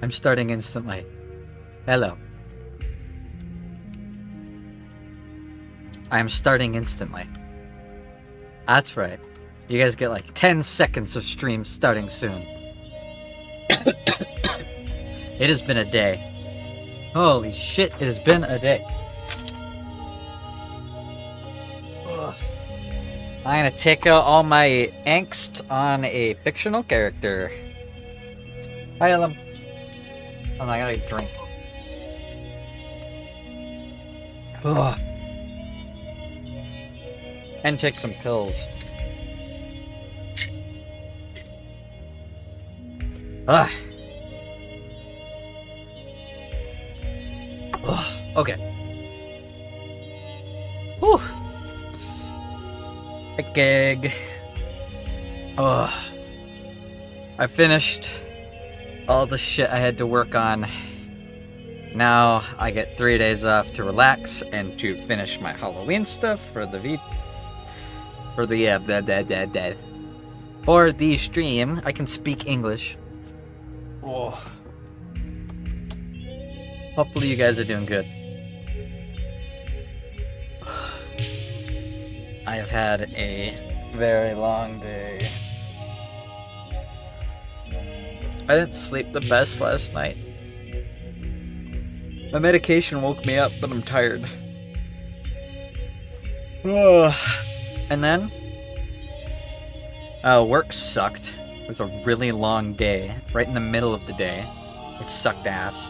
I'm starting instantly. Hello. I am starting instantly. That's right. You guys get like 10 seconds of stream starting soon. It has been a day. Holy shit, it has been a day. Ugh. I'm gonna take out all my angst on a fictional character. Hi, Ellen. Oh, I gotta drink. Ugh. And take some pills. Ugh. Ugh. Okay. Whew. A gig. Ugh. I finished all the shit I had to work on. Now I get 3 days off to relax and to finish my Halloween stuff for the stream. I can speak English. Oh. Hopefully you guys are doing good. I have had a very long day. I didn't sleep the best last night. My medication woke me up, but I'm tired. And then, work sucked. It was a really long day, right in the middle of the day. It sucked ass.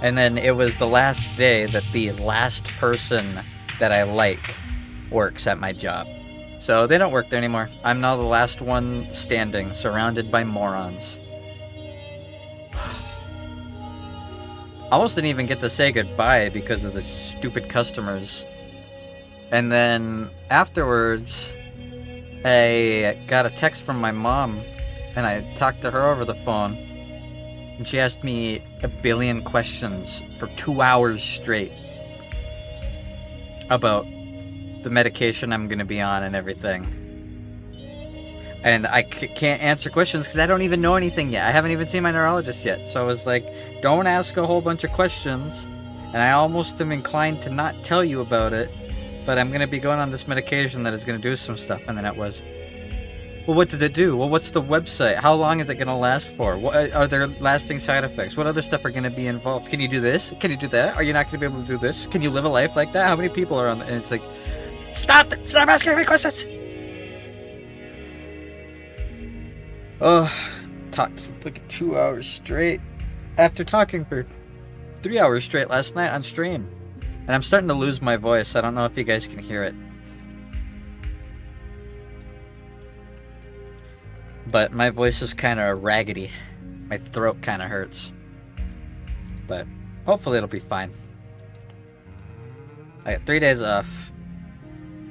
And then it was the last day that the last person that I like works at my job. So they don't work there anymore. I'm now the last one standing, surrounded by morons. I almost didn't even get to say goodbye because of the stupid customers. And then afterwards, I got a text from my mom, and I talked to her over the phone, and she asked me a billion questions for 2 hours straight about the medication I'm gonna be on and everything. And I can't answer questions because I don't even know anything yet. I haven't even seen my neurologist yet. So I was like, don't ask a whole bunch of questions. And I almost am inclined to not tell you about it. But I'm going to be going on this medication that is going to do some stuff. And then it was, well, what did it do? Well, what's the website? How long is it going to last for? What, are there lasting side effects? What other stuff are going to be involved? Can you do this? Can you do that? Are you not going to be able to do this? Can you live a life like that? How many people are on? And it's like, stop asking me questions. Oh, talked for like 2 hours straight after talking for 3 hours straight last night on stream. And I'm starting to lose my voice. I don't know if you guys can hear it. But my voice is kind of raggedy. My throat kind of hurts. But hopefully it'll be fine. I got 3 days off.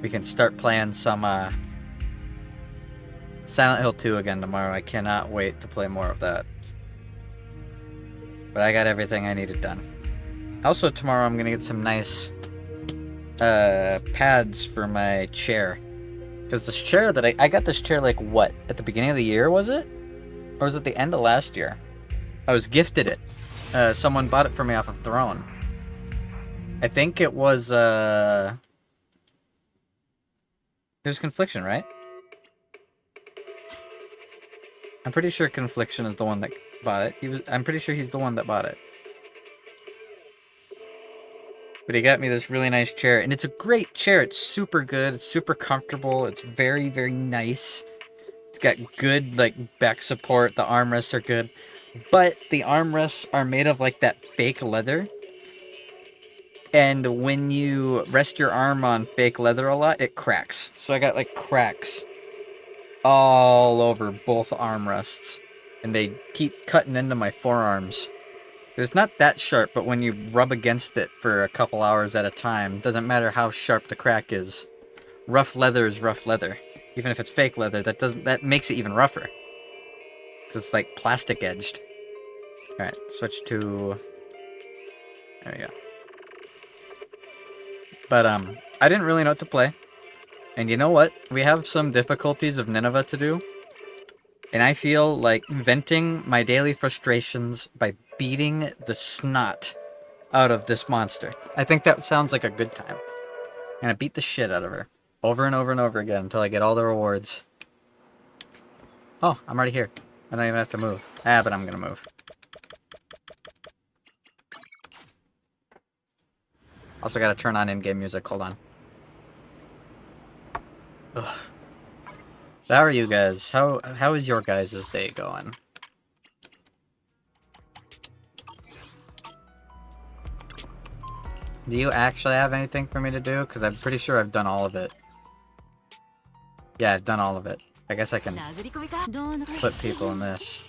We can start playing some Silent Hill 2 again tomorrow. I cannot wait to play more of that. But I got everything I needed done. Also tomorrow I'm gonna get some nice pads for my chair. Because this chair that I got this chair like what? At the beginning of the year, was it? Or was it the end of last year? I was gifted it. Someone bought it for me off of Throne. I think it was Confliction, right? I'm pretty sure Confliction is the one that bought it. I'm pretty sure he's the one that bought it. But he got me this really nice chair, and it's a great chair. It's super good. It's super comfortable. It's very, very nice. It's got good, like, back support. The armrests are good. But the armrests are made of, like, that fake leather. And when you rest your arm on fake leather a lot, it cracks. So I got, like, cracks all over both armrests, and they keep cutting into my forearms. It's not that sharp, but when you rub against it for a couple hours at a time, doesn't matter how sharp the crack is. Rough leather is rough leather. Even if it's fake leather, that makes it even rougher. 'Cause it's like plastic edged. Alright, switch to... There we go. But I didn't really know what to play. And you know what? We have some difficulties of Nineveh to do. And I feel like venting my daily frustrations by beating the snot out of this monster. I think that sounds like a good time. I'm gonna beat the shit out of her. Over and over and over again until I get all the rewards. Oh, I'm already here. I don't even have to move. Ah, but I'm gonna move. Also gotta turn on in-game music. Hold on. Ugh. So how are you guys? How is your guys' day going? Do you actually have anything for me to do? Because I'm pretty sure I've done all of it. Yeah, I've done all of it. I guess I can put people in this.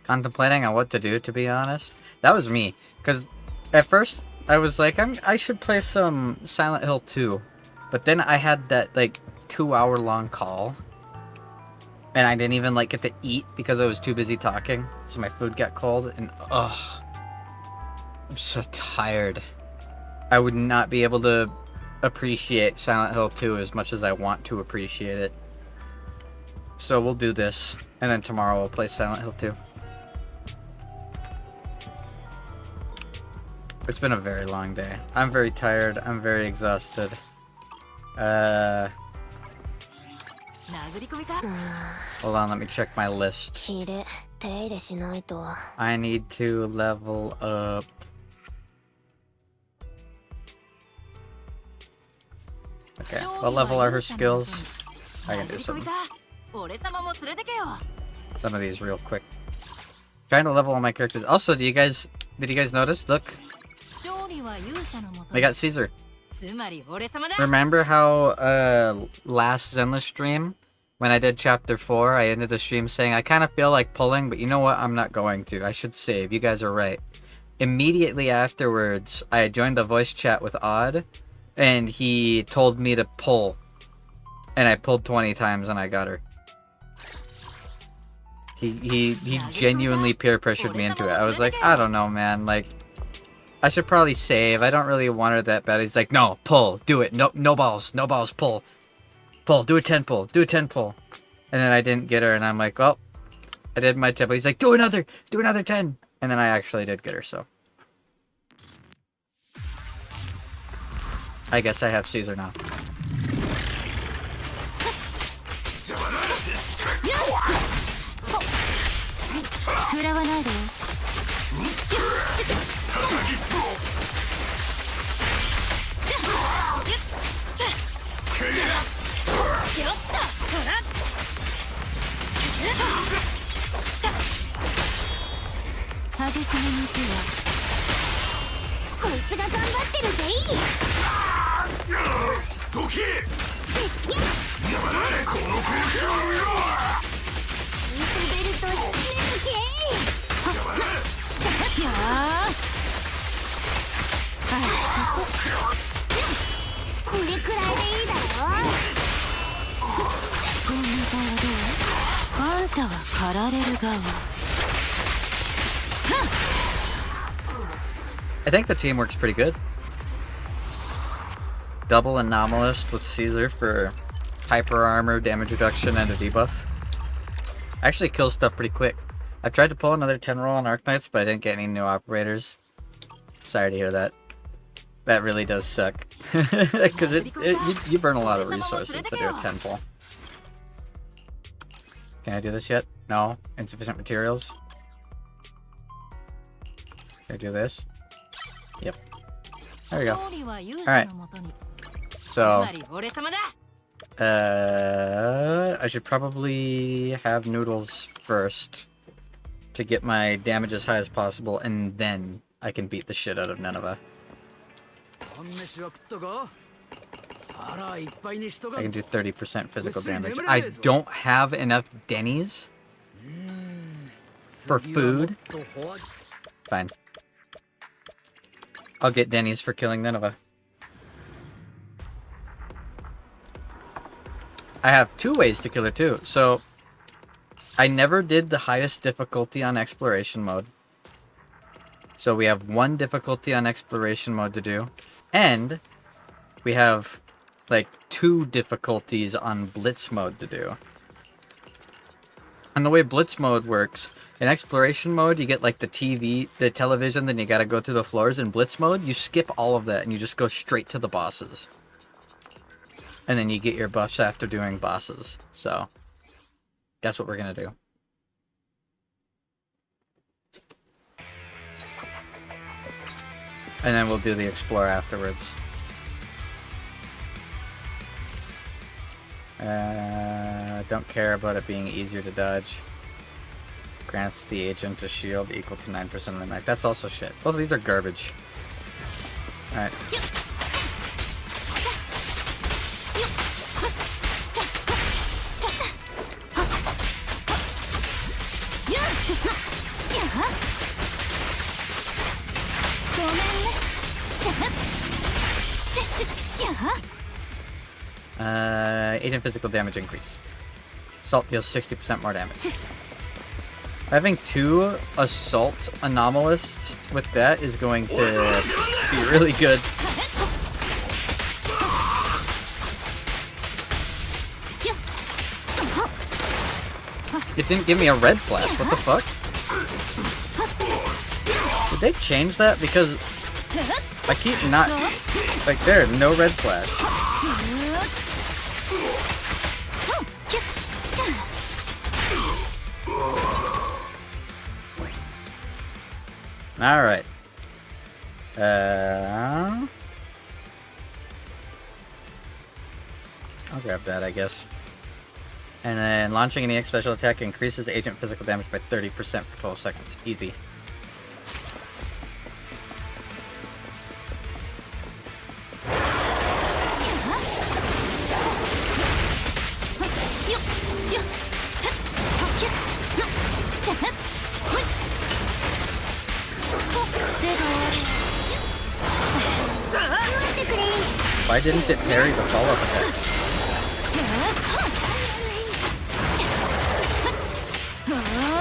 Contemplating on what to do, to be honest. That was me. Because at first, I was like, I should play some Silent Hill 2. But then I had that, like, 2-hour-long call. And I didn't even, like, get to eat because I was too busy talking. So my food got cold. And, ugh. I'm so tired. I would not be able to appreciate Silent Hill 2 as much as I want to appreciate it. So we'll do this. And then tomorrow we'll play Silent Hill 2. It's been a very long day. I'm very tired. I'm very exhausted. Hold on, let me check my list. I need to level up. Okay, what level are her skills? I can do some of these real quick. Trying to level all my characters. Also, did you guys notice? Look, I got Caesar. Remember how last Zenless stream, when I did chapter 4, I ended the stream saying I kind of feel like pulling, but you know what? I'm not going to. I should save. You guys are right. Immediately afterwards, I joined the voice chat with Odd, and he told me to pull. And I pulled 20 times and I got her. He genuinely peer pressured me into it. I was like, I don't know, man. Like, I should probably save. I don't really want her that bad. He's like, no, pull, do it. No balls, pull. Pull, do a 10 pull, do a 10 pull. And then I didn't get her, and I'm like, well, I did my 10 pull. He's like, do another 10. And then I actually did get her, so. I guess I have Caesar now. I think the team works pretty good. Double Anomalist with Caesar for hyper armor, damage reduction, and a debuff. Actually kills stuff pretty quick. I tried to pull another 10 roll on Arc-Knights, but I didn't get any new operators. Sorry to hear that. That really does suck. Because you burn a lot of resources to do a 10 pull. Can I do this yet? No? Insufficient materials? Can I do this? Yep. There we go. Alright. So, I should probably have Noodles first to get my damage as high as possible, and then I can beat the shit out of Nineveh. I can do 30% physical damage. I don't have enough Denny's for food. Fine. I'll get Denny's for killing Nineveh. I have 2 ways to kill her too. So, I never did the highest difficulty on exploration mode. So we have 1 difficulty on exploration mode to do, and we have like 2 difficulties on blitz mode to do. And the way blitz mode works, in exploration mode you get like the television, then you gotta go through the floors. In blitz mode, you skip all of that and you just go straight to the bosses. And then you get your buffs after doing bosses. So that's what we're gonna do. And then we'll do the explore afterwards. Don't care about it being easier to dodge. Grants the agent a shield equal to 9% of the mag. That's also shit. Both of these are garbage. Alright. Agent physical damage increased. Assault deals 60% more damage. Having 2 assault anomalists with that is going to be really good. It didn't give me a red flash. What the fuck? Did they change that? Because I keep not... Like, there, no red flash. Alright. I'll grab that, I guess. And then launching an EX special attack increases the agent physical damage by 30% for 12 seconds. Easy. Why didn't it parry the follow-up attacks?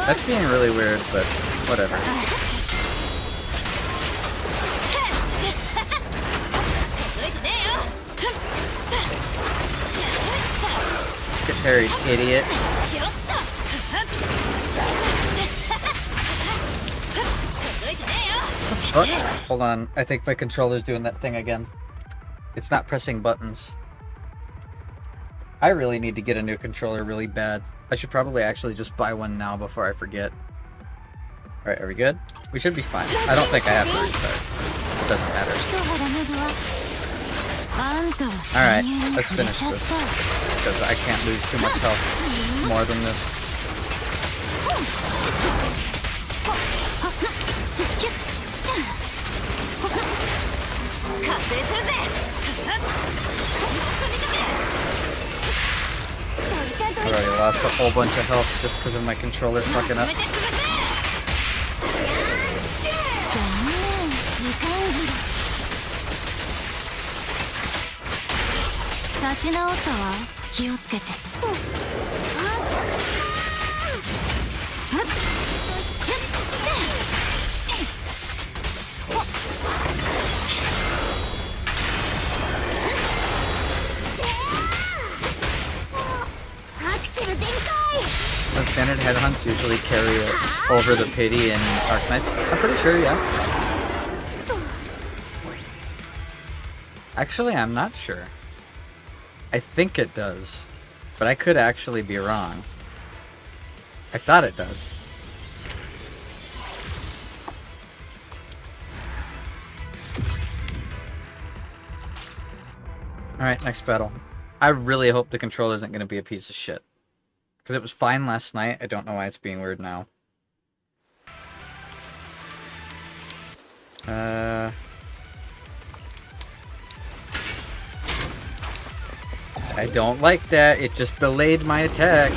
That's being really weird, but whatever. Get parried, idiot. Oh, hold on. I think my controller's doing that thing again. It's not pressing buttons. I really need to get a new controller really bad. I should probably actually just buy one now before I forget. Alright, are we good? We should be fine. I don't think I have to restart. It doesn't matter. Alright, let's finish this. Because I can't lose too much health more than this. I already lost a whole bunch of health just because of my controller fucking up. The standard headhunts usually carry over the pity in Arc Knights. I'm pretty sure, yeah. Actually, I'm not sure. I think it does, but I could actually be wrong. I thought it does. Alright, next battle. I really hope the controller isn't going to be a piece of shit. Because it was fine last night. I don't know why it's being weird now. I don't like that. It just delayed my attack.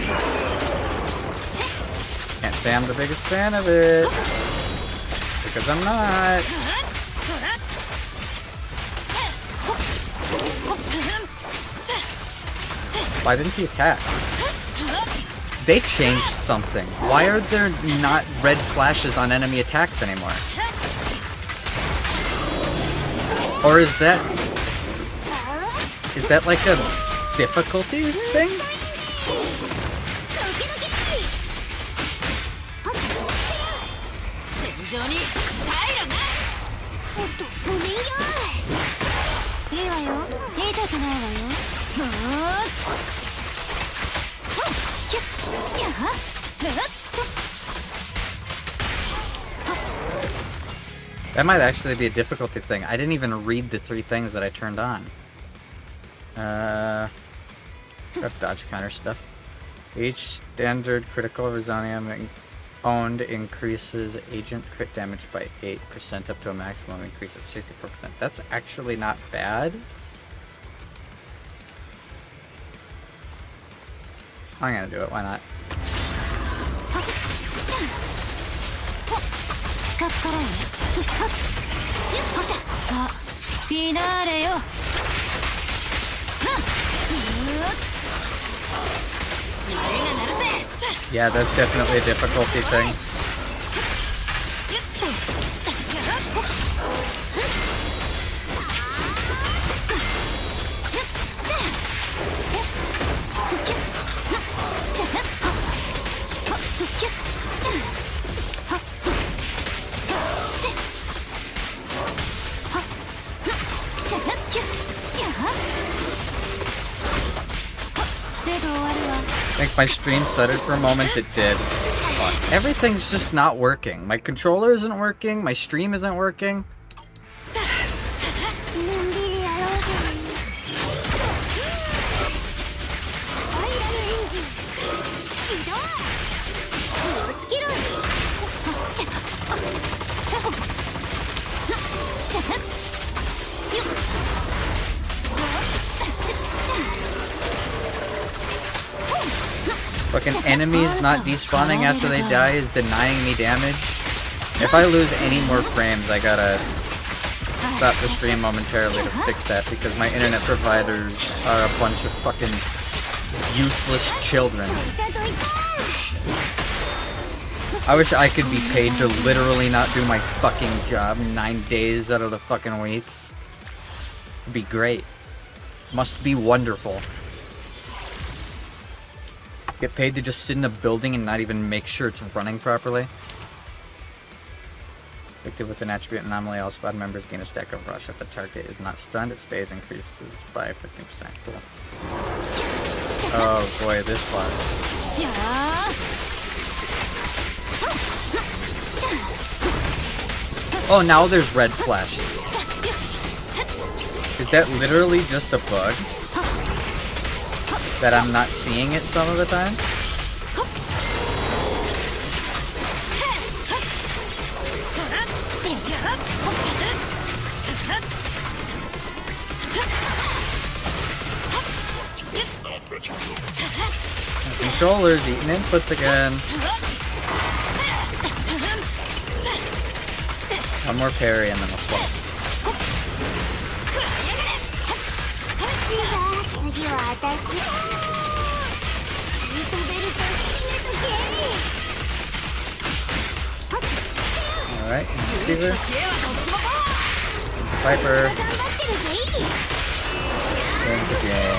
Can't say I'm the biggest fan of it. Because I'm not. Why didn't he attack? They changed something. Why are there not red flashes on enemy attacks anymore? Or is that like a difficulty thing? That might actually be a difficulty thing. I didn't even read the 3 things that I turned on. Got dodge counter stuff. Each standard critical Resonium owned increases agent crit damage by 8% up to a maximum increase of 64%. That's actually not bad. I'm gonna do it, why not? Yeah, that's definitely a difficulty thing. I think my stream stuttered for a moment, it did. Everything's just not working. My controller isn't working, my stream isn't working. Fucking enemies not despawning after they die is denying me damage. If I lose any more frames, I gotta stop the stream momentarily to fix that because my internet providers are a bunch of fucking useless children. I wish I could be paid to literally not do my fucking job 9 days out of the fucking week. It'd be great. Must be wonderful. Get paid to just sit in a building and not even make sure it's running properly. Afflicted with an attribute anomaly, all squad members gain a stack of rush. If the target is not stunned, it stays increases by 15%. Cool. Oh boy, this boss. Oh, now there's red flashes. Is that literally just a bug? That I'm not seeing it some of the time? Controllers eating inputs again. One more parry and then I'll swap. Alright, Caesar. Viper. End the game.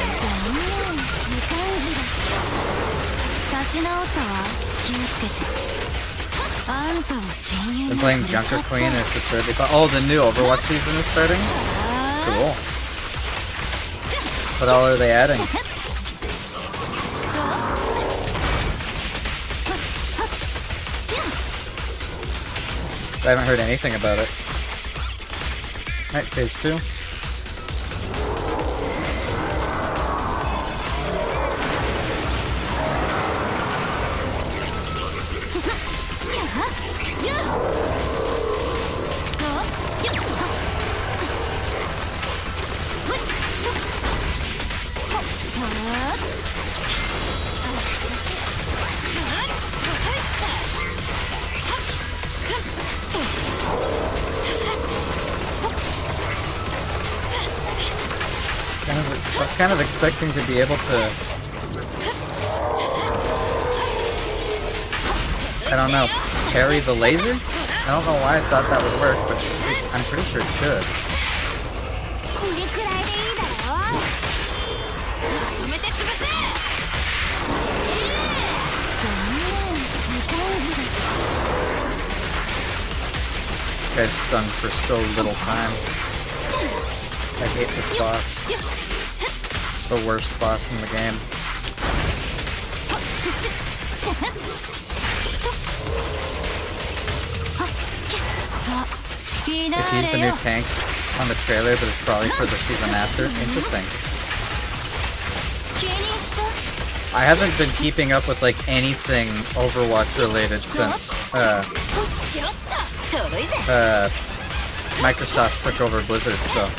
Been playing Junker Queen and it's the third. Oh, the new Overwatch season is starting? Cool. What all are they adding? I haven't heard anything about it. Alright, phase 2. I was kind of expecting to be able to, I don't know, parry the laser? I don't know why I thought that would work, but I'm pretty sure it should. guy's stunned for so little time. I hate this boss. It's the worst boss in the game. If he's the new tank on the trailer, but it's probably for the season after. Interesting. I haven't been keeping up with like anything Overwatch related since Microsoft took over Blizzard, so.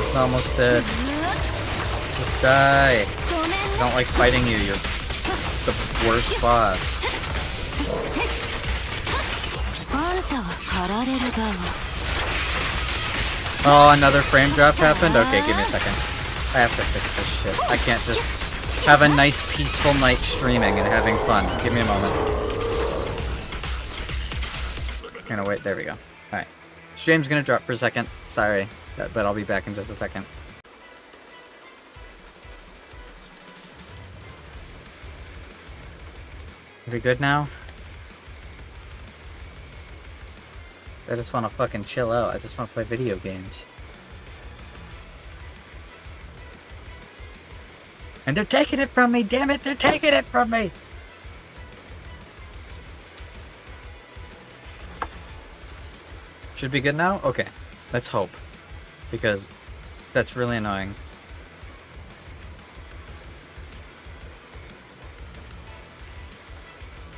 It's almost dead. Just die. I don't like fighting you. You're the worst boss. Oh, another frame drop happened? Okay, give me a second. I have to fix this shit. I can't just have a nice peaceful night streaming and having fun. Give me a moment. I'm gonna wait. There we go. Alright. Stream's gonna drop for a second. Sorry. But I'll be back in just a second. Are we good now? I just want to fucking chill out. I just want to play video games. And they're taking it from me, damn it! They're taking it from me! Should be good now? Okay. Let's hope. Because that's really annoying.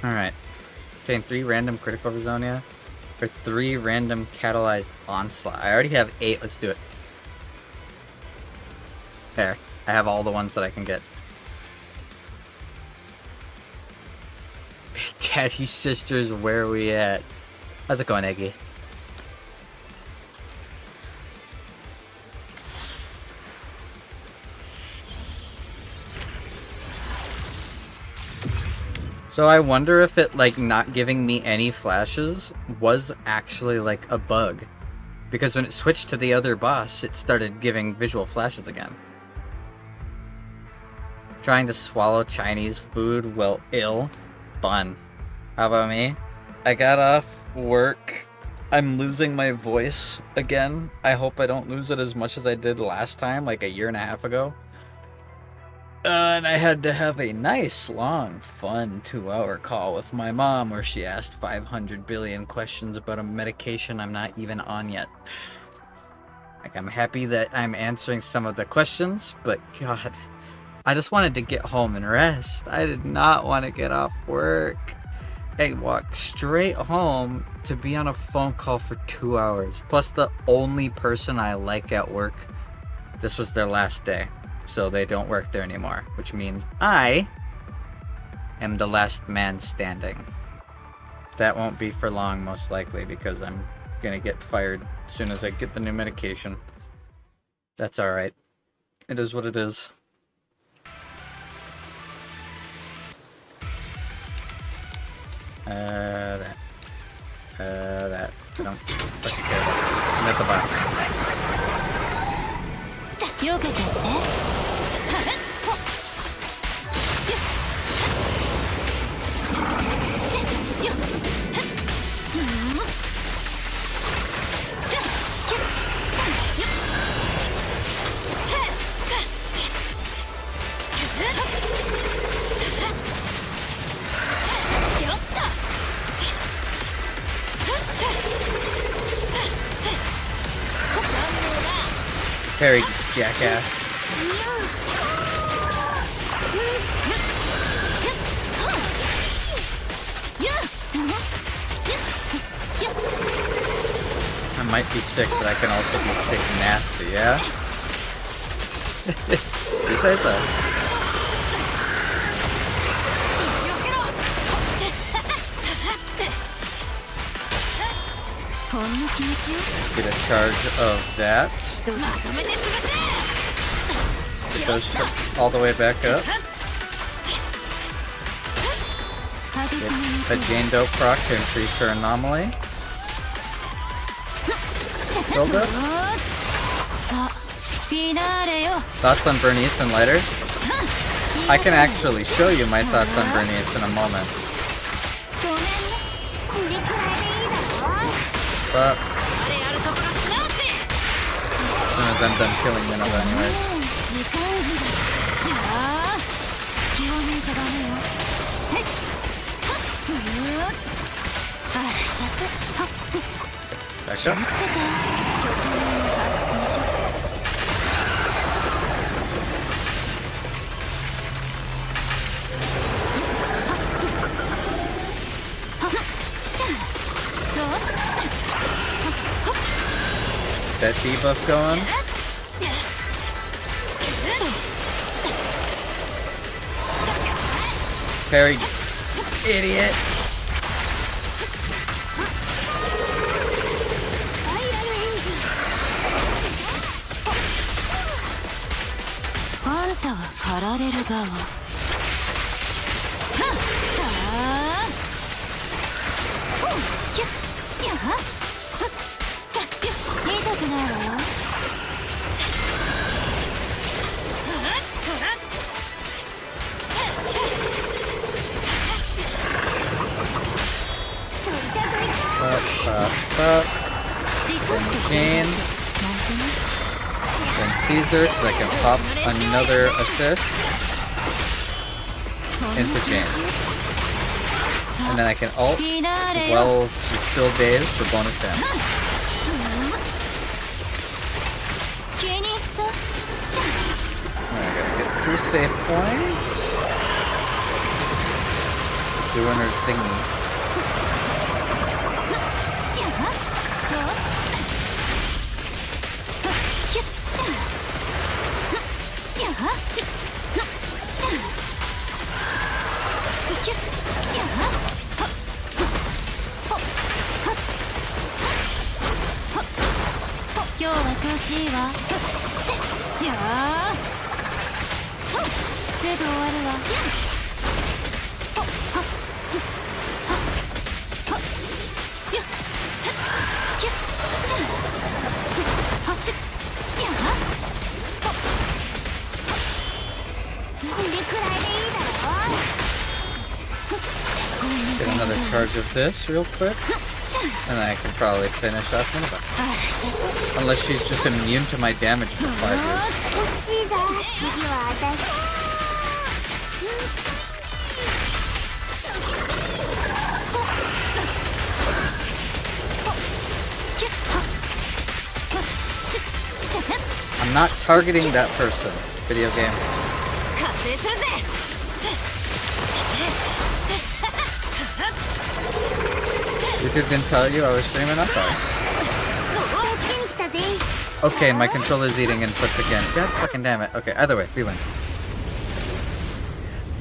Alright. Obtain 3 random critical Resonia. Or 3 random catalyzed onslaught. I already have 8. Let's do it. There. I have all the ones that I can get. Big Daddy Sisters, where are we at? How's it going, Eggy? So I wonder if it, like, not giving me any flashes was actually, like, a bug. Because when it switched to the other boss, it started giving visual flashes again. Trying to swallow Chinese food while ill? Fun. How about me? I got off work. I'm losing my voice again. I hope I don't lose it as much as I did last time, like a year and a half ago. And I had to have a nice, long, fun 2-hour call with my mom where she asked 500 billion questions about a medication I'm not even on yet. Like, I'm happy that I'm answering some of the questions, but God, I just wanted to get home and rest. I did not want to get off work and walk straight home to be on a phone call for 2 hours. Plus, the only person I like at work, this was their last day. So they don't work there anymore, which means I am the last man standing. That won't be for long, most likely, because I'm gonna get fired as soon as I get the new medication. That's alright. It is what it is. That. I don't fucking care about this. I'm at the box. Harry, jackass. I might be sick, but I can also be sick nasty, yeah? You say so. Get a charge of that. It goes all the way back up. Get a Jane Doe proc to increase her anomaly. Build up. Thoughts on Bernice and Lighter? I can actually show you my thoughts on Bernice in a moment. But as soon as I'm done killing Nineveh anyways. Back up. That debuff going. Parry, idiot. Then Jane. Then Caesar, because I can pop another assist into Jane. And then I can ult while she's still dazed for bonus damage. I gotta get 2 save points. Doing her thingy. Get another charge of this real quick, and then I can probably finish off Nineveh. Unless she's just immune to my damage for 5 years. I'm not targeting that person, video game. YouTube didn't tell you I was streaming? I'm sorry. Okay, my controller's eating inputs again. God fucking damn it. Okay, either way, we win.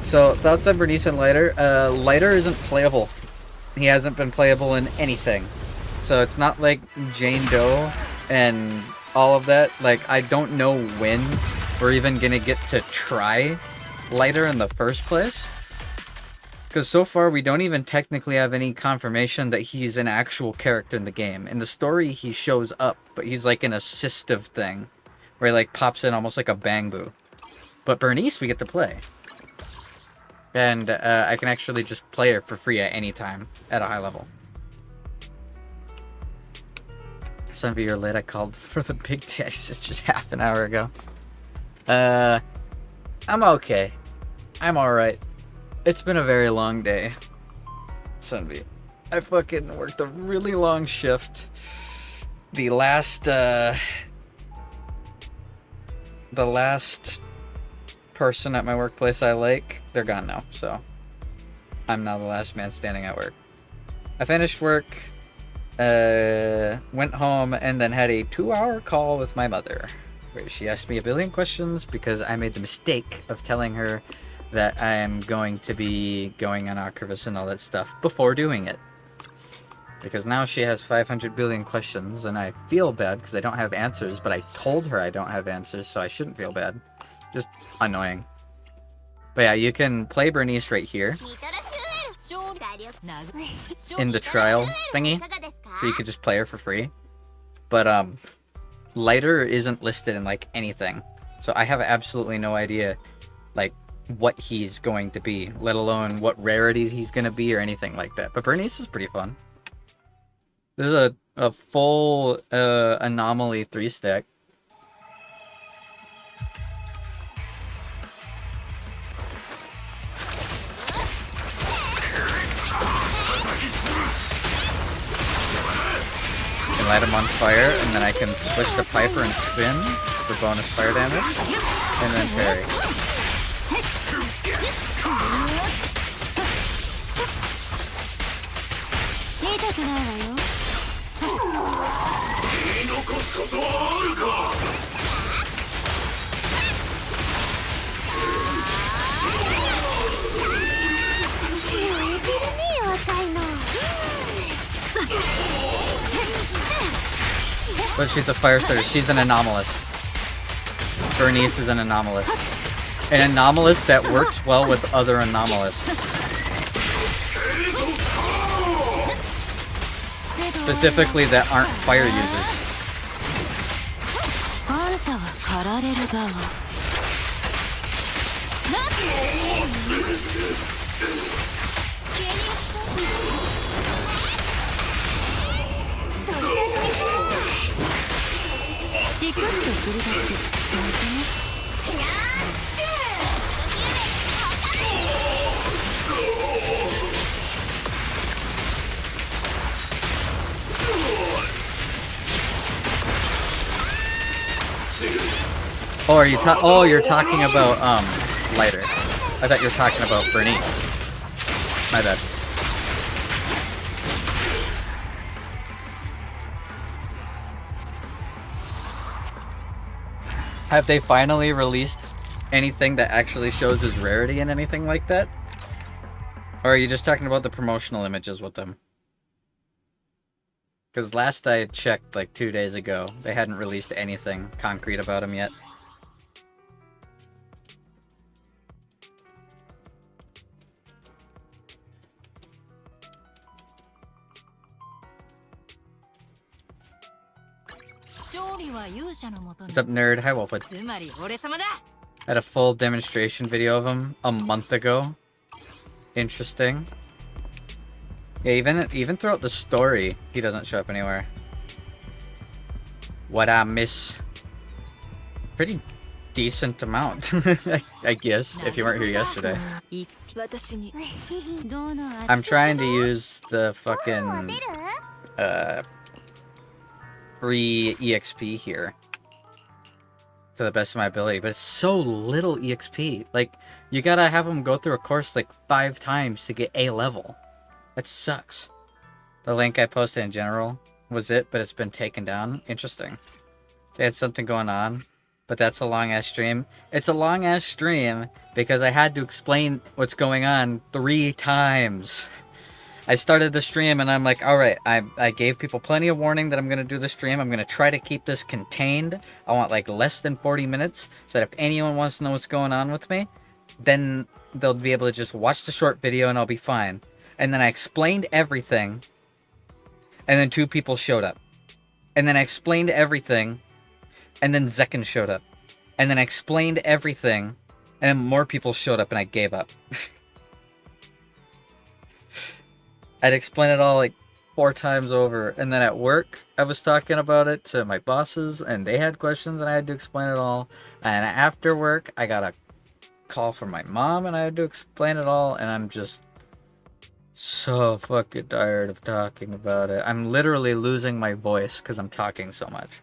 So, thoughts on Bernice and Lighter? Lighter isn't playable. He hasn't been playable in anything. So it's not like Jane Doe and all of that. Like, I don't know when we're even gonna get to try Lighter in the first place. Because so far, we don't even technically have any confirmation that he's an actual character in the game. In the story, he shows up, but he's like an assistive thing. Where he like pops in almost like a bang boo. But Bernice, we get to play. And I can actually just play her for free at any time, at a high level. Son of a year late, I called for the Big Daddies just half an hour ago. I'm okay. I'm alright. It's been a very long day. Sunby. I fucking worked a really long shift. The last person at my workplace I like, they're gone now, so I'm now the last man standing at work. I finished work, went home, and then had a 2-hour call with my mother. where she asked me a billion questions because I made the mistake of telling her that I am going to be going on Archivist and all that stuff before doing it. Because now she has 500 billion questions, and I feel bad because I don't have answers, but I told her I don't have answers, so I shouldn't feel bad. Just annoying. But yeah, you can play Bernice right here in the trial thingy, so you could just play her for free. But Lighter isn't listed in like anything, so I have absolutely no idea like what he's going to be, let alone what rarities he's going to be or anything like that. But Bernice is pretty fun. There's a full anomaly 3-stack. Can light him on fire, and then I can switch to Piper and spin for bonus fire damage, and then parry. But she's a fire starter. She's an anomalist. Bernice is an anomalist. An anomalist that works well with other anomalists. Specifically that aren't fire users. Oh, are you you're talking about Lighter. I thought you were talking about Bernice. My bad. Have they finally released anything that actually shows his rarity and anything like that? Or are you just talking about the promotional images with them? Because last I checked, like 2 days ago, they hadn't released anything concrete about him yet. What's up, nerd? Hi, Wolfwood. I had a full demonstration video of him a month ago. Interesting. Yeah, even throughout the story, he doesn't show up anywhere. What I miss? Pretty decent amount, I guess, if you weren't here yesterday. I'm trying to use the fucking free EXP here to the best of my ability, but it's so little EXP. Like, you gotta have them go through a course like 5 times to get A level. That sucks. The link I posted in general was it, but it's been taken down. Interesting. They had something going on, but that's a long ass stream. It's a long ass stream because I had to explain what's going on 3 times. I started the stream and I'm like, alright, I gave people plenty of warning that I'm going to do the stream. I'm going to try to keep this contained. I want like less than 40 minutes so that if anyone wants to know what's going on with me, then they'll be able to just watch the short video and I'll be fine. And then I explained everything, and then 2 people showed up. And then I explained everything, and then Zekken showed up. And then I explained everything, and then more people showed up and I gave up. I'd explain it all like 4 times over, and then at work, I was talking about it to my bosses, and they had questions, and I had to explain it all. And after work, I got a call from my mom, and I had to explain it all, and I'm just so fucking tired of talking about it. I'm literally losing my voice because I'm talking so much.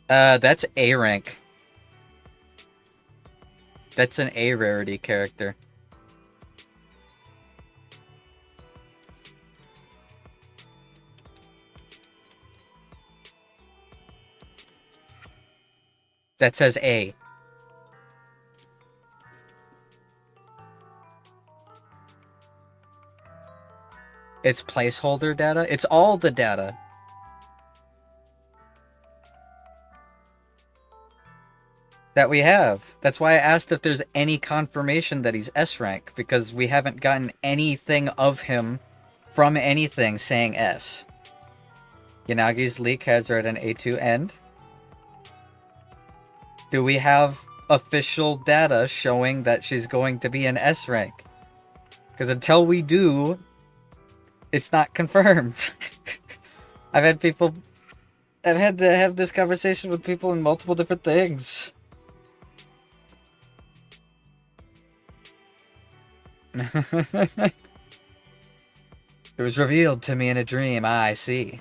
That's A rank. That's an A rarity character. That says A. It's placeholder data. It's all the data. That we have. That's why I asked if there's any confirmation that he's S rank, because we haven't gotten anything of him from anything saying S. Yanagi's leak has her at an A2 end. Do we have official data showing that she's going to be an S rank? Because until we do, it's not confirmed. I've had to have this conversation with people in multiple different things. It was revealed to me in a dream. Ah, I see.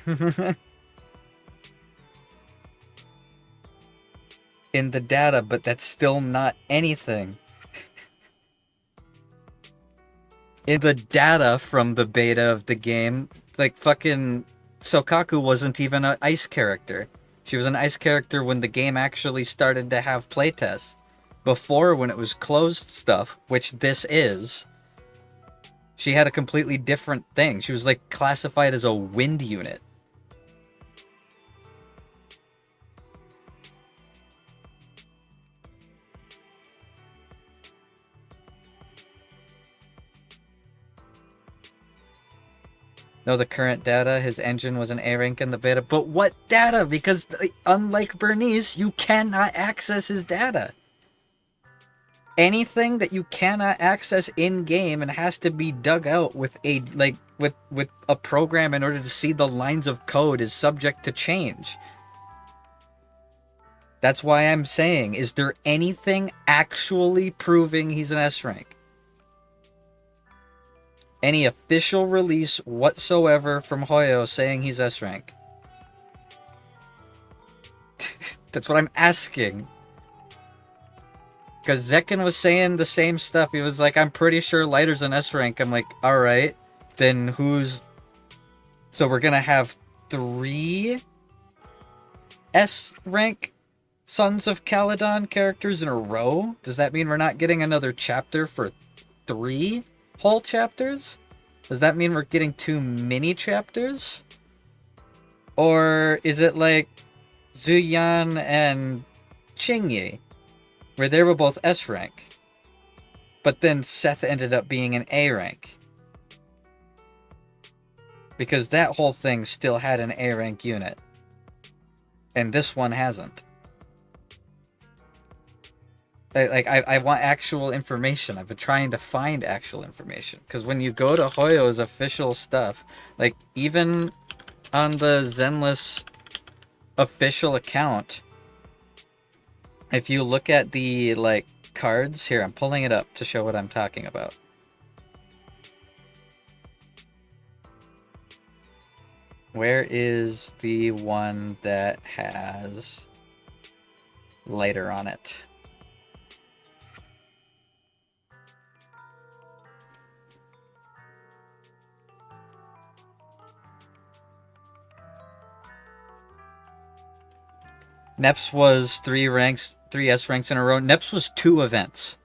In the data, but that's still not anything. In the data from the beta of the game, like fucking Sokaku wasn't even an ice character. She was an ice character when the game actually started to have playtests. Before, when it was closed stuff, which this is, she had a completely different thing. She was like classified as a wind unit. No, the current data, his engine was an A rank in the beta. But what data? Because unlike Bernice, you cannot access his data. Anything that you cannot access in game and has to be dug out with a with a program in order to see the lines of code is subject to change. That's why I'm saying, is there anything actually proving he's an S rank? Any official release whatsoever from Hoyo saying he's S rank? That's what I'm asking. Because Zekin was saying the same stuff. He was like, I'm pretty sure Lighter's an S rank. I'm like, alright. Then who's... So we're gonna have 3 S rank Sons of Caledon characters in a row? Does that mean we're not getting another chapter for 3 whole chapters? Does that mean we're getting 2 mini chapters? Or is it like Zuyan and Qingyi, where they were both S rank, but then Seth ended up being an A rank? Because that whole thing still had an A rank unit, and this one hasn't. I want actual information. I've been trying to find actual information. Because when you go to Hoyo's official stuff, like, even on the Zenless official account, if you look at the, like, cards... Here, I'm pulling it up to show what I'm talking about. Where is the one that has Lighter on it? Neps was 3 S ranks in a row. Neps was 2 events.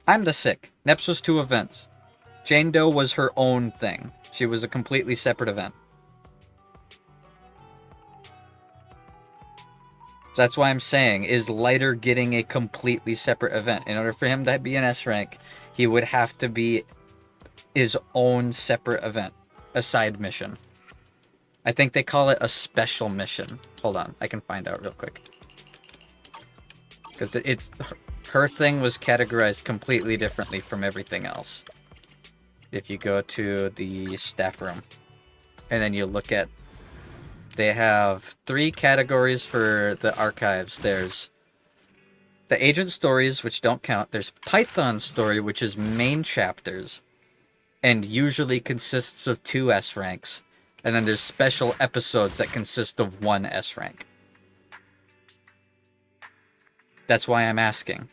I'm the sick. Neps was 2 events. Jane Doe was her own thing. She was a completely separate event. So that's why I'm saying, is Lighter getting a completely separate event? In order for him to be an S rank, he would have to be his own separate event. A side mission. I think they call it a special mission. Hold on, I can find out real quick. Because it's... Her thing was categorized completely differently from everything else. If you go to the staff room, and then you look at... They have 3 categories for the archives. There's the agent stories, which don't count. There's Python story, which is main chapters, and usually consists of 2 S ranks. And then there's special episodes that consist of 1 S rank. That's why I'm asking.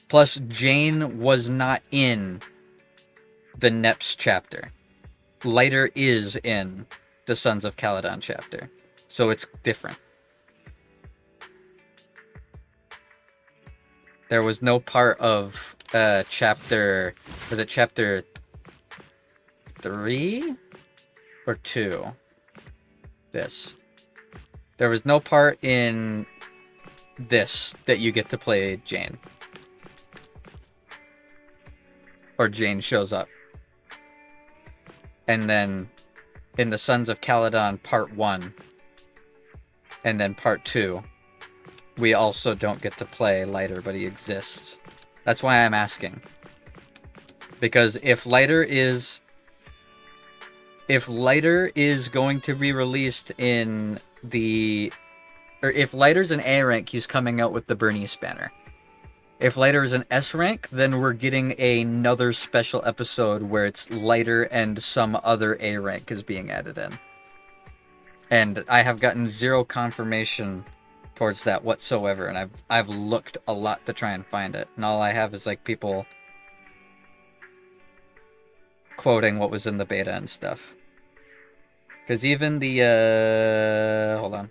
Plus, Jane was not in the Neps chapter. Lighter is in the Sons of Caledon chapter, so it's different. There was no part of chapter... Was it chapter 3 or 2? This. There was no part in this that you get to play Jane. Or Jane shows up. And then in the Sons of Caledon part 1 and then part 2, we also don't get to play Lighter, but he exists. That's why I'm asking. Because if Lighter is going to be released in the... Or if Lighter's an A rank, he's coming out with the Bernice banner. If Lighter is an S rank, then we're getting another special episode where it's Lighter and some other A rank is being added in. And I have gotten zero confirmation towards that whatsoever, and I've looked a lot to try and find it. And all I have is like people quoting what was in the beta and stuff. Because even the hold on.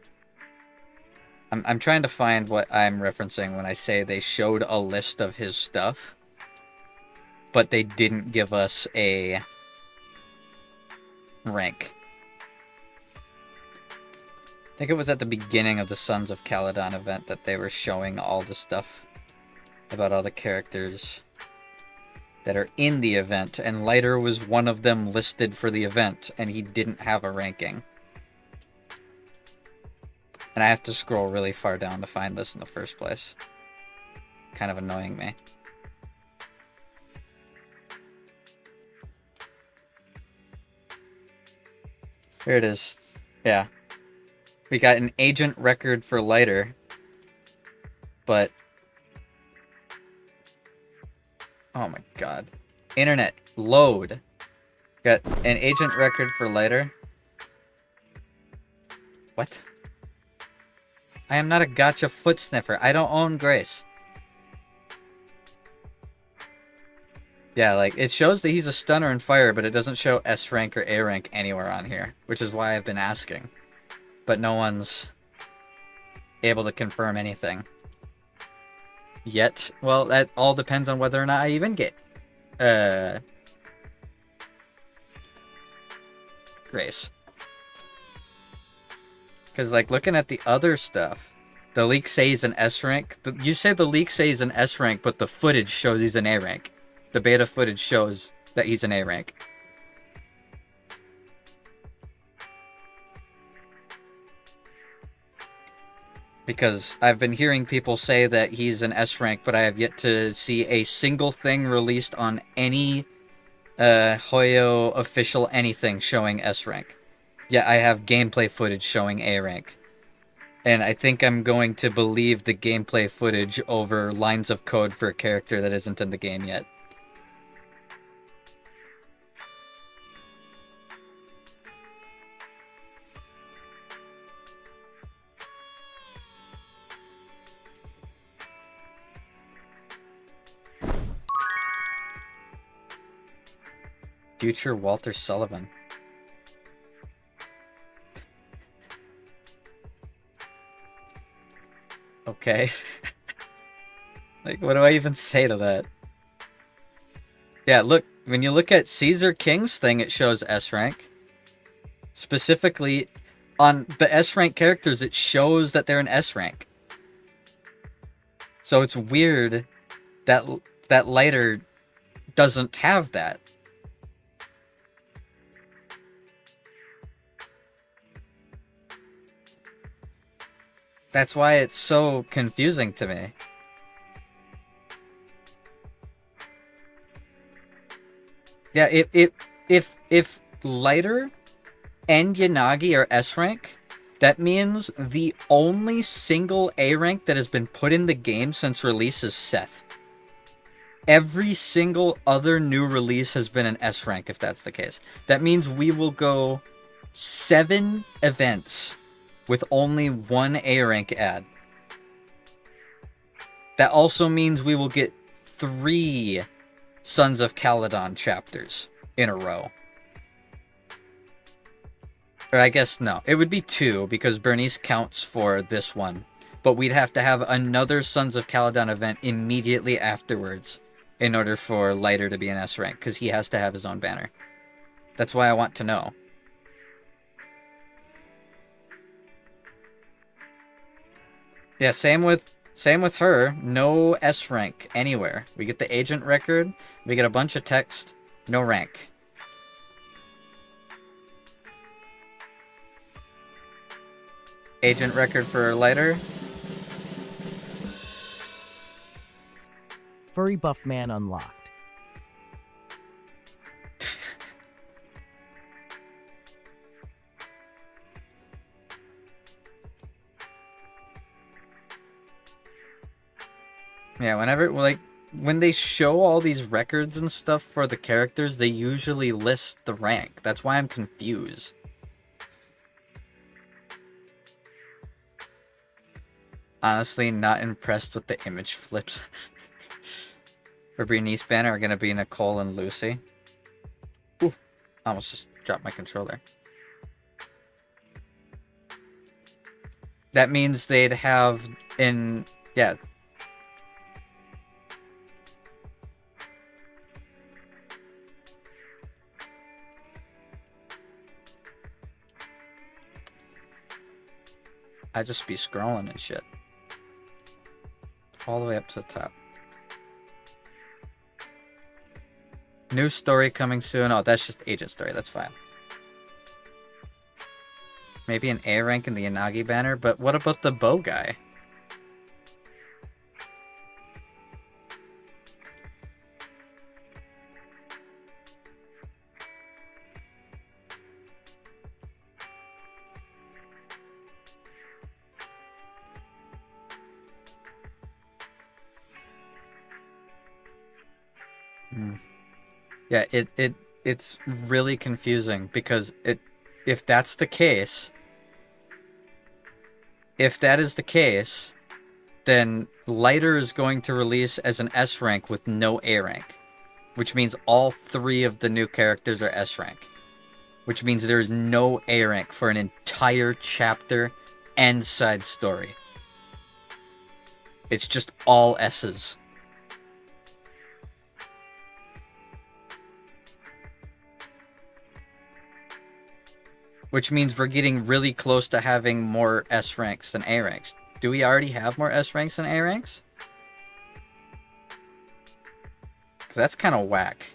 I'm trying to find what I'm referencing when I say they showed a list of his stuff, but they didn't give us a rank. I think it was at the beginning of the Sons of Caledon event that they were showing all the stuff about all the characters that are in the event, and Lighter was one of them listed for the event, and he didn't have a ranking. And I have to scroll really far down to find this in the first place. Kind of annoying me. Here it is. Yeah. We got an agent record for Lighter. But... Oh my god. Internet, load. Got an agent record for Lighter. What? I am not a gotcha foot sniffer. I don't own Grace. Yeah, like, it shows that he's a stunner and fire, but it doesn't show S rank or A rank anywhere on here, which is why I've been asking. But no one's able to confirm anything yet. Well, that all depends on whether or not I even get Grace. Because, like, looking at the other stuff, the leak says he's an S rank. You say the leak says he's an S rank, but the footage shows he's an A rank. The beta footage shows that he's an A rank. Because I've been hearing people say that he's an S rank, but I have yet to see a single thing released on any Hoyo official anything showing S rank. Yeah, I have gameplay footage showing A rank. And I think I'm going to believe the gameplay footage over lines of code for a character that isn't in the game yet. Future Walter Sullivan. Okay. Like, what do I even say to that? Yeah, look, when you look at Caesar King's thing, it shows S rank. Specifically, on the S rank characters, it shows that they're an S rank. So it's weird that Lighter doesn't have that. That's why it's so confusing to me. Yeah, if Lighter and Yanagi are S rank, that means the only single A rank that has been put in the game since release is Seth. Every single other new release has been an S rank, if that's the case. That means we will go 7 events with only 1 A rank ad. That also means we will get 3 Sons of Caledon chapters in a row. Or I guess no, it would be 2 because Bernice counts for this one. But we'd have to have another Sons of Caledon event immediately afterwards in order for Lighter to be an S rank, because he has to have his own banner. That's why I want to know. Yeah, same with her. No S rank anywhere. We get the agent record, we get a bunch of text, no rank. Agent record for Lighter. Furry buff man unlocked. Yeah, whenever, like, when they show all these records and stuff for the characters, they usually list the rank. That's why I'm confused. Honestly, not impressed with the image flips. For Bernice banner are going to be Nicole and Lucy. Ooh, I almost just dropped my controller. That means they'd have in... Yeah. I'd just be scrolling and shit. All the way up to the top. New story coming soon. Oh, that's just agent story. That's fine. Maybe an A rank in the Inagi banner, but what about the bow guy? Yeah, it's really confusing because if that's the case, then Lighter is going to release as an S rank with no A rank, which means all 3 of the new characters are S rank, which means there's no A rank for an entire chapter and side story. It's just all S's. Which means we're getting really close to having more S ranks than A ranks. Do we already have more S ranks than A ranks? Because that's kind of whack.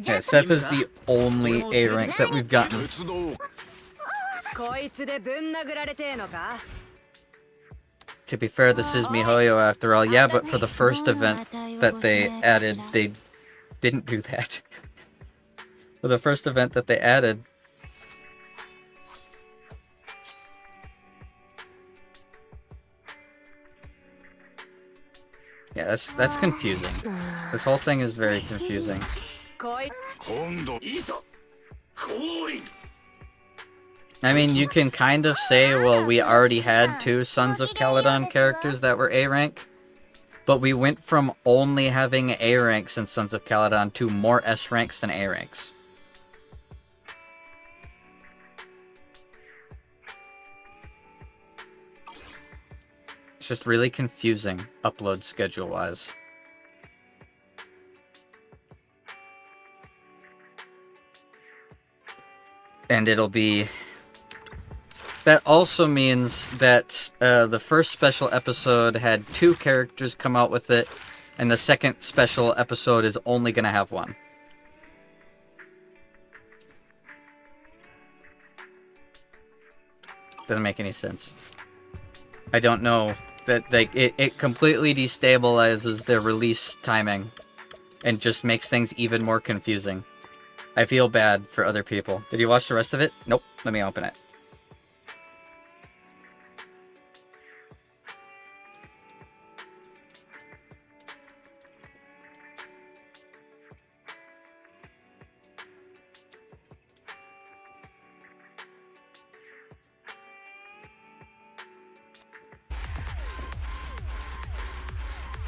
Yeah, Seth is the only A rank that we've gotten. To be fair, this is MiHoYo after all. Yeah, but for the first event that they added, they didn't do that. For the first event that they added. Yeah, that's confusing. This whole thing is very confusing. I mean, you can kind of say, well, we already had 2 Sons of Caledon characters that were A rank. But we went from only having A ranks in Sons of Caledon to more S ranks than A ranks. It's just really confusing, upload schedule-wise. And it'll be... That also means that the first special episode had 2 characters come out with it, and the second special episode is only going to have 1. Doesn't make any sense. I don't know. That it completely destabilizes their release timing, and just makes things even more confusing. I feel bad for other people. Did you watch the rest of it? Nope. Let me open it.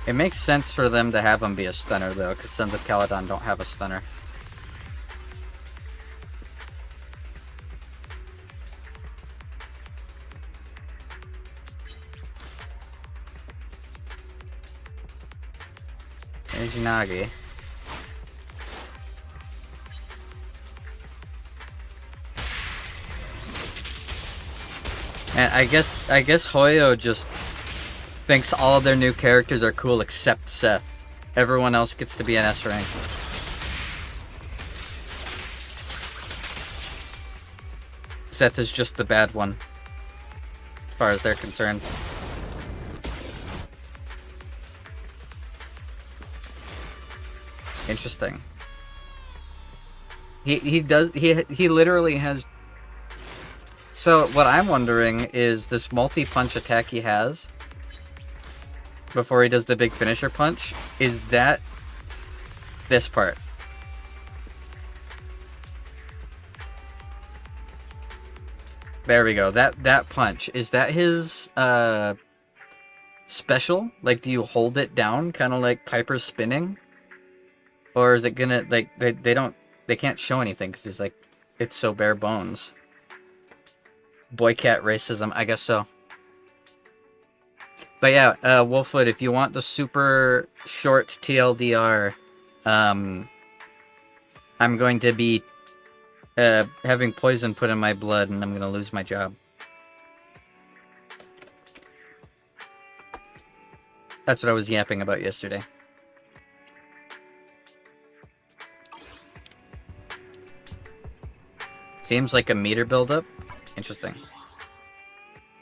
It makes sense for them to have him be a stunner, though, because Sons of Caledon don't have a stunner. There's Unagi. And I guess Hoyo just thinks all of their new characters are cool except Seth. Everyone else gets to be an S rank. Seth is just the bad one, as far as they're concerned. Interesting. He literally has. So what I'm wondering is this multi-punch attack he has before he does the big finisher punch, is that this part? There we go. That punch, is that his special? Like, do you hold it down kind of like Piper spinning? Or is it gonna, like, they can't show anything because it's like, it's so bare bones. Boy cat racism, I guess so. But yeah, Wolfwood, if you want the super short TLDR, I'm going to be having poison put in my blood and I'm going to lose my job. That's what I was yapping about yesterday. Seems like a meter buildup. Interesting.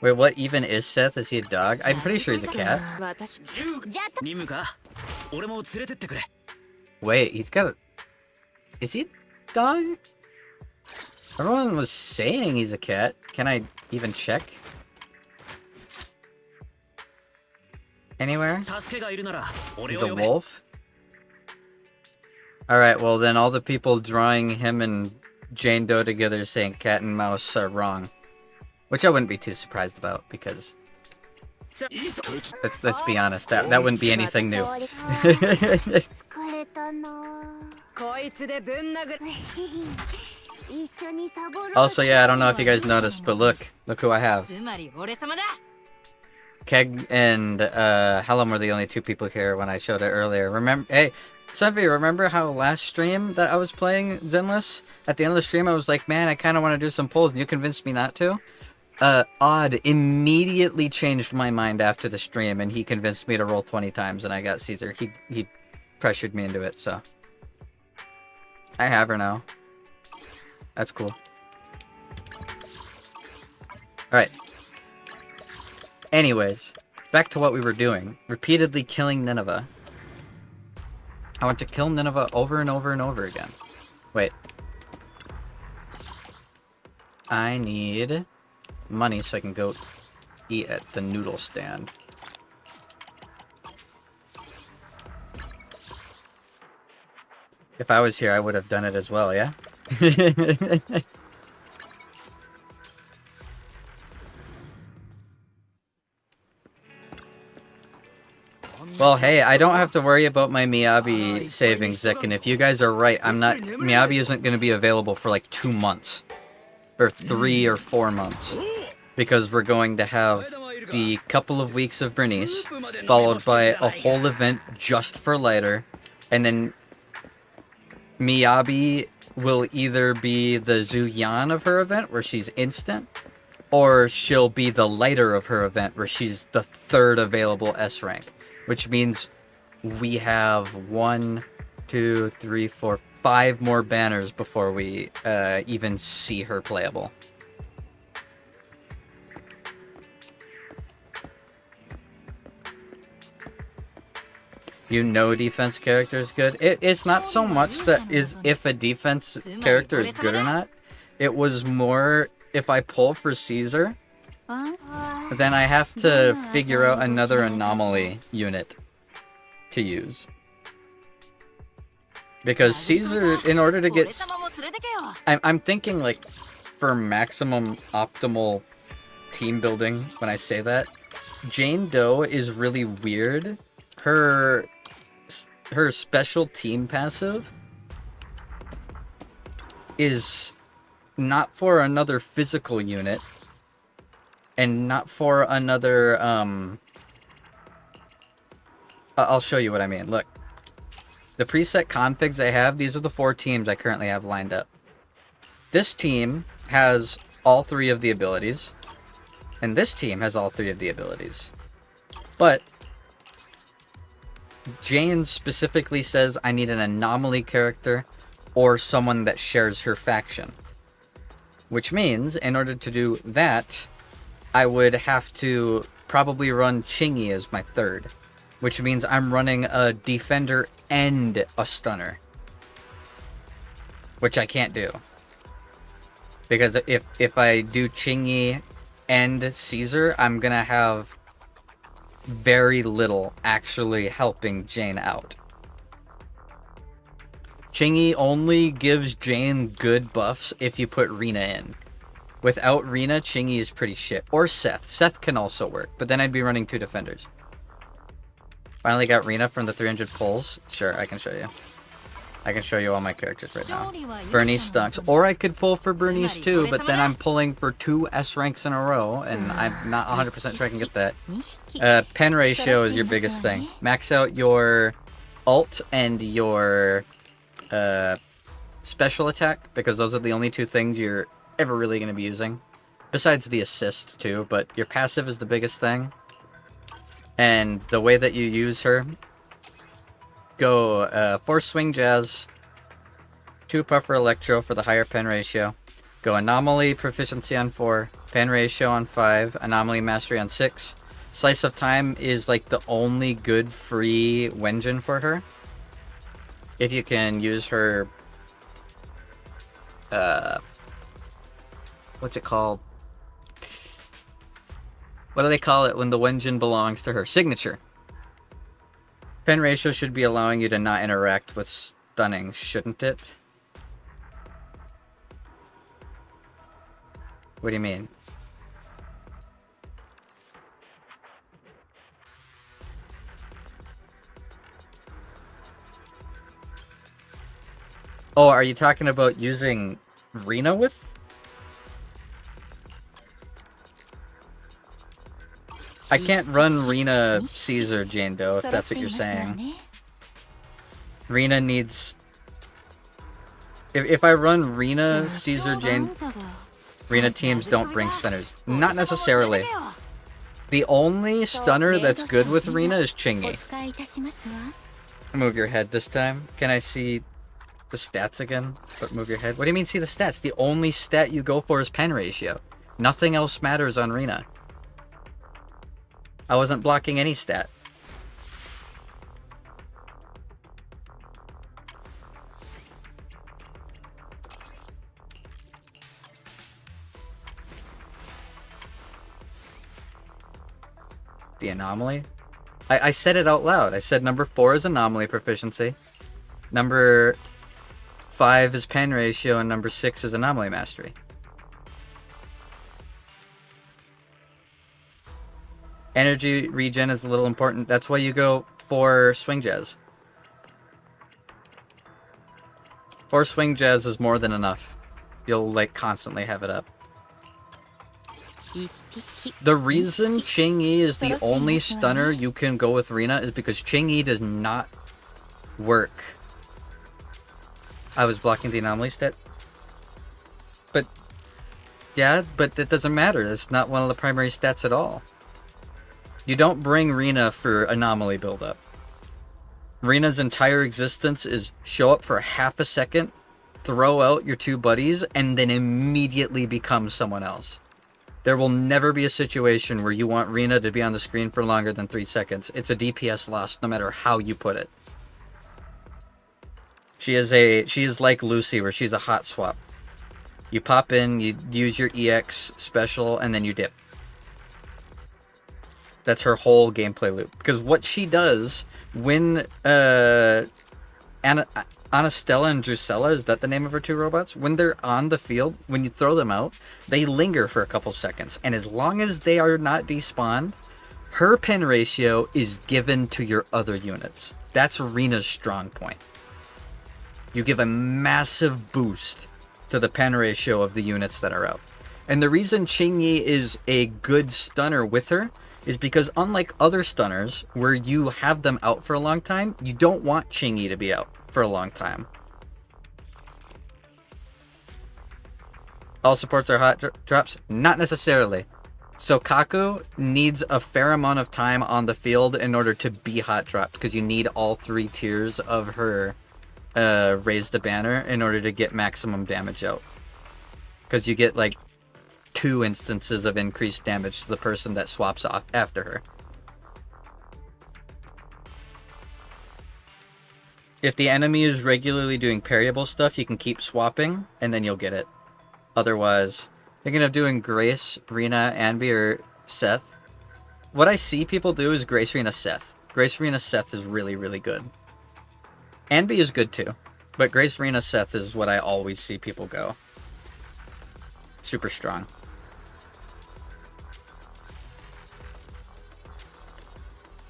Wait, what even is Seth? Is he a dog? I'm pretty sure he's a cat. Wait, he's got a... Is he a dog? Everyone was saying he's a cat. Can I even check? Anywhere? He's a wolf? Alright, well then all the people drawing him and Jane Doe together saying cat and mouse are wrong. Which I wouldn't be too surprised about, because... Let's be honest, that wouldn't be anything new. Also, yeah, I don't know if you guys noticed, but look who I have. Keg and Hellum were the only two people here when I showed it earlier. Remember, hey, Sunvi, remember how last stream that I was playing Zenless? At the end of the stream, I was like, man, I kind of want to do some polls, and you convinced me not to? Odd immediately changed my mind after the stream, and he convinced me to roll 20 times, and I got Caesar. He pressured me into it, so. I have her now. That's cool. Alright. Anyways, back to what we were doing. Repeatedly killing Nineveh. I want to kill Nineveh over and over and over again. Wait. I need money so I can go eat at the noodle stand. If I was here, I would have done it as well, yeah? Well, hey, I don't have to worry about my Miyabi savings, Zik, and if you guys are right, Miyabi isn't going to be available for like 2 months. Or 3 or 4 months. Because we're going to have the couple of weeks of Bernice, followed by a whole event just for lighter, and then Miyabi will either be the Zuyan of her event, where she's instant, or she'll be the lighter of her event, where she's the 3rd available S rank. Which means we have 1, 2, 3, 4, 5 more banners before we even see her playable. You know defense character is good. It's not so much that is if a defense character is good or not. It was more if I pull for Caesar, then I have to figure out another anomaly unit to use. Because Caesar, in order to get... I'm thinking, like, for maximum optimal team building, when I say that, Jane Doe is really weird her special team passive is not for another physical unit and not for another I'll show you what I mean. Look, the preset configs I have, these are the 4 teams I currently have lined up. This team has all 3 of the abilities, and this team has all 3 of the abilities. But Jane specifically says I need an anomaly character or someone that shares her faction. Which means, in order to do that, I would have to probably run Chingy as my 3rd. Which means I'm running a defender and a stunner. Which I can't do. Because if I do Chingy and Caesar, I'm gonna have very little actually helping Jane out. Chingy only gives Jane good buffs if you put Rena in. Without Rena, Chingy is pretty shit. Or Seth. Seth can also work, but then I'd be running 2 defenders. Finally got Rena from the 300 pulls. Sure, I can show you. I can show you all my characters right now. Bernice stunks. Or I could pull for Bernice too, but then I'm pulling for 2 S ranks in a row, and I'm not 100% sure I can get that. Pen ratio is your biggest thing. Max out your ult and your special attack, because those are the only 2 things you're ever really going to be using. Besides the assist too, but your passive is the biggest thing. And the way that you use her, go 4 swing jazz, 2 puffer electro for the higher pen ratio, go anomaly proficiency on 4, pen ratio on 5, anomaly mastery on 6. Slice of time is like the only good free Wenjin for her. If you can use her, what's it called? What do they call it when the Wenjin belongs to her? Signature. Pen ratio should be allowing you to not interact with stunning, shouldn't it? What do you mean? Oh, are you talking about using Rena with? I can't run Rena Caesar Jane Doe, if that's what you're saying. Rena needs... If I run Rena Caesar Jane... Rena teams don't bring stunners. Not necessarily. The only stunner that's good with Rena is Chingy. Move your head this time. Can I see the stats again? But move your head. What do you mean see the stats? The only stat you go for is pen ratio. Nothing else matters on Rena. I wasn't blocking any stat. The anomaly? I said it out loud. I said number 4 is anomaly proficiency. Number 5 is pen ratio, and number 6 is anomaly mastery. Energy regen is a little important. That's why you go 4 swing jazz. 4 swing jazz is more than enough. You'll like constantly have it up. The reason Ching-Yi is the only stunner you can go with Rena is because Ching-Yi does not work. I was blocking the anomaly stat. But, yeah, but it doesn't matter. That's not one of the primary stats at all. You don't bring Rena for anomaly buildup. Rena's entire existence is show up for half a second, throw out your 2 buddies, and then immediately become someone else. There will never be a situation where you want Rena to be on the screen for longer than 3 seconds. It's a DPS loss, no matter how you put it. She is like Lucy, where she's a hot swap. You pop in, you use your EX special, and then you dip. That's her whole gameplay loop. Because what she does when Anastella and Drusilla, is that the name of her 2 robots? When they're on the field, when you throw them out, they linger for a couple seconds. And as long as they are not despawned, Her pen ratio is given to your other units. That's Rena's strong point. You give a massive boost to the pen ratio of the units that are out. And the reason Qingyi is a good stunner with her is because unlike other stunners where you have them out for a long time, you don't want Qingyi to be out for a long time. All supports are hot drops? Not necessarily. Sokaku needs a fair amount of time on the field in order to be hot dropped, because you need all 3 tiers of her raise the banner in order to get maximum damage out. Because you get like 2 instances of increased damage to the person that swaps off after her. If the enemy is regularly doing parryable stuff, you can keep swapping, and then you'll get it. Otherwise, thinking of doing Grace, Rena, Anby, or Seth. What I see people do is Grace, Rena, Seth. Grace, Rena, Seth is really, really good. Anby is good too, but Grace, Rena, Seth is what I always see people go. Super strong.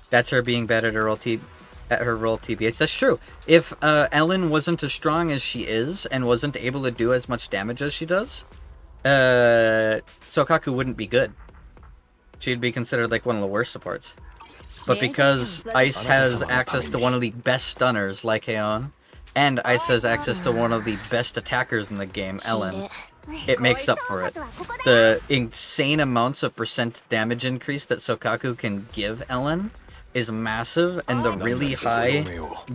That's her being bad at her roll TBH. That's true. If Ellen wasn't as strong as she is and wasn't able to do as much damage as she does, Sokaku wouldn't be good. She'd be considered like one of the worst supports. But because Ice has access to one of the best stunners like Heion, and Ice has access to one of the best attackers in the game, Ellen, it makes up for it. The insane amounts of % damage increase that Sokaku can give Ellen is massive, and the really high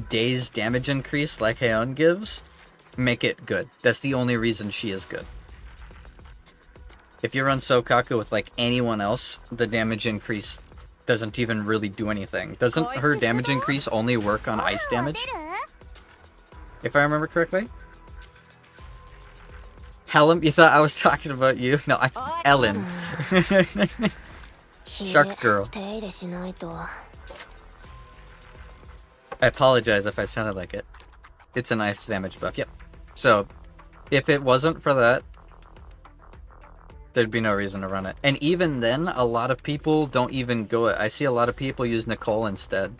days damage increase like Heion gives make it good. That's the only reason she is good. If you run Sokaku with like anyone else, the damage increase doesn't even really do anything. Doesn't her damage increase only work on ice damage? If I remember correctly? Helen, you thought I was talking about you? No, Ellen. Shark girl. I apologize if I sounded like it. It's an ice damage buff. Yep. So, if it wasn't for that, there'd be no reason to run it. And even then, a lot of people don't even go it. I see a lot of people use Nicole instead.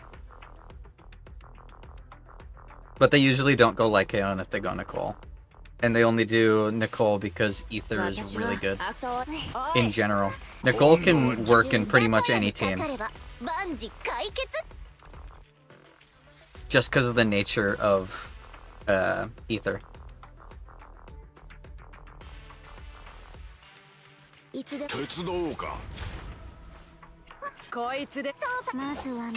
But they usually don't go like Heion if they go Nicole. And they only do Nicole because Ether is really good in general. Nicole can work in pretty much any team. Just because of the nature of Ether.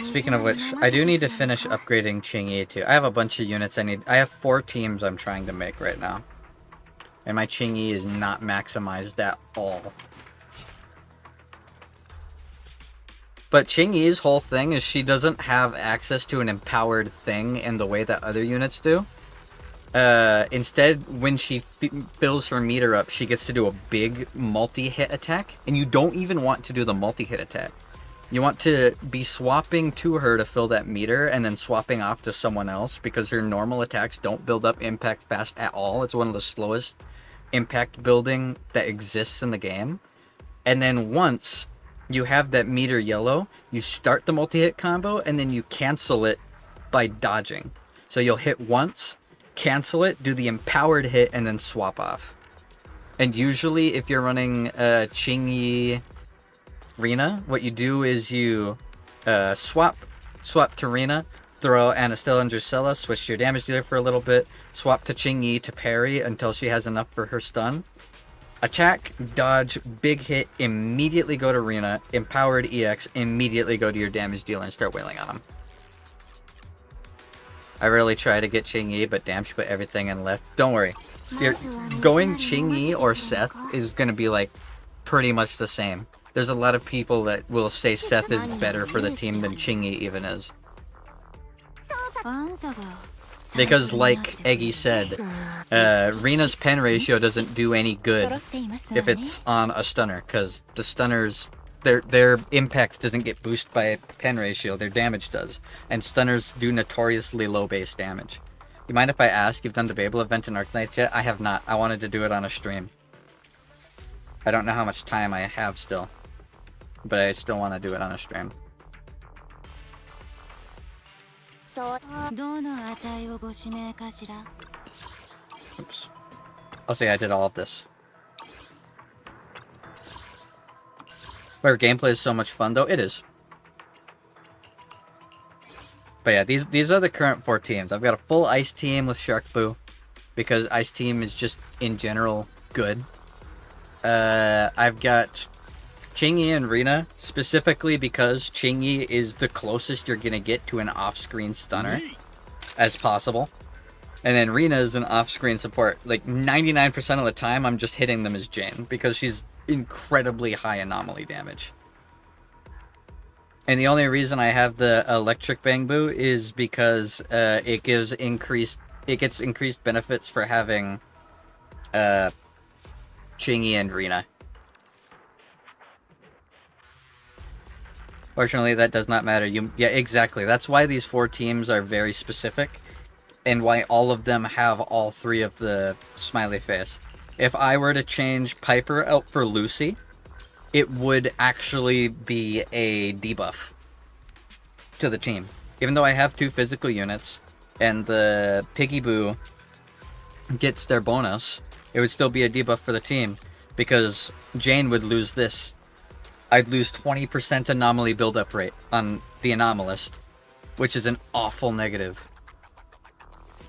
Speaking of which, I do need to finish upgrading Qingyi too. I have a bunch of units I have 4 teams I'm trying to make right now. And my Qingyi is not maximized at all. But Qingyi's whole thing is she doesn't have access to an empowered thing in the way that other units do. Instead, when she fills her meter up, she gets to do a big multi-hit attack, and you don't even want to do the multi-hit attack. You want to be swapping to her to fill that meter, and then swapping off to someone else, because her normal attacks don't build up impact fast at all. It's one of the slowest impact building that exists in the game. And then once you have that meter yellow, you start the multi-hit combo, and then you cancel it by dodging. So you'll hit once, cancel it, do the empowered hit, and then swap off. And usually if you're running Qingyi Rena, what you do is you swap to Rena, throw Anastella and Drusilla, switch to your damage dealer for a little bit, swap to Qingyi to parry until she has enough for her stun. Attack, dodge, big hit, immediately go to Rena, empowered EX, immediately go to your damage dealer and start wailing on him. I really try to get Qingyi, but damn, she put everything in left. Don't worry. You're going Qingyi or Seth is going to be like pretty much the same. There's a lot of people that will say Seth is better for the team than Qingyi even is. Because like Eggy said, Rena's pen ratio doesn't do any good if it's on a stunner, because the stunners, their impact doesn't get boosted by a pen ratio, their damage does. And stunners do notoriously low base damage. You mind if I ask, you've done the Babel event in Arknights yet? I have not. I wanted to do it on a stream. I don't know how much time I have still. but I still want to do it on a stream. どの値をご指名かしら Oops. I'll say I did all of this. Where gameplay is so much fun, though, it is. But yeah, these are the current 4 teams. I've got a full Ice team with Shark Boo, because Ice team is just, in general, good. I've got Chingy and Rina, specifically because Chingy is the closest you're going to get to an off-screen stunner as possible. And then Rina is an off-screen support. Like, 99% of the time, I'm just hitting them as Jane, because she's incredibly high anomaly damage. And the only reason I have the electric Bangbu is because it gets increased benefits for having Chingy and Rina. Fortunately, that does not matter. Yeah, exactly. That's why these 4 teams are very specific, and why all of them have all 3 of the smiley face. If I were to change Piper out for Lucy, it would actually be a debuff to the team. Even though I have 2 physical units, and the Piggy Boo gets their bonus, it would still be a debuff for the team, because Jane would lose this. I'd lose 20% anomaly buildup rate on the Anomalist, which is an awful negative.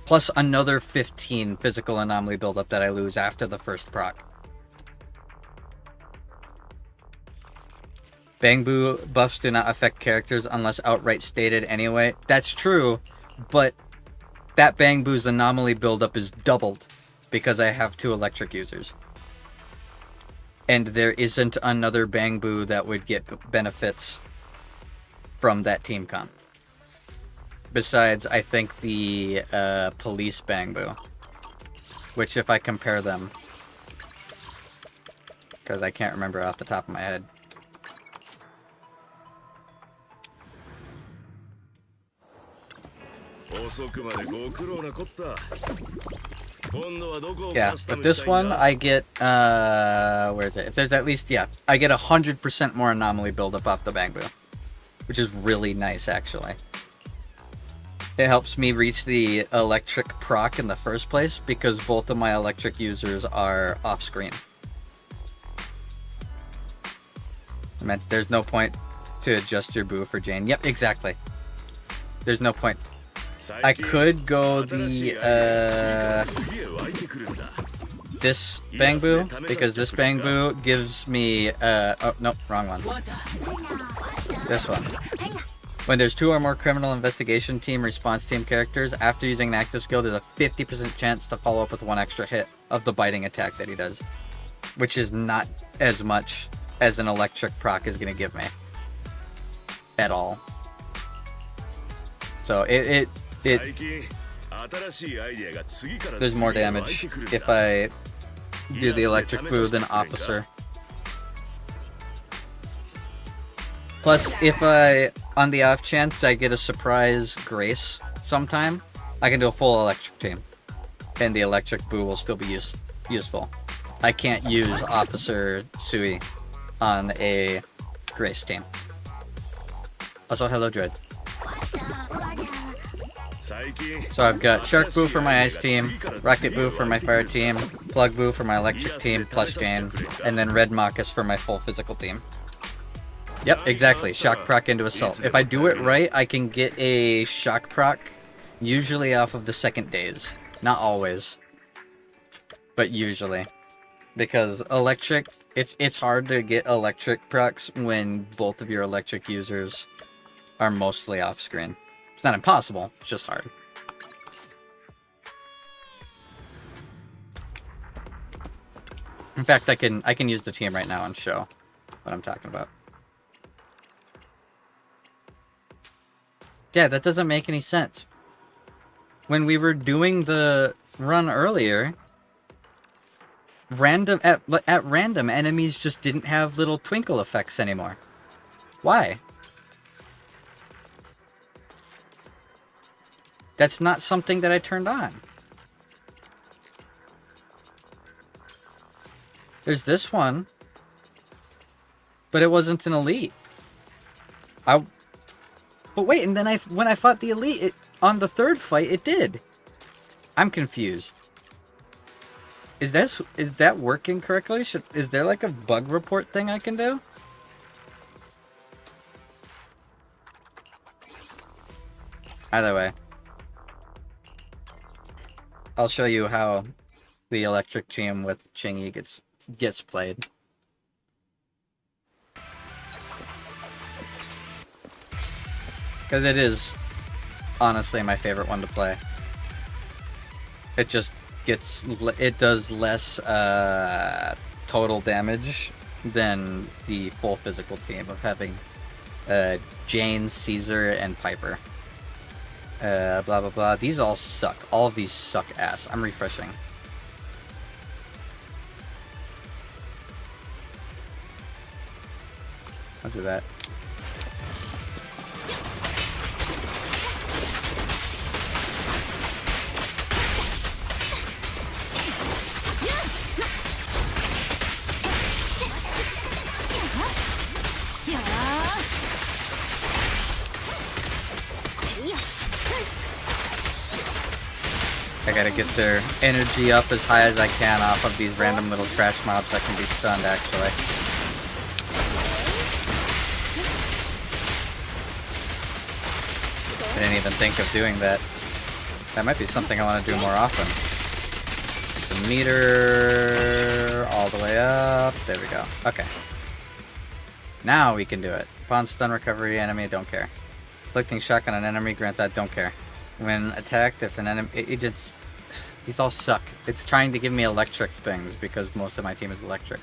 Plus another 15 physical anomaly buildup that I lose after the first proc. Bangbu buffs do not affect characters unless outright stated anyway. That's true, but that Bangbu's anomaly buildup is doubled because I have 2 electric users. And there isn't another Bangbu that would get benefits from that team comp. Besides, I think the police Bangbu. Which, if I compare them, because I can't remember off the top of my head. Yeah, but this one I get, where is it? If there's at least, yeah, I get 100% more anomaly buildup off the Bangbu, which is really nice, actually. It helps me reach the electric proc in the first place, because both of my electric users are off-screen. I meant there's no point to adjust your boo for Jane. Yep, exactly. There's no point. I could go the, this Bangbu, because this Bangbu gives me, oh, nope, wrong one. This one. When there's 2 or more criminal investigation team, response team characters, after using an active skill, there's a 50% chance to follow up with 1 extra hit of the biting attack that he does. Which is not as much as an electric proc is going to give me. At all. So there's more damage if I do the electric boo than officer. Plus, if I, on the off chance I get a surprise grace sometime, I can do a full electric team. And the electric boo will still be useful. I can't use Officer Sui on a grace team. Also, hello Dread. So I've got Shark Boo for my Ice team, Rocket Boo for my Fire team, Plug Boo for my Electric team plus Jane, and then Red Marcus for my full physical team. Yep, exactly. Shock proc into Assault. If I do it right, I can get a shock proc, usually off of the second days. Not always, but usually. Because electric, it's hard to get electric procs when both of your electric users are mostly off screen. It's not impossible, it's just hard. In fact, I can use the team right now and show what I'm talking about. Yeah, that doesn't make any sense. When we were doing the run earlier, at random enemies just didn't have little twinkle effects anymore. Why? That's not something that I turned on. There's this one. But it wasn't an elite. But wait, and then when I fought the elite, on the third fight, it did. I'm confused. Is that working correctly? Is there like a bug report thing I can do? Either way, I'll show you how the electric team with Chingy gets played. Because it is honestly my favorite one to play. It just does less total damage than the full physical team of having Jane, Caesar, and Piper. Blah blah blah. These all suck. All of these suck ass. I'm refreshing. I'll do that. I gotta get their energy up as high as I can off of these random little trash mobs that can be stunned, actually. I didn't even think of doing that. That might be something I want to do more often. The meter all the way up. There we go. Okay. Now we can do it. Upon stun recovery, enemy, don't care. Inflicting shock on an enemy, grants I don't care. When attacked, if an enemy... these all suck. It's trying to give me electric things because most of my team is electric.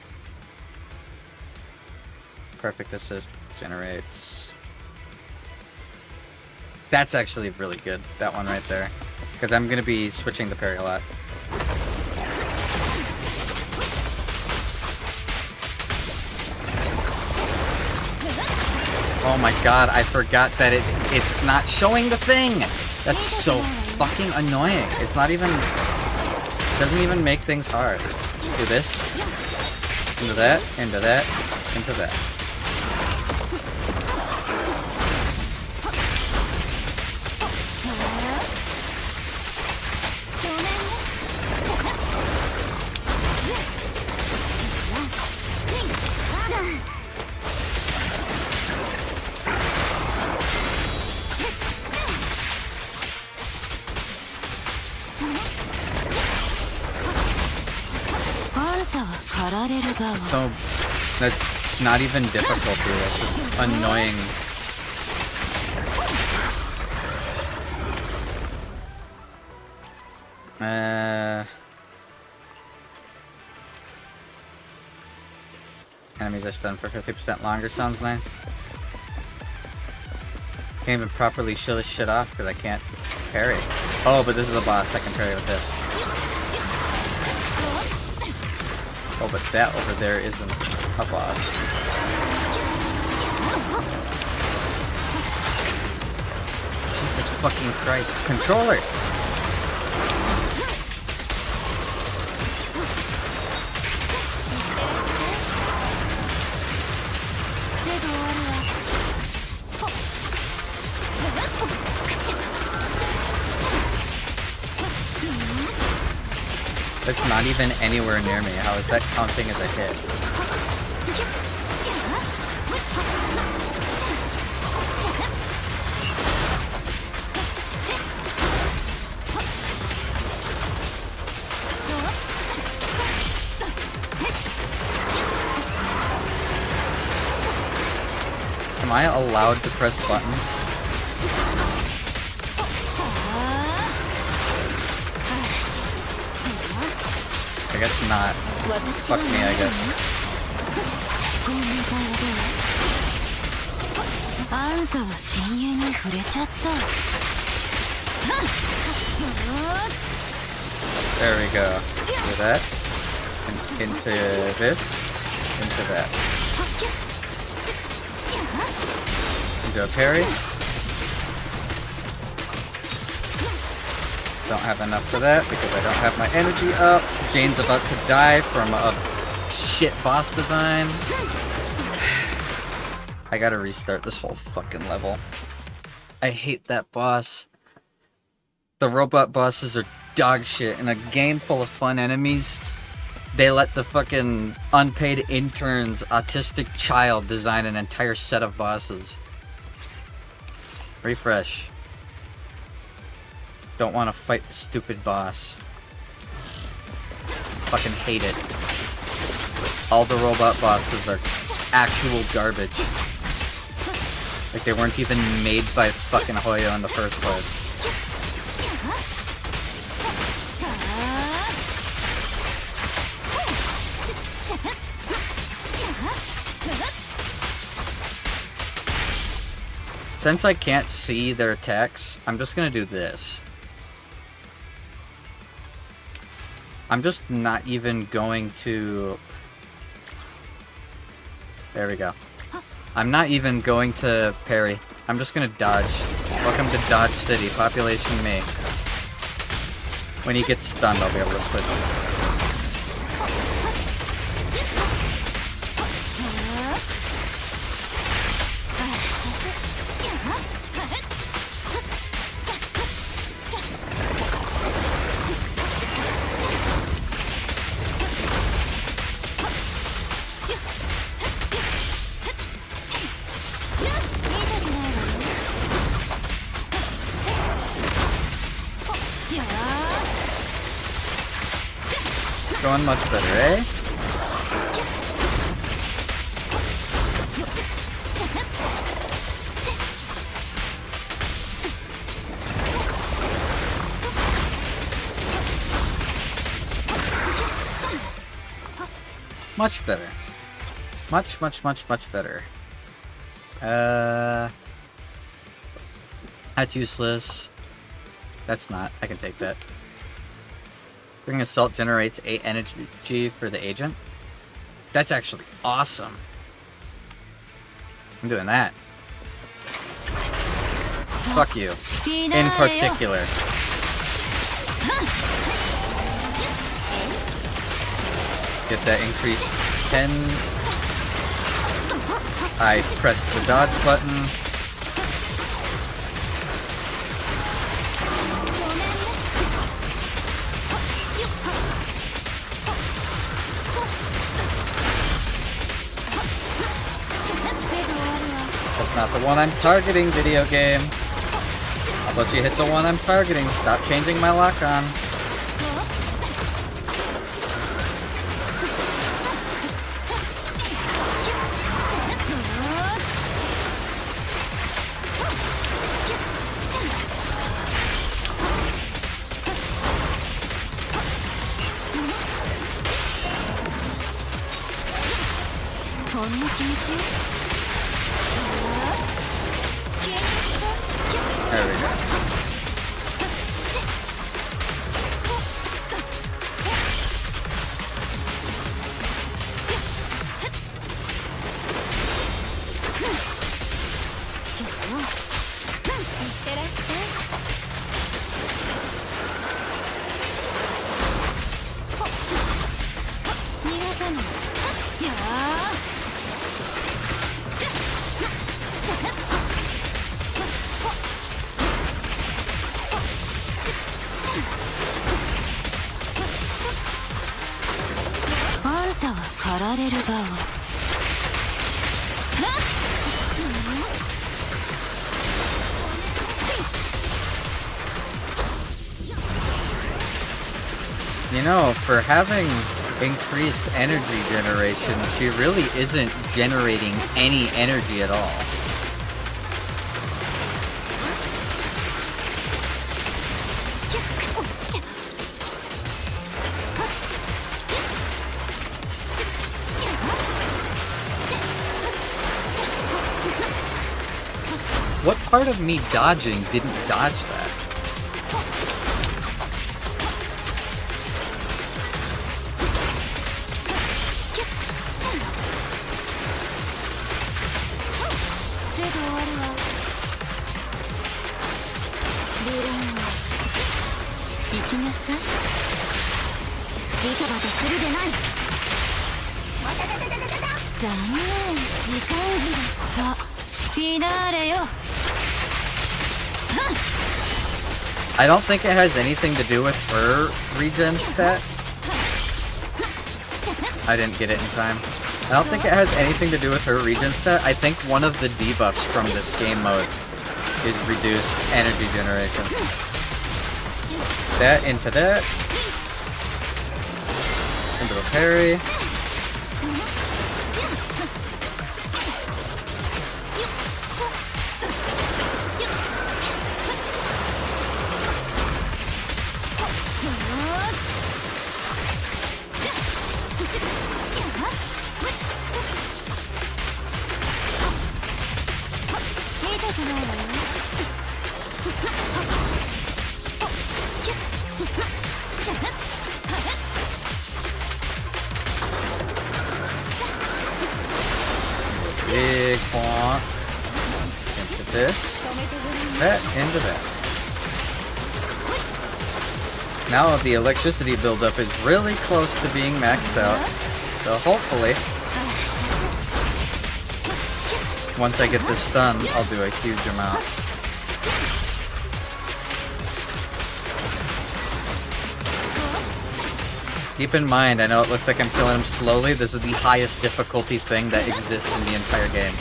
Perfect assist generates... That's actually really good, that one right there. Because I'm going to be switching the parry a lot. Oh my god, I forgot that it's not showing the thing! That's so fucking annoying. It's not even... doesn't even make things hard. Do this. Into that, into that, into that. So, that's not even difficulty, it's just annoying. Enemies are stunned for 50% longer, sounds nice. Can't even properly show this shit off because I can't parry. Oh, but this is a boss, I can parry with this. Oh, but that over there isn't a boss. Jesus fucking Christ. Controller! That's not even anywhere near me. How is that counting as a hit? Am I allowed to press buttons? I guess not. Fuck me, I guess. There we go. Do that. And into this. Into that. Into a parry. Don't have enough for that because I don't have my energy up. Jane's about to die from a shit boss design. I gotta restart this whole fucking level. I hate that boss. The robot bosses are dog shit. In a game full of fun enemies, they let the fucking unpaid intern's autistic child design an entire set of bosses. Refresh. Don't want to fight the stupid boss. Fucking hate it. All the robot bosses are actual garbage. Like they weren't even made by fucking Hoyo in the first place. Since I can't see their attacks, I'm just gonna do this. I'm just not even going to... There we go. I'm not even going to parry. I'm just gonna dodge. Welcome to Dodge City, population me. When he gets stunned, I'll be able to switch. Going much better, eh? Much better. Much better. That's useless. That's not. I can take that. Ring Assault generates 8 energy for the agent. That's actually awesome. I'm doing that. Fuck you. In particular. Get that increased 10. I pressed the dodge button. That's not the one I'm targeting, video game. How about you hit the one I'm targeting? Stop changing my lock-on. There we go. You know, for having increased energy generation, she really isn't generating any energy at all. What part of me dodging didn't dodge that? 残念時間切れさあフィナーレよ I don't think it has anything to do with her regen stat. I didn't get it in time. I don't think it has anything to do with her regen stat. I think one of the debuffs from this game mode is reduced energy generation. That into that. Into a parry. Big bonk into this, that into that. Now the electricity buildup is really close to being maxed out, so hopefully, once I get this stun, I'll do a huge amount. Keep in mind, I know it looks like I'm killing him slowly. This is the highest difficulty thing that exists in the entire game.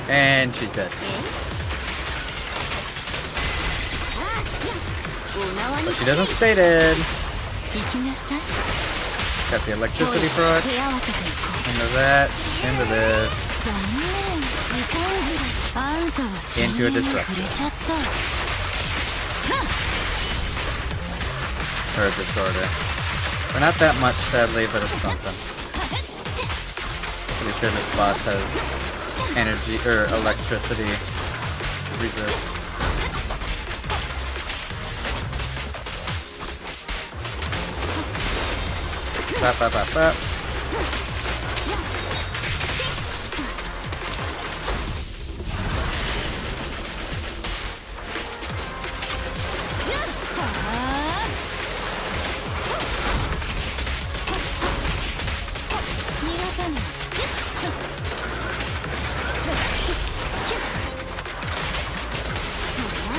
And she's dead. But she doesn't stay dead. Got the electricity proc. Into that. Into this. Into a disruptor. Or a disorder. We're not that much, sadly, but it's something. Pretty sure this boss has energy or electricity resist. Bap, bap, bap, bap.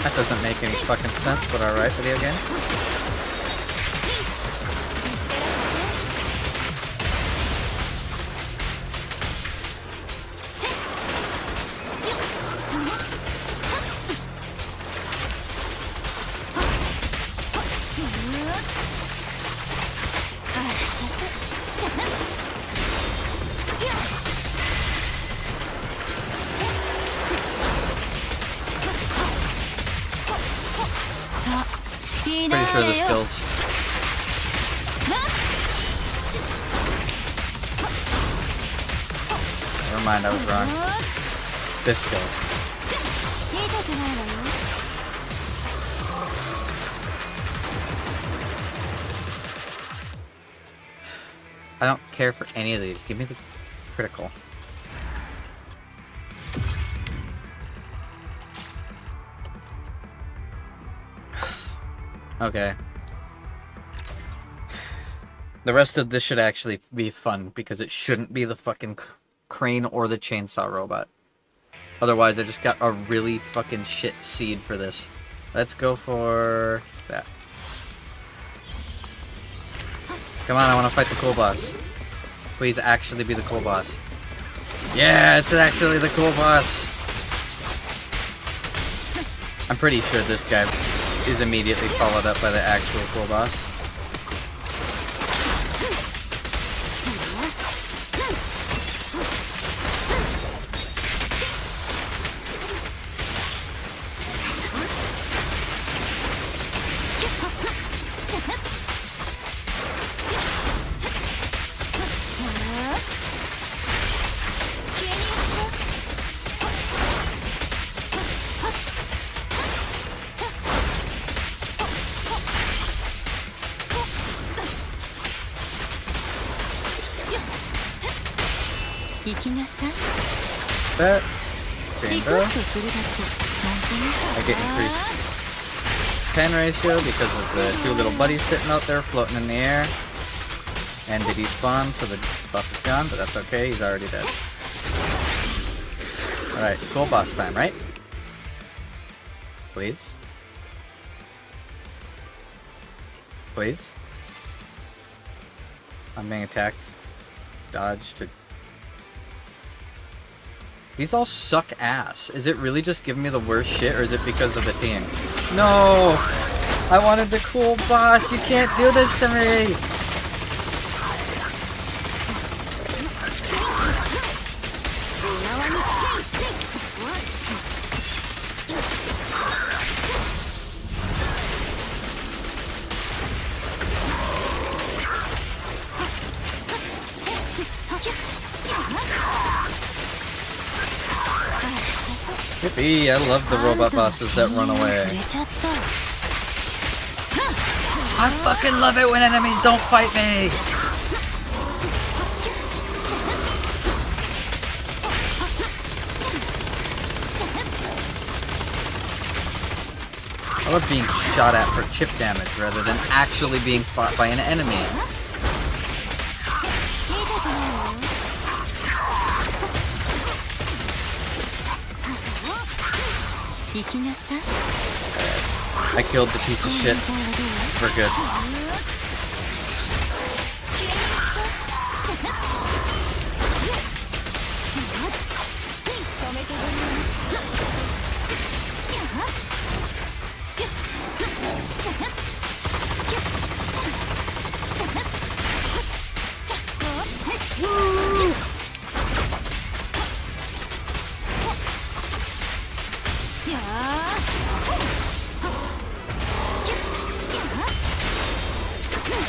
That doesn't make any fucking sense, but alright, video game. Pretty sure this kills. Never mind, I was wrong. This kills. I don't care for any of these. Give me the critical. Okay. The rest of this should actually be fun, because it shouldn't be the fucking crane or the chainsaw robot. Otherwise, I just got a really fucking shit seed for this. Let's go for that. Come on, I want to fight the cool boss. Please actually be the cool boss. Yeah, it's actually the cool boss. I'm pretty sure this guy is immediately followed up by the actual cool boss. That chamber. I get increased pen ratio because of the 2 little buddies sitting out there floating in the air. And they despawn, so the buff is gone, but that's okay, he's already dead. Alright, cool boss time, right? Please? Please? I'm being attacked. Dodge to... These all suck ass. Is it really just giving me the worst shit, or is it because of the team? No! I wanted the cool boss! You can't do this to me! Yippee, I love the robot bosses that run away. I fucking love it when enemies don't fight me! I love being shot at for chip damage rather than actually being fought by an enemy. I killed the piece of shit for good.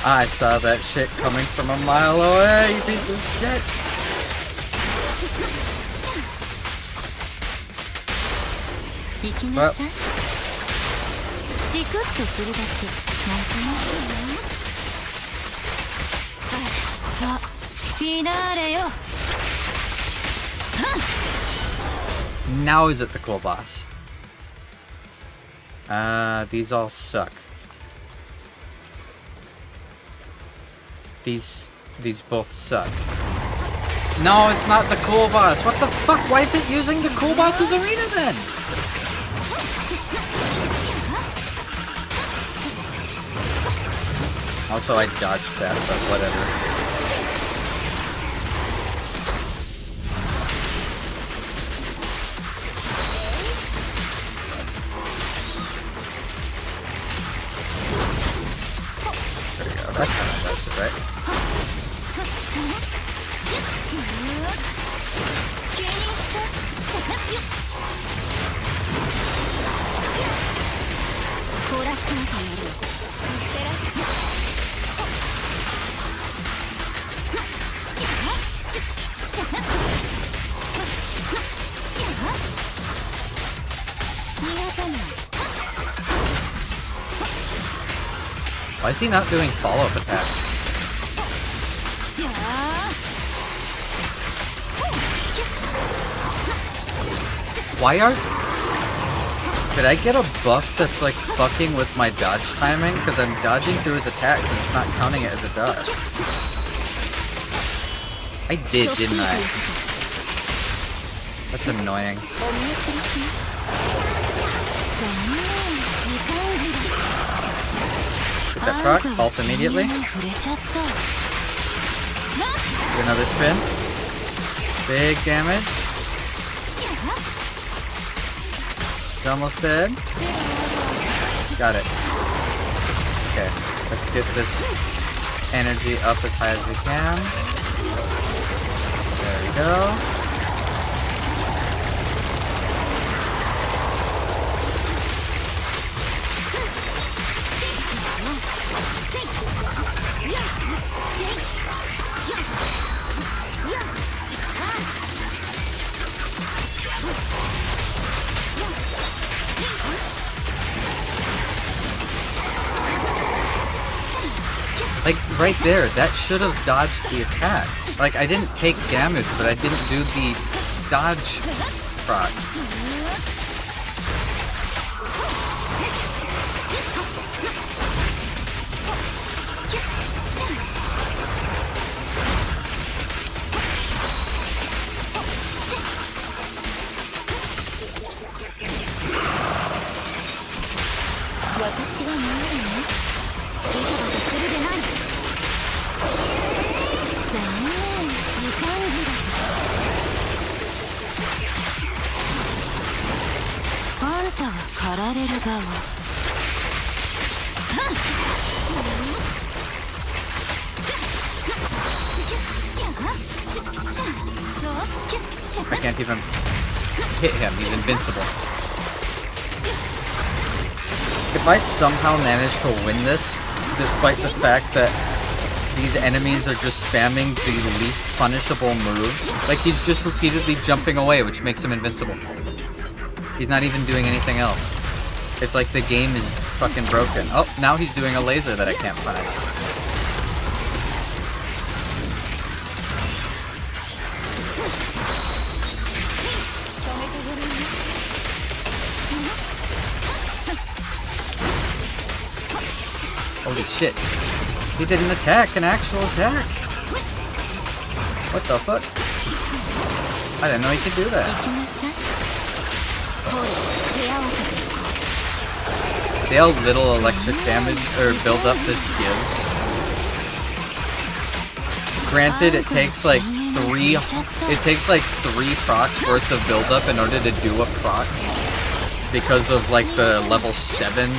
I saw that shit coming from a mile away, you piece of shit! Well. Now is it the cool boss? These all suck. These both suck. No, it's not the cool boss. What the fuck? Why is it using the cool boss's arena then? Also, I dodged that, but whatever. There we go. That kind of does it, right? Why is he not doing follow-up attacks? Why are... Could I get a buff that's like fucking with my dodge timing? Because I'm dodging through his attacks and it's not counting it as a dodge. I did, didn't I? That's annoying. Get that proc, ult immediately. Do another spin. Big damage. He's almost dead. Got it. Okay, let's get this energy up as high as we can. There we go. Like, right there, that should have dodged the attack. Like, I didn't take damage, but I didn't do the dodge proc. I can't even hit him, he's invincible. If I somehow manage to win this, despite the fact that these enemies are just spamming the least punishable moves, like he's just repeatedly jumping away, which makes him invincible. He's not even doing anything else. It's like the game is fucking broken. Oh, now he's doing a laser that I can't punish. Holy shit. He did an attack, an actual attack. What the fuck? I didn't know he could do that. See how little electric damage or build-up this gives? Granted, it takes like three procs worth of build-up in order to do a proc because of like the level 7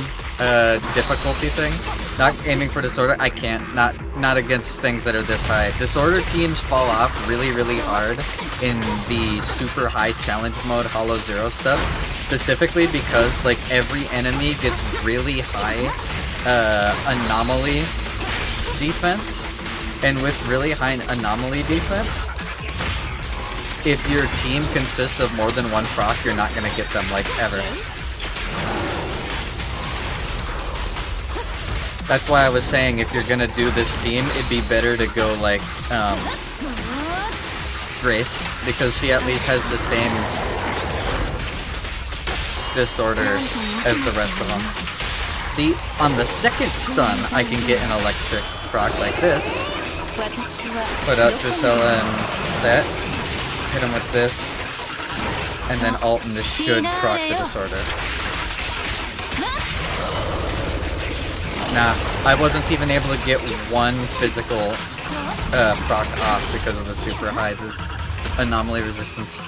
difficulty thing. Not aiming for disorder, I can't. Not against things that are this high. Disorder teams fall off really, really hard in the super high challenge mode Hollow Zero stuff. Specifically because like every enemy gets really high anomaly defense. And with really high anomaly defense, if your team consists of more than one proc, you're not gonna get them like ever. That's why I was saying if you're gonna do this team, it'd be better to go like Grace, because she at least has the same disorder as the rest of them. See, on the second stun, I can get an electric proc like this. Put out Drusilla and that. Hit him with this. And then ult and this should proc the disorder. Nah, I wasn't even able to get one physical proc off because of the super high anomaly resistance.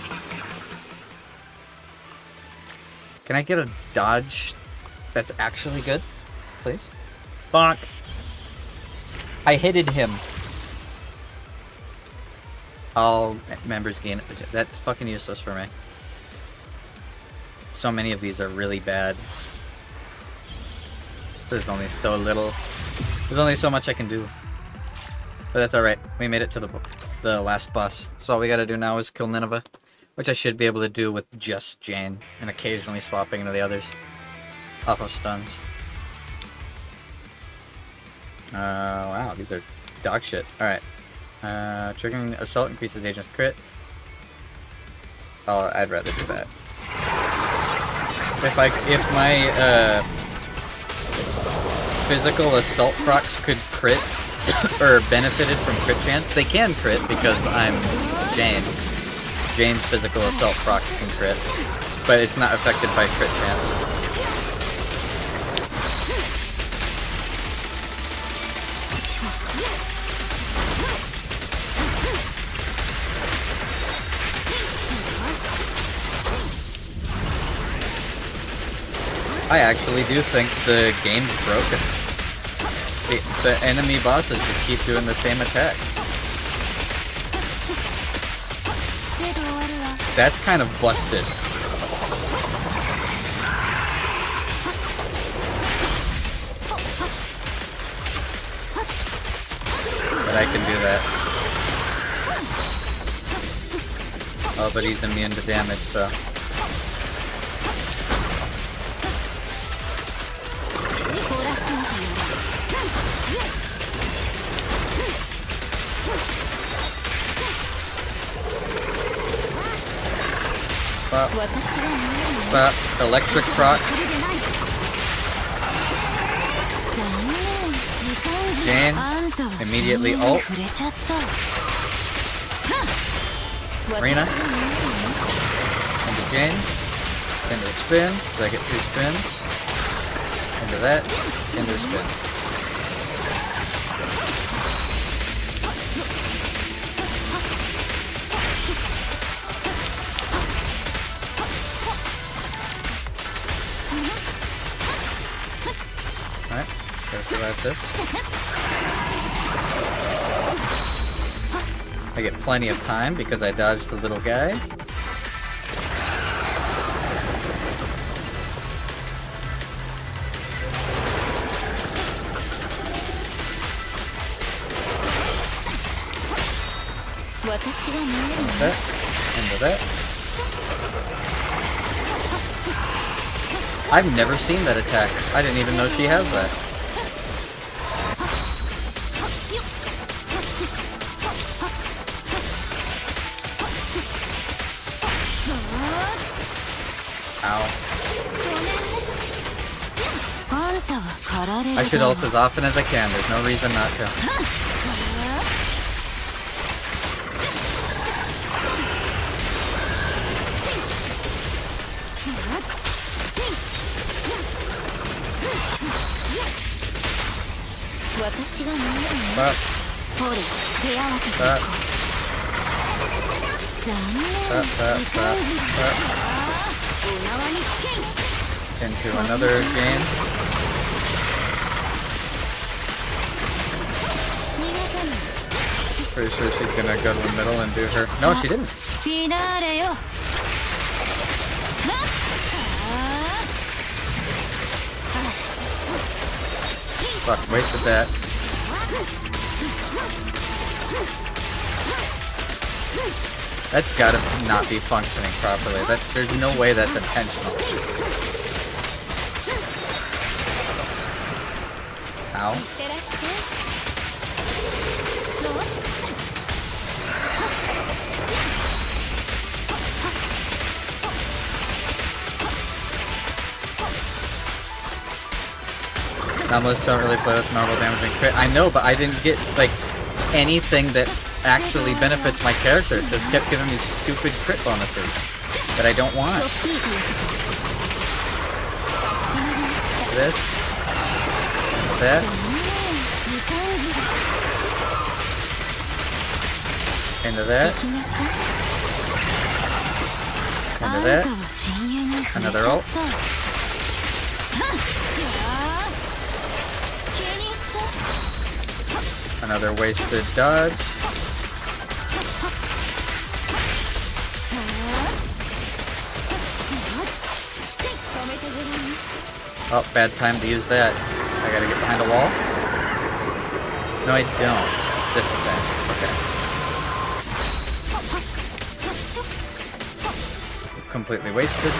Can I get a dodge that's actually good, please? Bonk. I hitted him. All members gain. That's fucking useless for me. So many of these are really bad. There's only so little. There's only so much I can do. But that's alright. We made it to the last boss. So all we gotta do now is kill Nineveh. Which I should be able to do with just Jane. And occasionally swapping into the others. Off of stuns. Wow, these are dog shit. Alright. Triggering assault increases agent's crit. I'd rather do that. If my physical assault procs could crit or benefited from crit chance, they can crit because I'm Jane. Jane's physical assault procs can crit, but it's not affected by crit chance. I actually do think the game's broken. The enemy bosses just keep doing the same attack. That's kind of busted. But I can do that. Oh, but he's immune to damage, so... Bop, 私が見えるの bop. Electric proc. 残念時間切れ Gain. あんたは Immediately 深淵に ult. 触れちゃった Arena. 私が見えるの Into Jane. Into the spin. So I get 2 spins. Into that. Into the spin. Alright, gotta survive this. I get plenty of time because I dodged the little guy. That. Into that. I've never seen that attack. I didn't even know she has that. Ow. I should ult as often as I can. There's no reason not to. Bop, bop, bop, bop, bop, bop. Into another game. Pretty sure she's gonna go to the middle and do her. No, she didn't. フィナーレよ Fuck, wasted that. That's gotta not be functioning properly. There's no way that's intentional. Ow. いってらっしゃい Novelists don't really play with normal damage and crit. I know, but I didn't get, like, anything that actually benefits my character. It just kept giving me stupid crit bonuses that I don't want. This. That. Into that. Into that. Another ult. Another wasted dodge. Oh, bad time to use that. I gotta get behind a wall. No, I don't. This is bad. Okay. Completely wasted.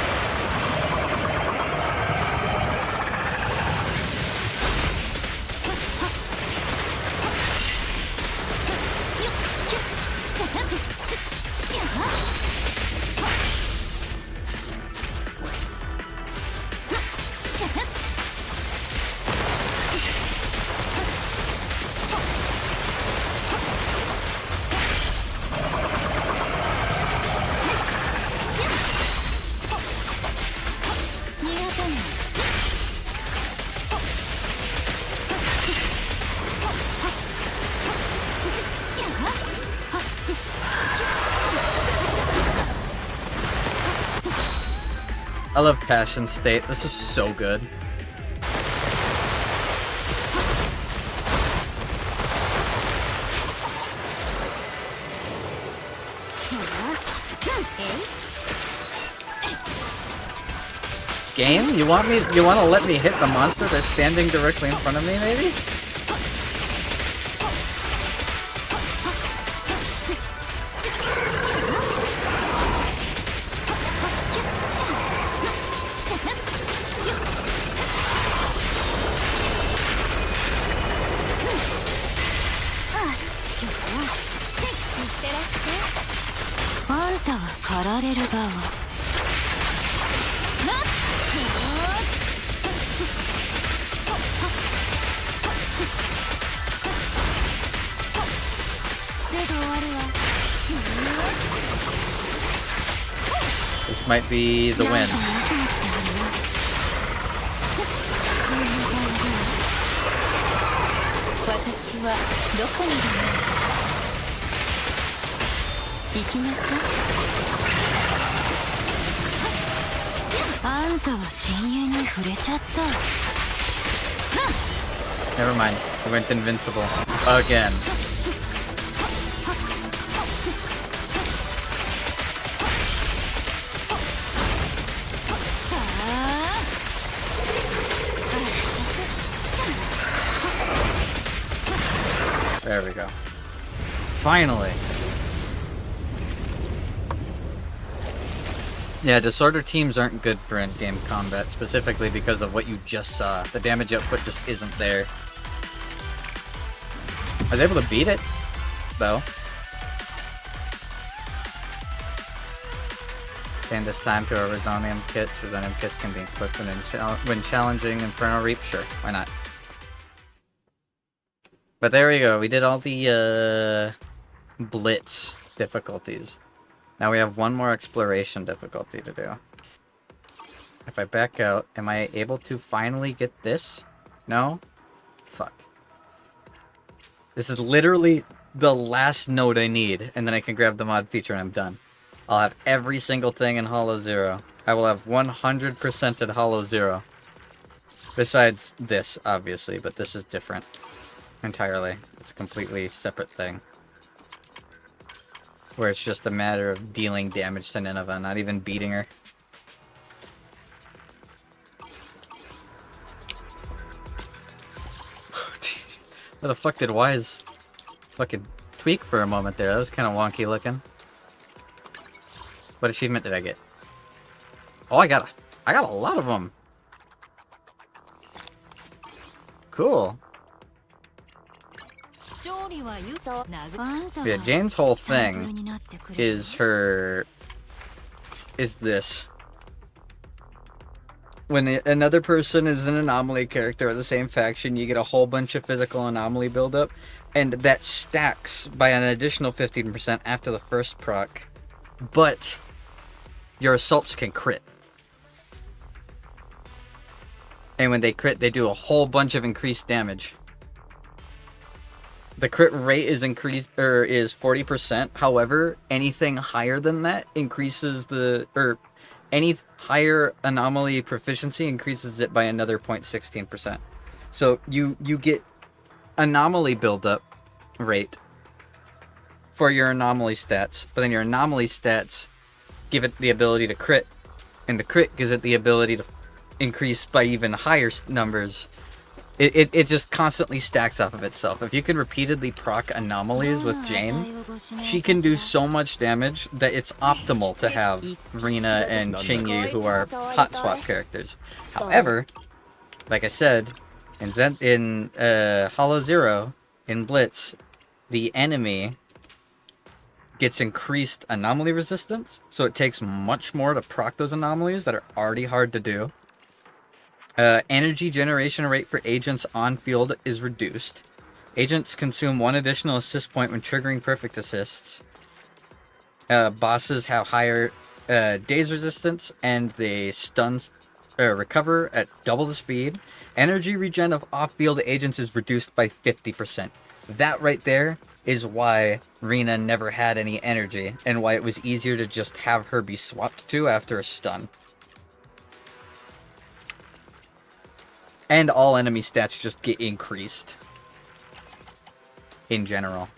I love Passion State. This is so good. Game? You want to let me hit the monster that's standing directly in front of me, maybe? This might be the win. Never mind. We went invincible. Again. There we go. Finally. Yeah, disorder teams aren't good for endgame combat, specifically because of what you just saw. The damage output just isn't there. I was able to beat it, though. Gain this time to our Resonium kits. Resonium kits can be equipped when challenging Infernal Reap. Sure, why not? But there we go. We did all the Blitz difficulties. Now we have one more exploration difficulty to do. If I back out, am I able to finally get this? No? Fuck. This is literally the last node I need, and then I can grab the mod feature and I'm done. I'll have every single thing in Hollow Zero. I will have 100% at Hollow Zero. Besides this, obviously, but this is different. Entirely. It's a completely separate thing. Where it's just a matter of dealing damage to Nineveh, not even beating her. Where the fuck did Wise fucking tweak for a moment there? That was kind of wonky looking. What achievement did I get? Oh, I got a lot of them. Cool. Yeah, Jane's whole thing is this. When another person is an anomaly character of the same faction, you get a whole bunch of physical anomaly buildup, and that stacks by an additional 15% after the first proc, but your assaults can crit. And when they crit, they do a whole bunch of increased damage. The crit rate is increased, or is 40%. However, anything higher than that increases any higher anomaly proficiency increases it by another 0.16%. So you get anomaly buildup rate for your anomaly stats, but then your anomaly stats give it the ability to crit, and the crit gives it the ability to increase by even higher numbers. It just constantly stacks off of itself. If you can repeatedly proc anomalies with Jane, she can do so much damage that it's optimal to have Rina and Qingyu, who are hot swap characters. However, like I said, in Hollow Zero, in Blitz, the enemy gets increased anomaly resistance, so it takes much more to proc those anomalies that are already hard to do. Energy generation rate for agents on field is reduced. Agents consume 1 additional assist point when triggering perfect assists. Bosses have higher daze resistance, and they recover at double the speed. Energy regen of off-field agents is reduced by 50%. That right there is why Rina never had any energy, and why it was easier to just have her be swapped to after a stun. And all enemy stats just get increased. In general.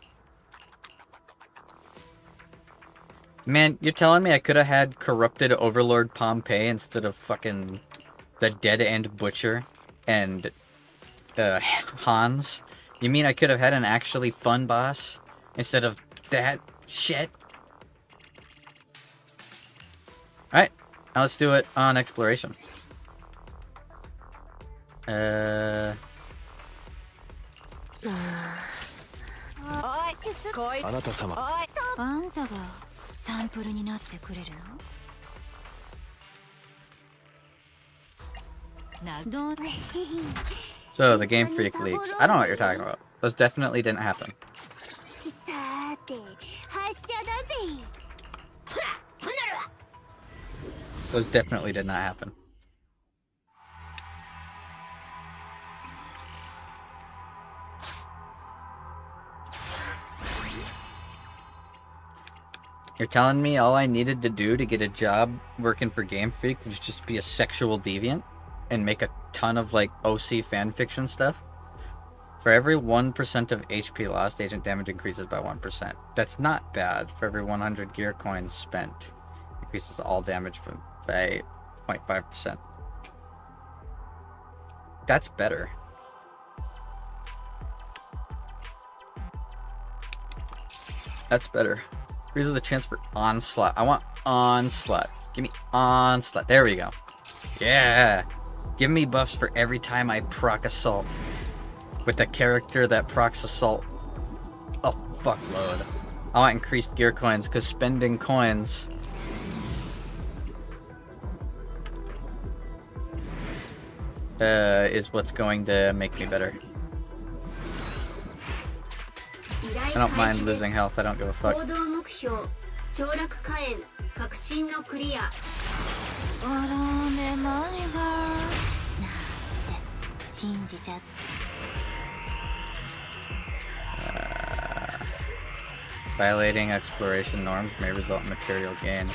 Man, you're telling me I could have had Corrupted Overlord Pompeii instead of fucking the Dead End Butcher and Hans? You mean I could have had an actually fun boss instead of that shit? Alright, now let's do it on exploration. あなた様。あんたがサンプルになってくれるのSo, the Game Freak leaks. I don't know what you're talking about. Those definitely didn't happen. さて発射だぜ。ほらほなるわ。 Those definitely did not happen. You're telling me all I needed to do to get a job working for Game Freak was just be a sexual deviant and make a ton of like OC fanfiction stuff? For every 1% of HP lost, agent damage increases by 1%. That's not bad. For every 100 gear coins spent, increases all damage by 0.5%. That's better. That's better. Increases the chance for onslaught. I want onslaught. Give me onslaught. There we go. Yeah. Give me buffs for every time I proc assault. With the character that procs assault a fuckload. I want increased gear coins because spending coins is what's going to make me better. I don't mind losing health. I don't give a fuck. 凋落火炎確信のクリア。あらめまいがなんて信じちゃった。Violating exploration norms may result in material gain.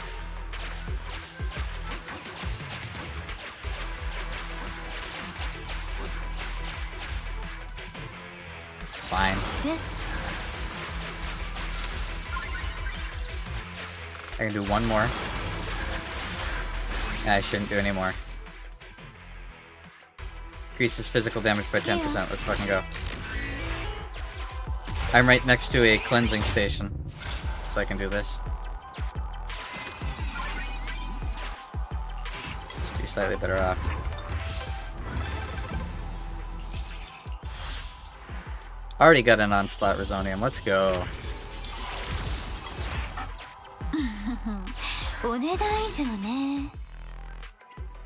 Fine. I can do one more. I shouldn't do any more. Increases physical damage by 10%. Let's fucking go. I'm right next to a cleansing station, so I can do this. Be slightly better off. Already got an onslaught Resonium. Let's go.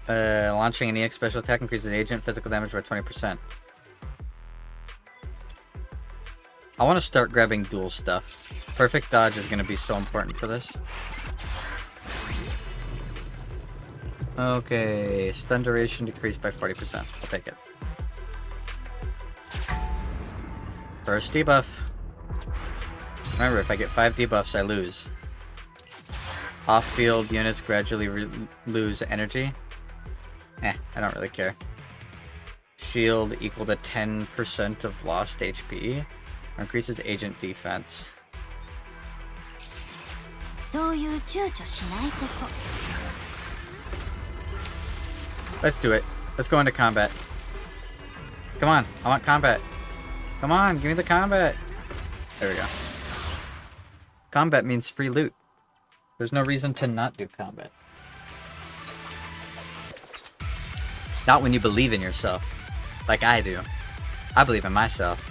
Launching an EX special attack increases agent physical damage by 20%. I want to start grabbing dual stuff. Perfect dodge is going to be so important for this. Okay, stun duration decreased by 40%. I'll take it. First debuff. Remember, if I get 5 debuffs, I lose. Off-field units gradually lose energy. I don't really care. Shield equal to 10% of lost HP. Or increases agent defense. Let's do it. Let's go into combat. Come on, I want combat. Come on, give me the combat. There we go. Combat means free loot. There's no reason to not do combat. Not when you believe in yourself. Like I do. I believe in myself.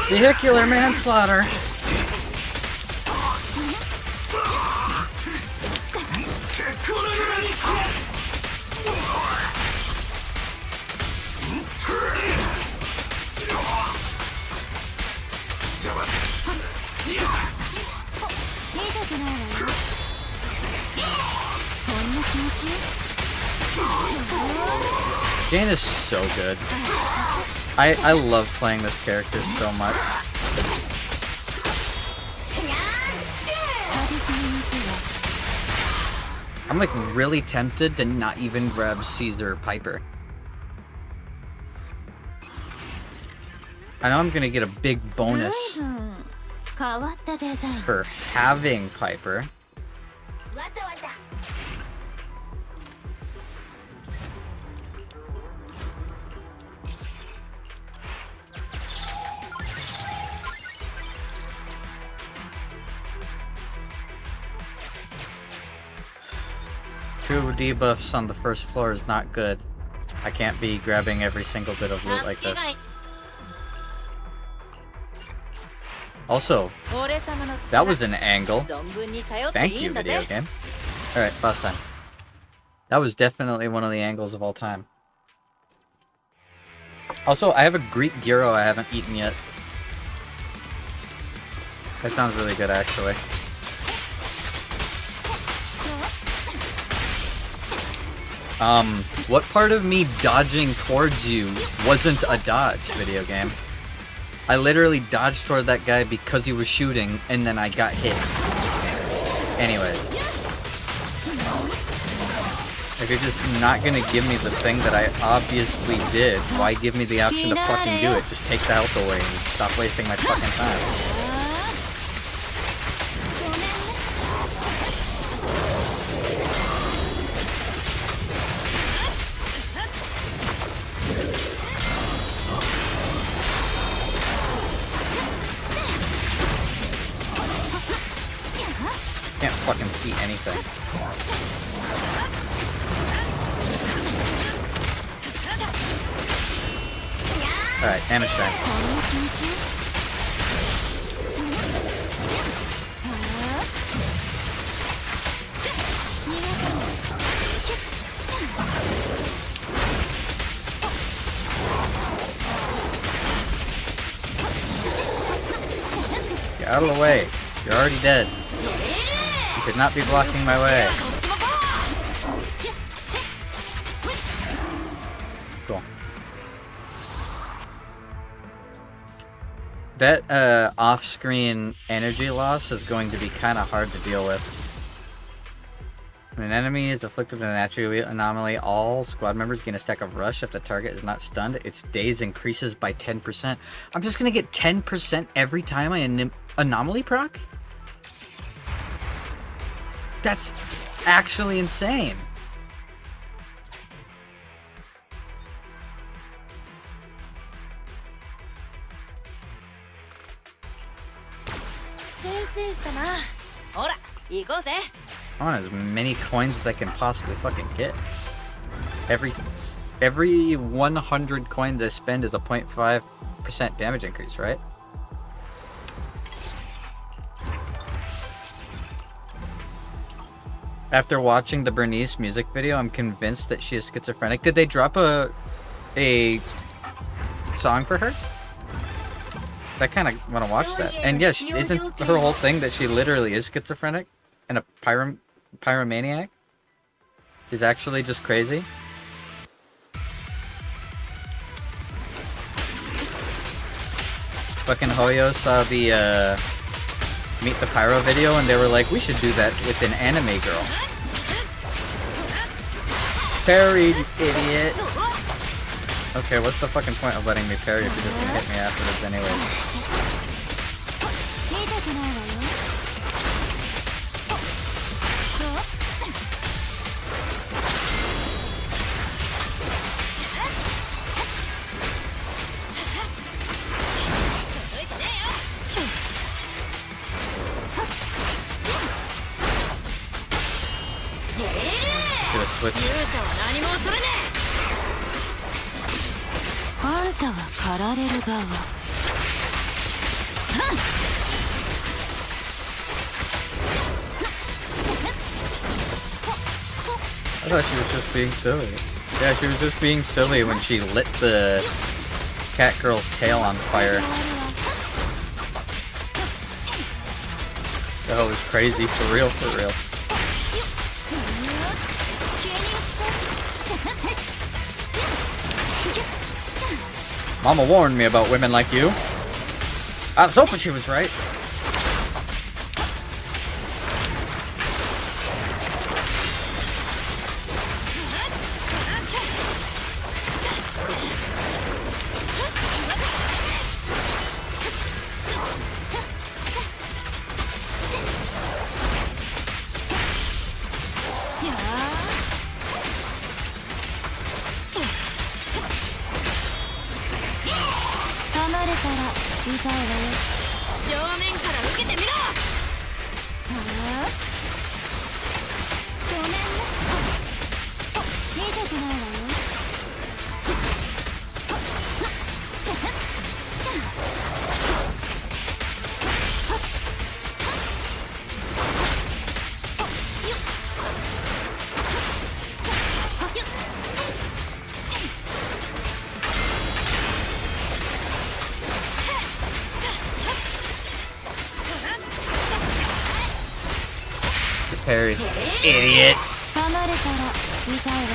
Vehicular manslaughter. Jane is so good. I love playing this character so much. I'm like really tempted to not even grab Caesar Piper. I know I'm gonna get a big bonus for having Piper. Two debuffs on the first floor is not good. I can't be grabbing every single bit of loot like this. Also, that was an angle. Thank you, video game. Alright, boss time. That was definitely one of the angles of all time. Also, I have a Greek gyro I haven't eaten yet. That sounds really good, actually. What part of me dodging towards you wasn't a dodge, video game? I literally dodged toward that guy because he was shooting, and then I got hit. Anyways. If you're just not gonna give me the thing that I obviously did, why give me the option to fucking do it? Just take the health away and stop wasting my fucking time. Can't fucking see anything. Alright, damage time. Get out of the way. You're already dead. You should not be blocking my way. Cool. That off-screen energy loss is going to be kind of hard to deal with. When an enemy is afflicted with an attribute anomaly, all squad members gain a stack of rush. If the target is not stunned, its daze increases by 10%. I'm just gonna get 10% every time I anomaly proc? That's actually insane. I want as many coins as I can possibly fucking get. Every 100 coins I spend is a 0.5% damage increase, right? After watching the Bernice music video, I'm convinced that she is schizophrenic. Did they drop a song for her? 'Cause I kind of want to watch that. And yes, isn't her whole thing that she literally is schizophrenic and a pyromaniac? She's actually just crazy. Fucking Hoyo saw the Meet the Pyro video and they were like, we should do that with an anime girl. Parried, idiot. Okay, what's the fucking point of letting me parry if you're just gonna hit me afterwards anyways? Should have switched. I thought she was just being silly. Yeah, she was just being silly when she lit the cat girl's tail on fire. That was crazy, for real, for real. Mama warned me about women like you. I was hoping she was right. Parry. Idiot. 噛まれたら痛いわよ。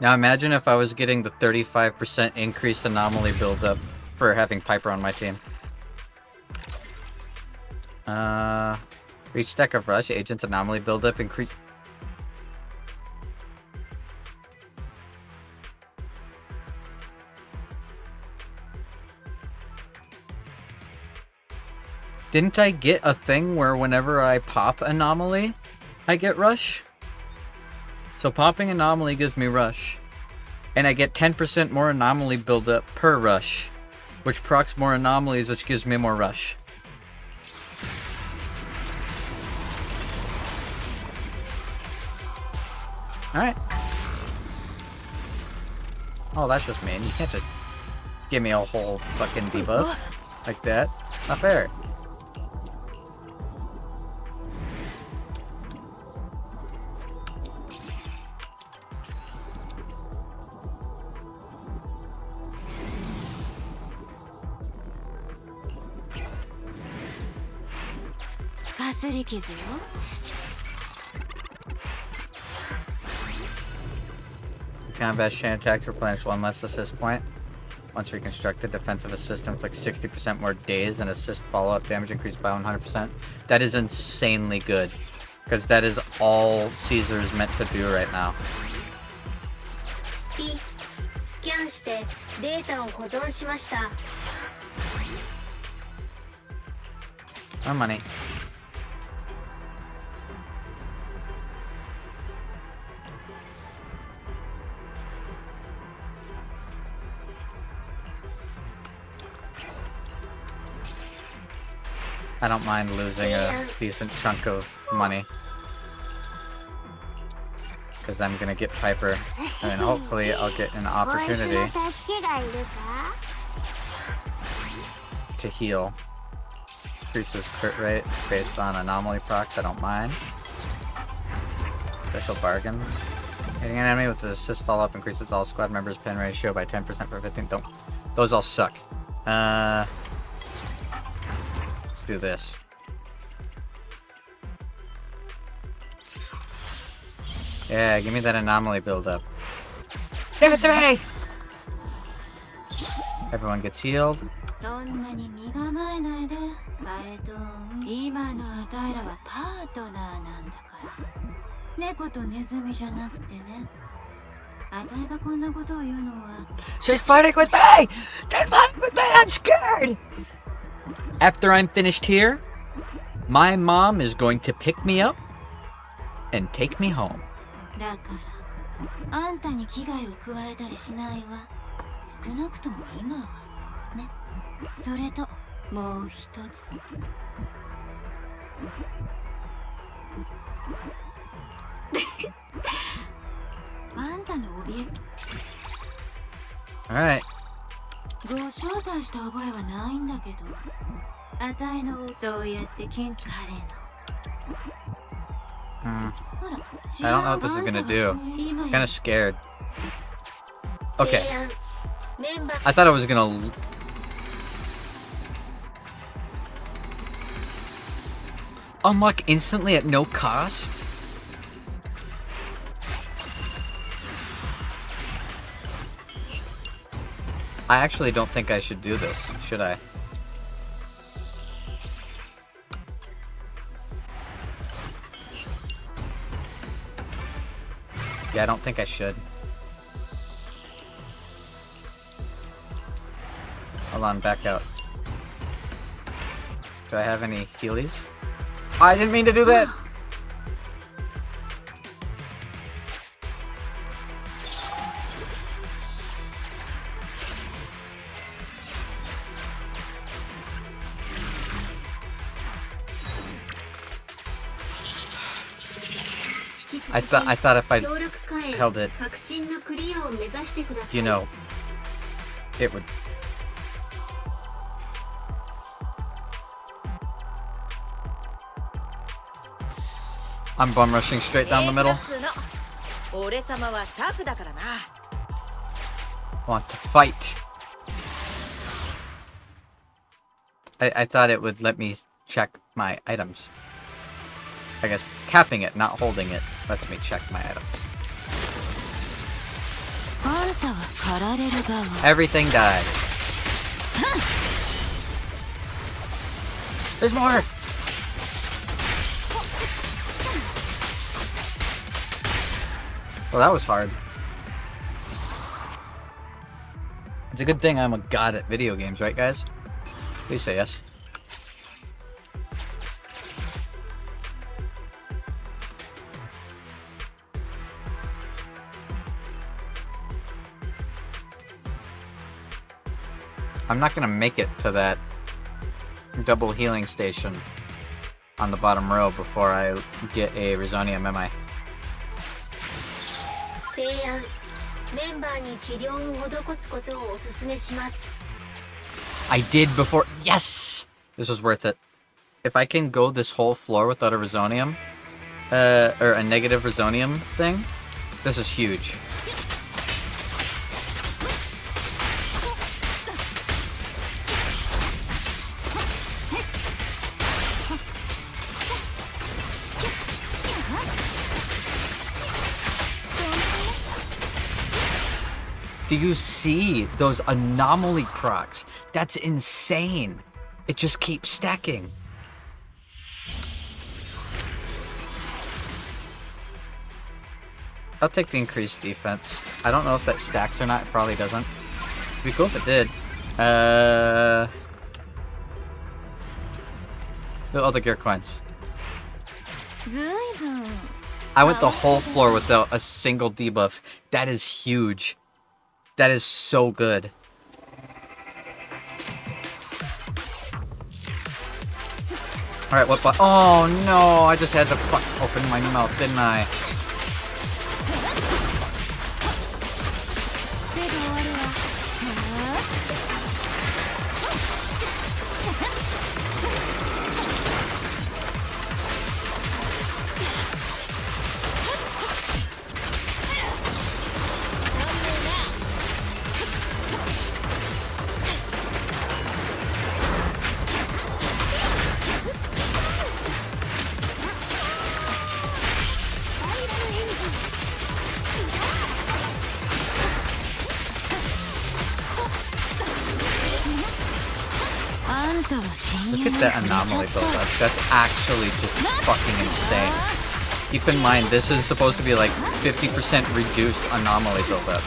Now imagine if I was getting the 35% increased anomaly buildup for having Piper on my team. Reach stack of rush, agent anomaly buildup increase. Didn't I get a thing where whenever I pop anomaly, I get rush? So popping anomaly gives me rush. And I get 10% more anomaly buildup per rush, which procs more anomalies, which gives me more rush. Alright. Oh, that's just mean. You can't just give me a whole fucking debuff like that. Not fair. Combat chain attack to replenish one less assist point. Once reconstructed, defensive assist inflicts 60% more days and assist follow-up damage increased by 100%. That is insanely good. Because that is all Caesar is meant to do right now. More money. I don't mind losing a decent chunk of money. Because I'm gonna get Piper. And hopefully I'll get an opportunity to heal. Increases crit rate based on anomaly procs, I don't mind. Special bargains. Hitting an enemy with the assist follow-up increases all squad members' pen ratio by 10% per 15. Don't. Those all suck. Let's do this. Yeah, give me that anomaly build-up. Give it to me! Everyone gets healed. She's fighting with me! She's fighting with me! I'm scared! After I'm finished here, my mom is going to pick me up and take me home. Alright. I don't know what this is gonna do. I'm kinda scared. Okay. I thought I was gonna... unlock instantly at no cost? I actually don't think I should do this, should I? Yeah, I don't think I should. Hold on, back out. Do I have any healies? I didn't mean to do that! I thought if I held it, you know, it would. I'm bum rushing straight down the middle. Want to fight. I thought it would let me check my items. I guess capping it, not holding it, lets me check my items. Everything died. There's more! Well, that was hard. It's a good thing I'm a god at video games, right, guys? Please say yes. I'm not gonna make it to that double healing station on the bottom row before I get a Resonium, am I? 提案メンバーに治療を施すことをお勧めします I did before. Yes! This was worth it. If I can go this whole floor without a Resonium, or a negative Resonium thing, this is huge. Do you see those anomaly procs? That's insane. It just keeps stacking. I'll take the increased defense. I don't know if that stacks or not. It probably doesn't. It'd be cool if it did. All the gear coins. I went the whole floor without a single debuff. That is huge. That is so good. Alright, what oh no, I just had to open my mouth, didn't I? Look at that anomaly build-up. That's actually just fucking insane. Keep in mind, this is supposed to be like 50% reduced anomaly build-up.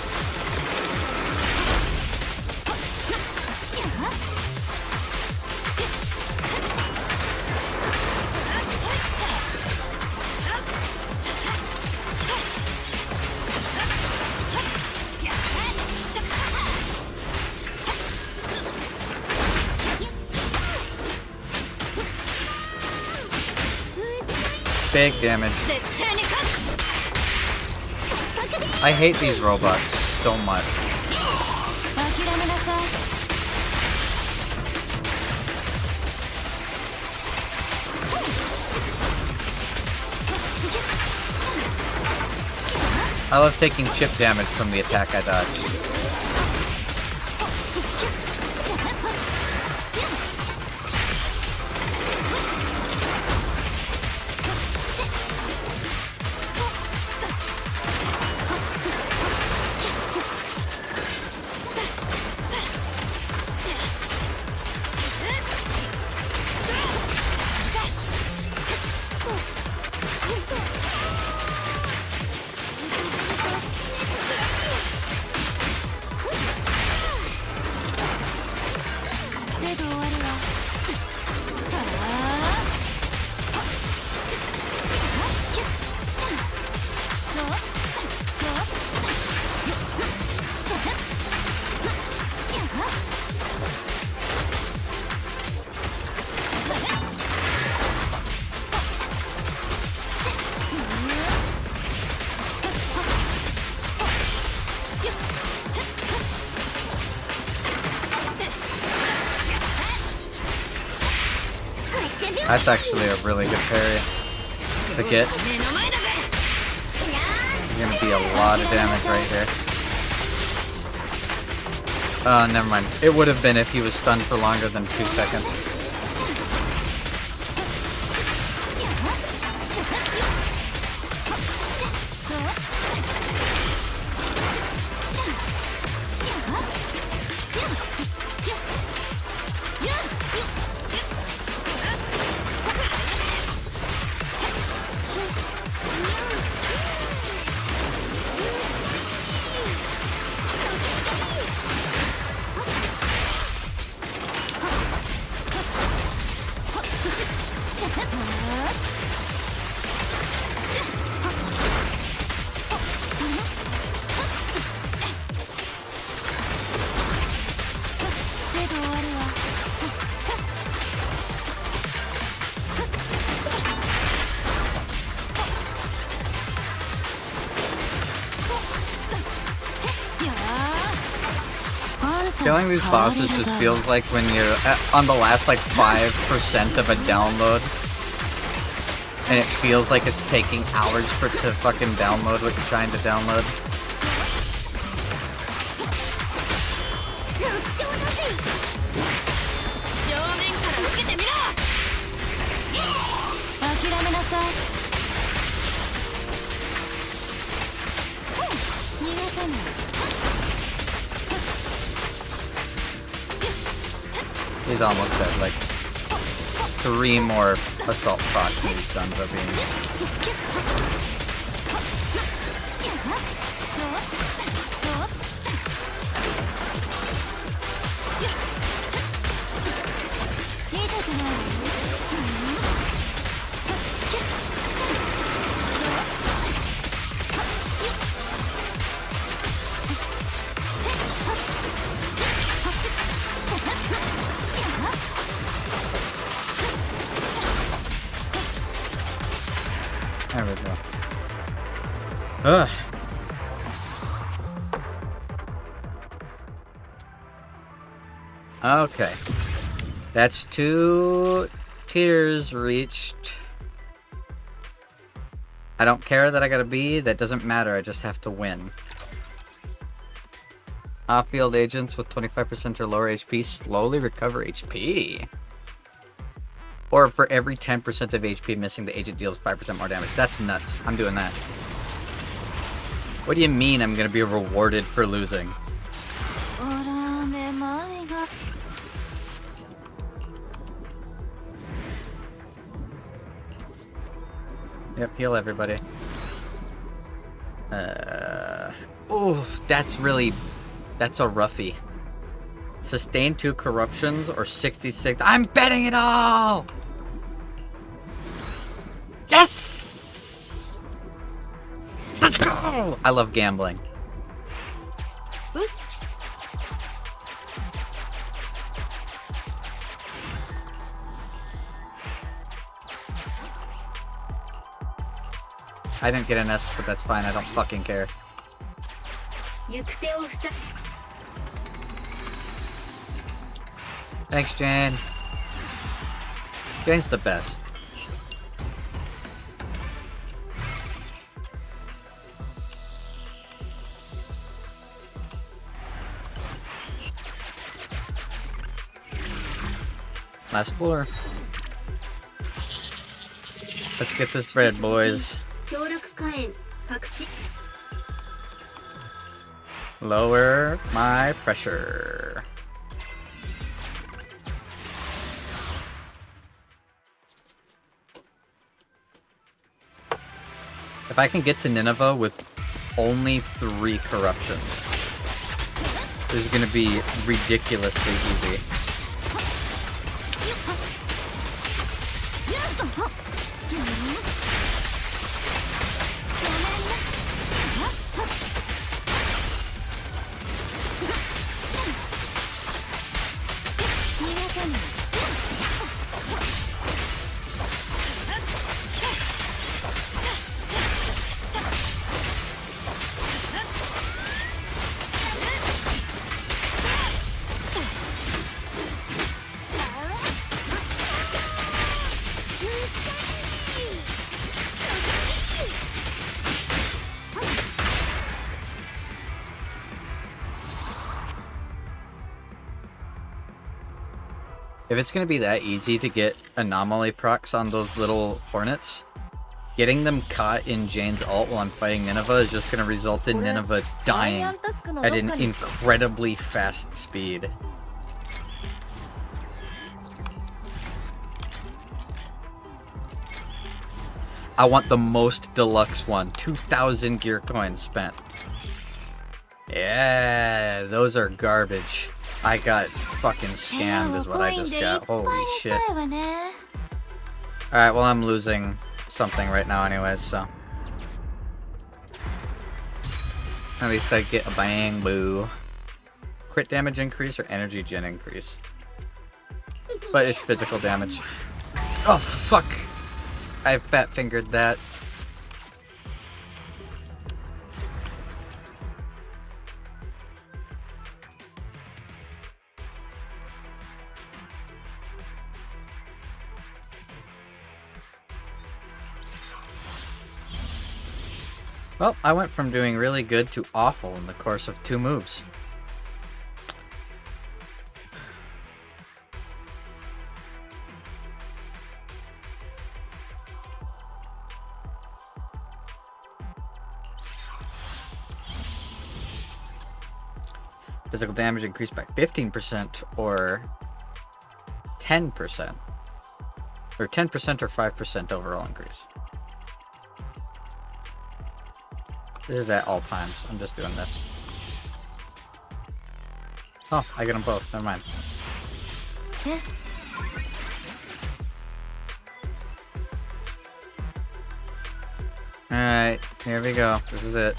Big damage. I hate these robots so much. I love taking chip damage from the attack I dodged. That's actually a really good parry to get. There's gonna be a lot of damage right here. Oh, never mind. It would have been if he was stunned for longer than 2 seconds. Killing these bosses just feels like when you're on the last like 5% of a download, and it feels like it's taking hours for it to fucking download what you're trying to download. He's almost dead, like 3 more assault procs and he's done the beams. There we go. Ugh. Okay. That's 2 tiers reached. I don't care that I got a B. That doesn't matter. I just have to win. Off-field agents with 25% or lower HP slowly recover HP. Or for every 10% of HP missing, the agent deals 5% more damage. That's nuts. I'm doing that. What do you mean I'm gonna be rewarded for losing? Yep, heal everybody. Oof, that's a roughie. Sustain 2 corruptions or 66. I'm betting it all! Yes! Let's go! I love gambling. I didn't get an S, but that's fine. I don't fucking care. Thanks, Jane. Jane's the best. Last floor. Let's get this bread, boys. Lower my pressure. If I can get to Nineveh with only 3 corruptions, this is gonna be ridiculously easy. If it's gonna be that easy to get anomaly procs on those little hornets, Getting them caught in Jane's ult while I'm fighting Nineveh is just gonna result in Nineveh dying at an incredibly fast speed. I want the most deluxe one. 2,000 gear coins spent. Yeah, those are garbage. I got fucking scammed is what I just got. Holy shit. Alright, well I'm losing something right now anyways, so. At least I get a bang boo. Crit damage increase or energy gen increase? But it's physical damage. Oh fuck! I fat fingered that. Well, I went from doing really good to awful in the course of 2 moves. Physical damage increased by 15% or 10%. Or 10% or 5% overall increase. This is at all times. I'm just doing this. Oh, I get them both. Never mind. Alright, here we go. This is it.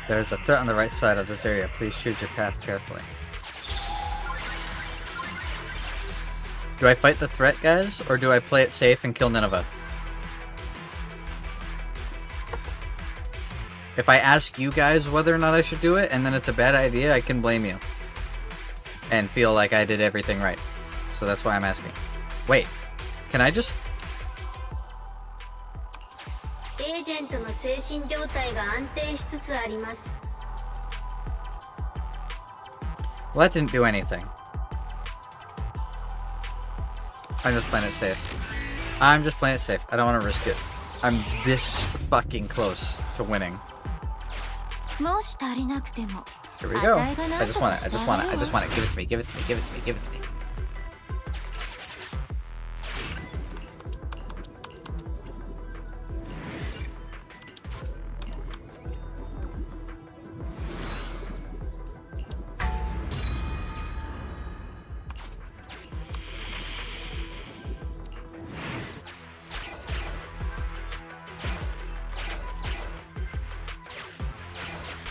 There's a threat on the right side of this area. Please choose your path carefully. Do I fight the threat, guys? Or do I play it safe and kill Nineveh? If I ask you guys whether or not I should do it, and then it's a bad idea, I can blame you. And feel like I did everything right. So that's why I'm asking. Wait. Can I just... Well, that didn't do anything. I'm just playing it safe. I'm just playing it safe. I don't want to risk it. I'm this fucking close to winning. Here we go. I just want it. I just want it. I just want it. Give it to me. Give it to me. Give it to me. Give it to me.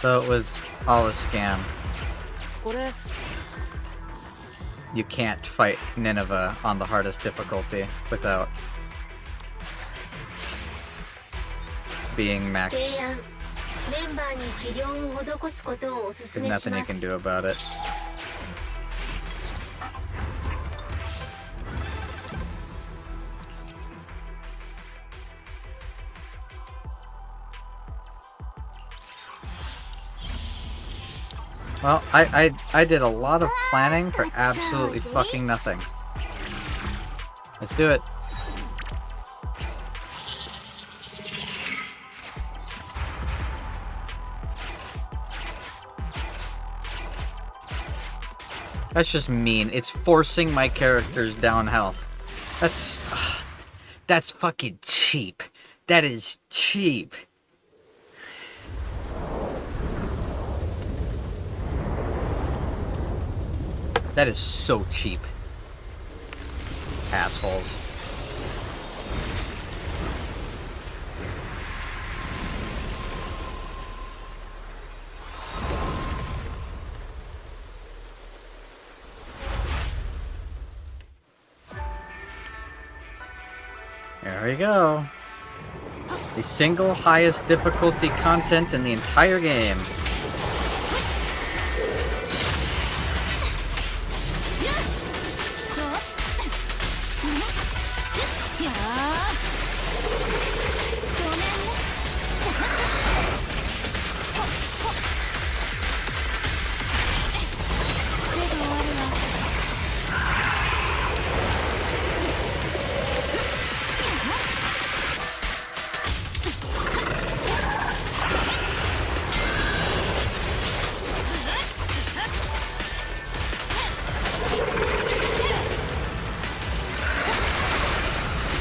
So it was all a scam. You can't fight Nineveh on the hardest difficulty without being max. There's nothing you can do about it. Well, I did a lot of planning for absolutely fucking nothing. Let's do it. That's just mean. It's forcing my characters down health. That's fucking cheap. That is cheap. That is so cheap. Assholes. There we go. The single highest difficulty content in the entire game.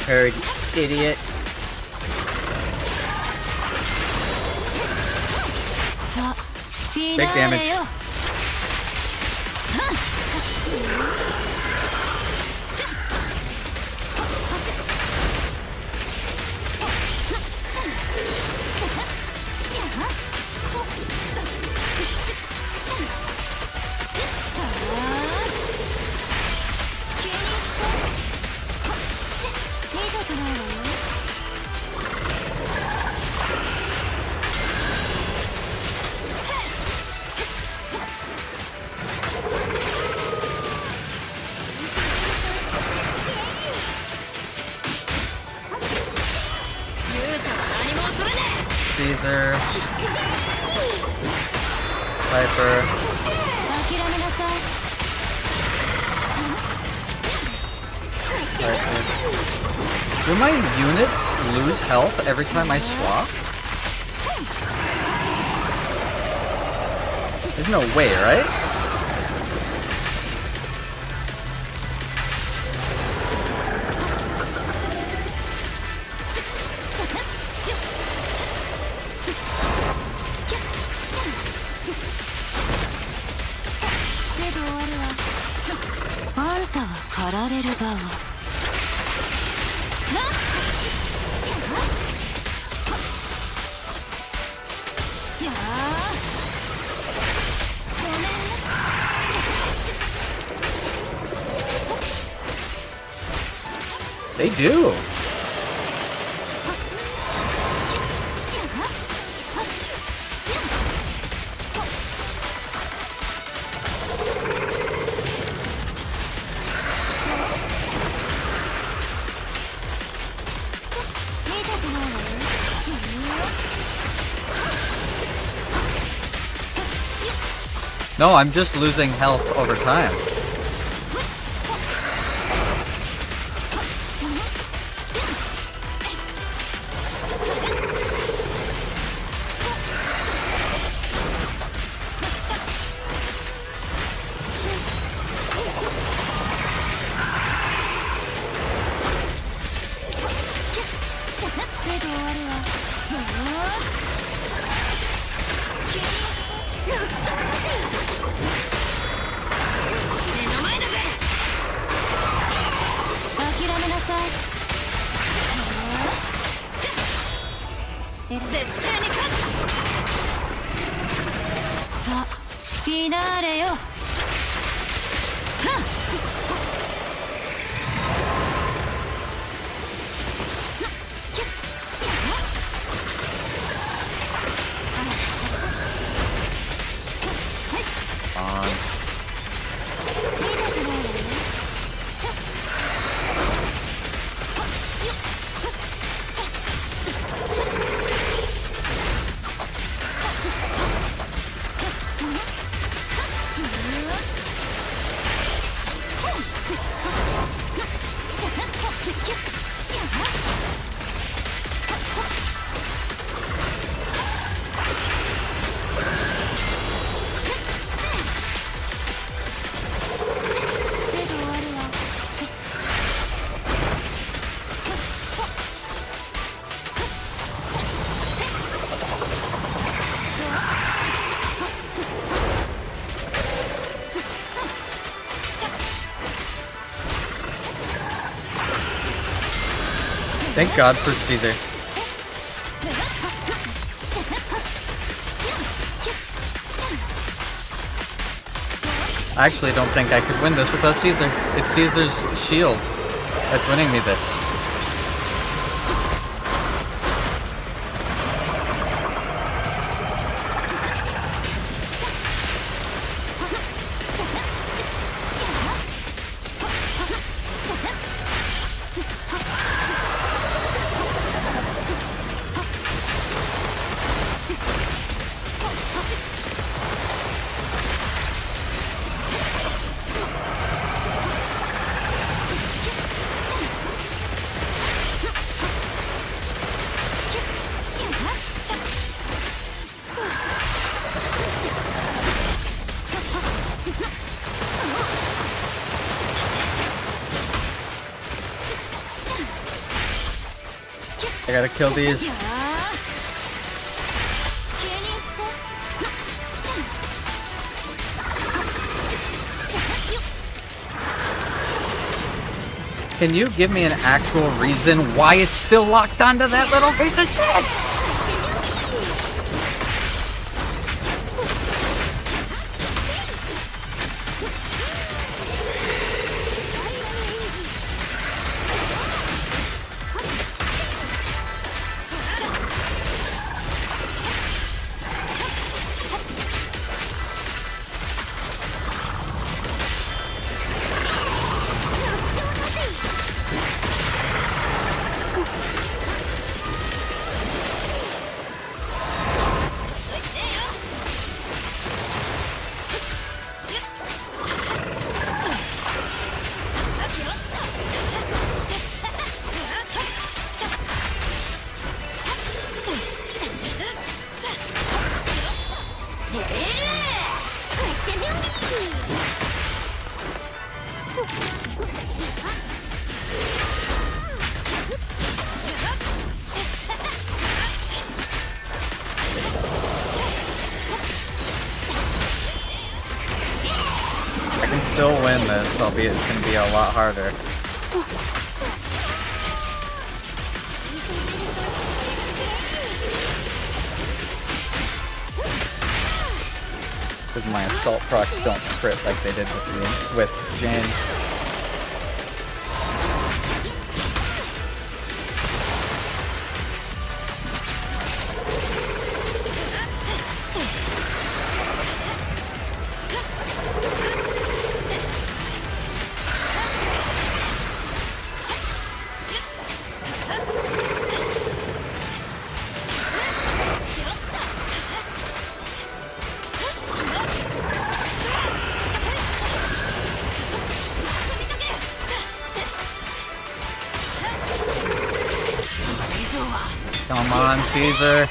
Hurry, idiot. Big damage. Caesar. Viper. Viper. Do my units lose health every time I swap? There's no way, right? They do. No, I'm just losing health over time. Thank God for Caesar. I actually don't think I could win this without Caesar. It's Caesar's shield that's winning me this. I gotta kill these. Can you give me an actual reason why it's still locked onto that little piece of shit? I can still win this, albeit it's gonna be a lot harder. Because my assault procs don't crit like they did with Jane. Come on, Caesar.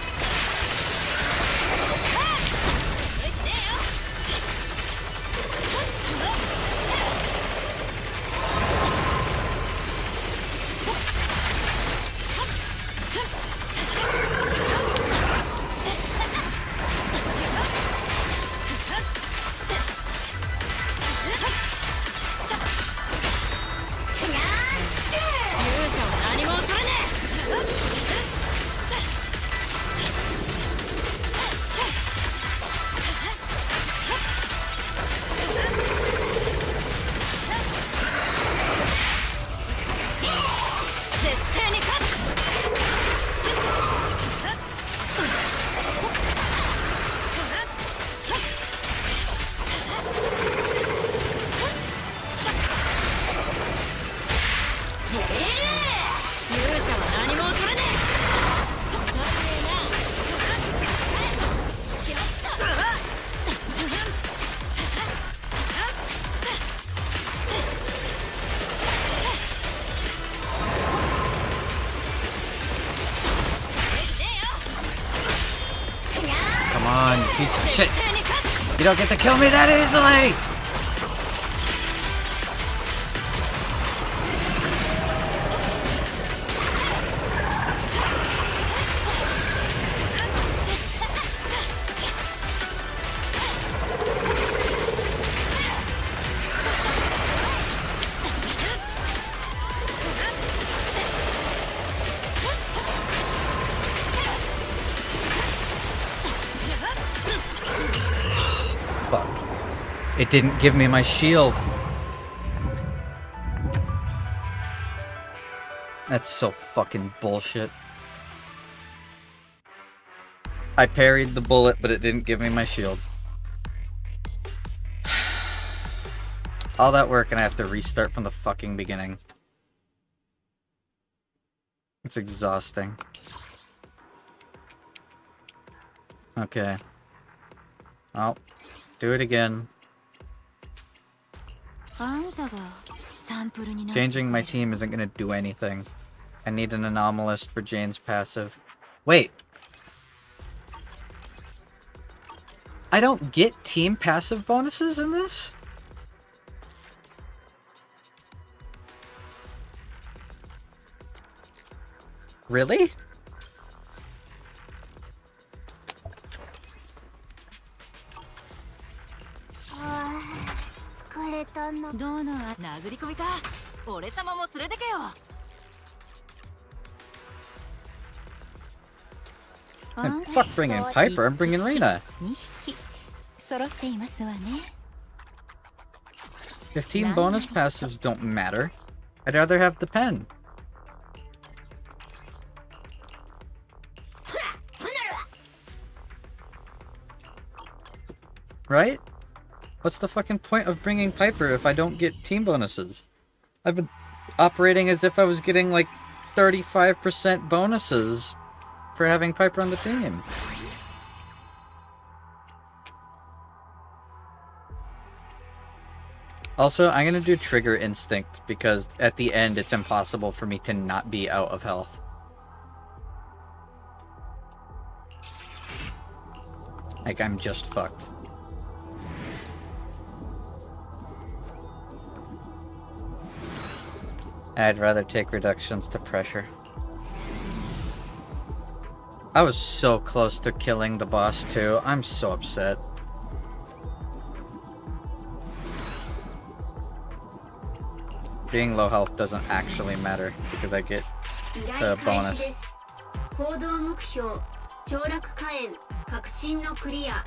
Come on, you piece of shit. You don't get to kill me that easily! Fuck. It didn't give me my shield. That's so fucking bullshit. I parried the bullet, but it didn't give me my shield. All that work and I have to restart from the fucking beginning. It's exhausting. Okay. I'll do it again. Changing my team isn't gonna do anything. I need an anomalist for Jane's passive. Wait! I don't get team passive bonuses in this? Really? どの殴り込みか。俺様も連れてけよ。And fuck bringing Piper, I'm bringing Rena. 2匹揃っていますわね。If team bonus passives don't matter, I'd rather have the pen. Right? What's the fucking point of bringing Piper if I don't get team bonuses? I've been operating as if I was getting like 35% bonuses for having Piper on the team. Also, I'm gonna do Trigger Instinct because at the end it's impossible for me to not be out of health. Like, I'm just fucked. I'd rather take reductions to pressure. I was so close to killing the boss too. I'm so upset. Being low health doesn't actually matter because I get the bonus.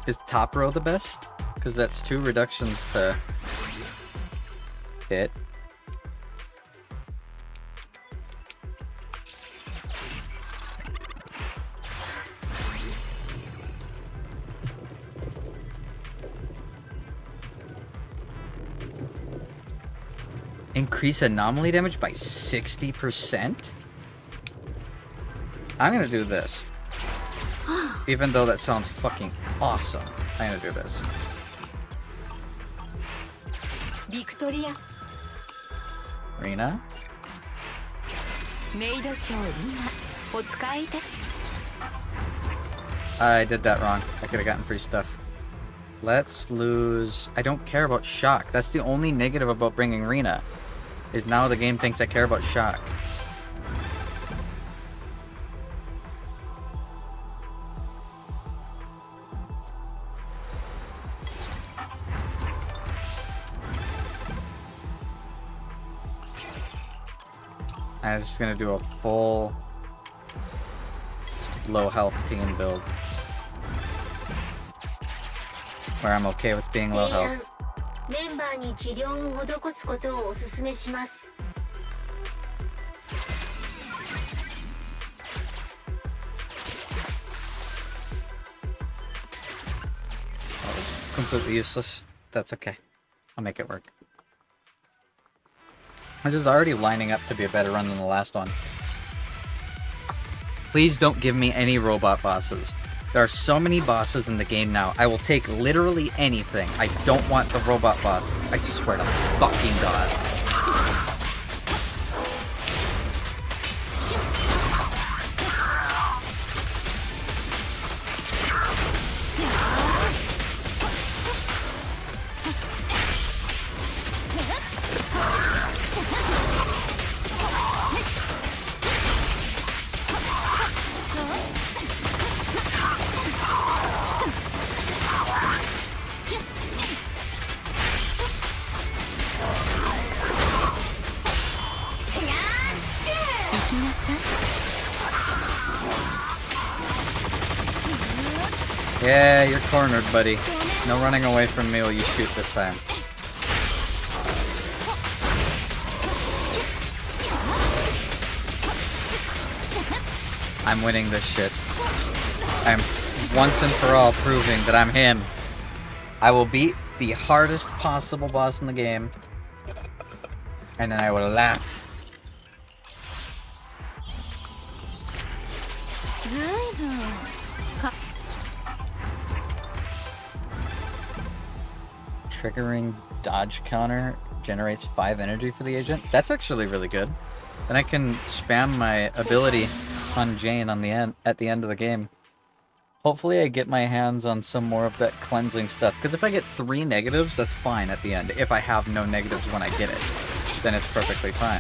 Is top row the best? Because that's 2 reductions to hit. Increase anomaly damage by 60%? I'm gonna do this. Even though that sounds fucking awesome. I'm gonna do this. Victoria. Rena? I did that wrong. I could have gotten free stuff. Let's lose... I don't care about shock. That's the only negative about bringing Rena. Is now the game thinks I care about shock. I'm just gonna do a full low health team build. Where I'm okay with being low health. That was completely useless. That's okay. I'll make it work. This is already lining up to be a better run than the last one. Please don't give me any robot bosses. There are so many bosses in the game now. I will take literally anything. I don't want the robot boss. I swear to fucking God. Yeah, you're cornered, buddy. No running away from me while you shoot this time. I'm winning this shit. I'm once and for all proving that I'm him. I will beat the hardest possible boss in the game. And then I will laugh. Triggering dodge counter generates 5 energy for the agent. That's actually really good. Then I can spam my ability on Jane on the end at the end of the game. Hopefully I get my hands on some more of that cleansing stuff. Because if I get 3 negatives, that's fine at the end. If I have no negatives when I get it, then it's perfectly fine.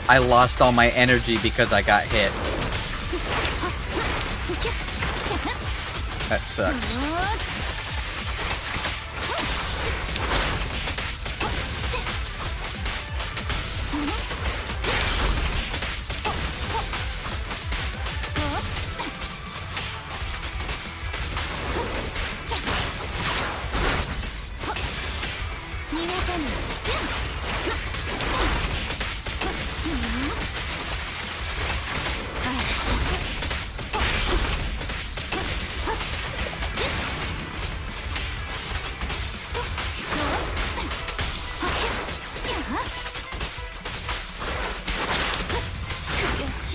I lost all my energy because I got hit. That sucks.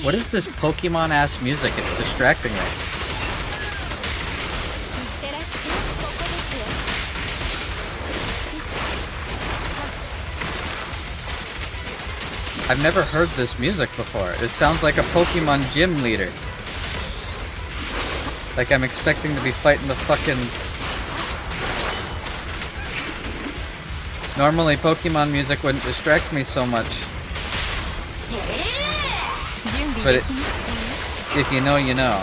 What is this Pokemon-ass music? It's distracting me. I've never heard this music before. It sounds like a Pokemon gym leader. Like I'm expecting to be fighting the fucking... Normally Pokemon music wouldn't distract me so much. But if you know, you know.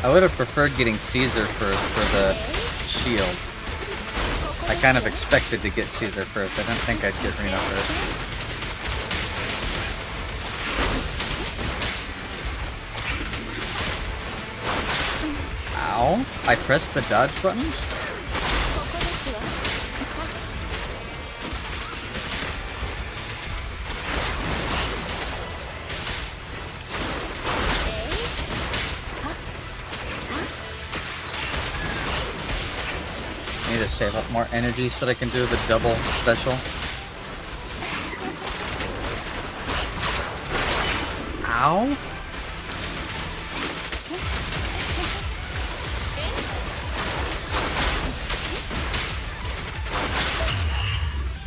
I would have preferred getting Caesar first for the shield. I kind of expected to get Caesar first. I didn't think I'd get Reno first. Ow! I pressed the dodge button? To save up more energy so that I can do the double special. Ow!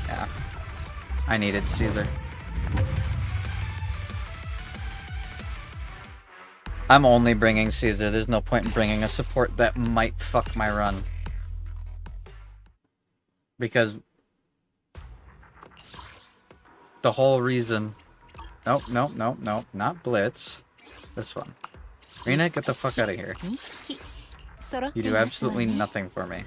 Yeah. I needed Caesar. I'm only bringing Caesar. There's no point in bringing a support that might fuck my run. Because the whole reason... Nope, nope, nope, nope. Not Blitz. This one. Rena, get the fuck out of here. You do absolutely nothing for me.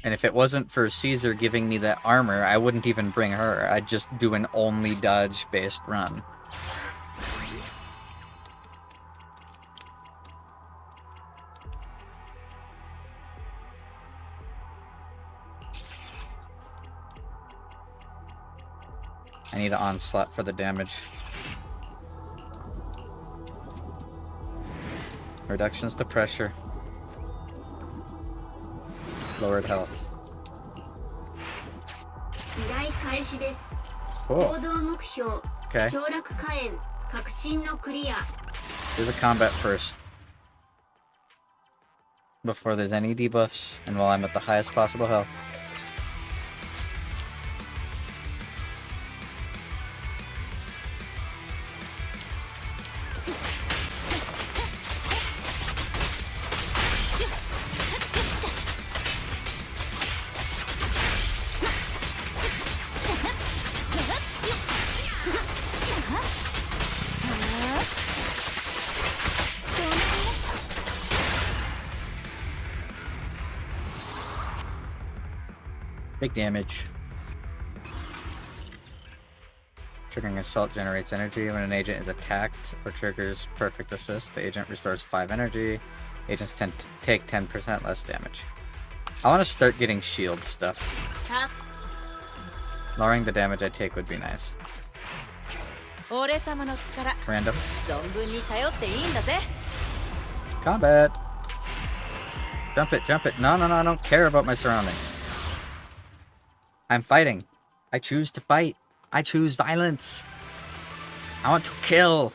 And if it wasn't for Caesar giving me that armor, I wouldn't even bring her. I'd just do an only dodge-based run. I need an onslaught for the damage. Reductions to pressure. Lowered health. Cool. Okay. Do the combat first. Before there's any debuffs, and while I'm at the highest possible health. Big damage. Triggering assault generates energy. When an agent is attacked or triggers perfect assist, the agent restores 5 energy. Agents tend to take 10% less damage. I want to start getting shield stuff. Lowering the damage I take would be nice. Random. Combat! Jump it, jump it. No, no, no, I don't care about my surroundings. I'm fighting. I choose to fight. I choose violence. I want to kill.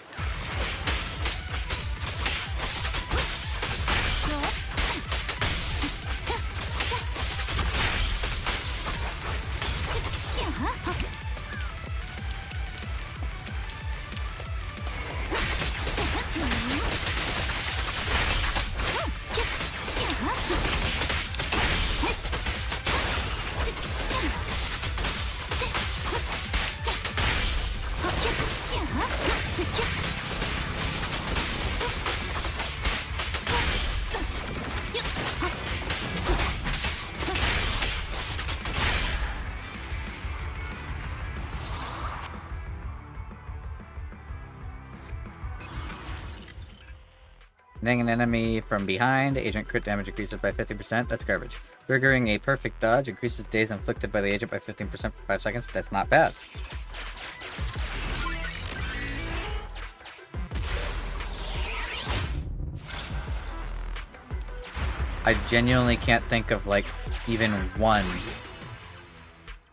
Hitting an enemy from behind, agent crit damage increases by 50%. That's garbage. Triggering a perfect dodge increases days inflicted by the agent by 15% for 5 seconds. That's not bad. I genuinely can't think of, like, even one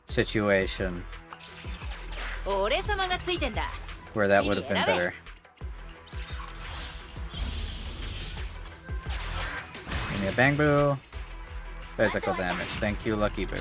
situation where that would have been better. Give me a bang boo. Physical damage. Thank you, Lucky Boo.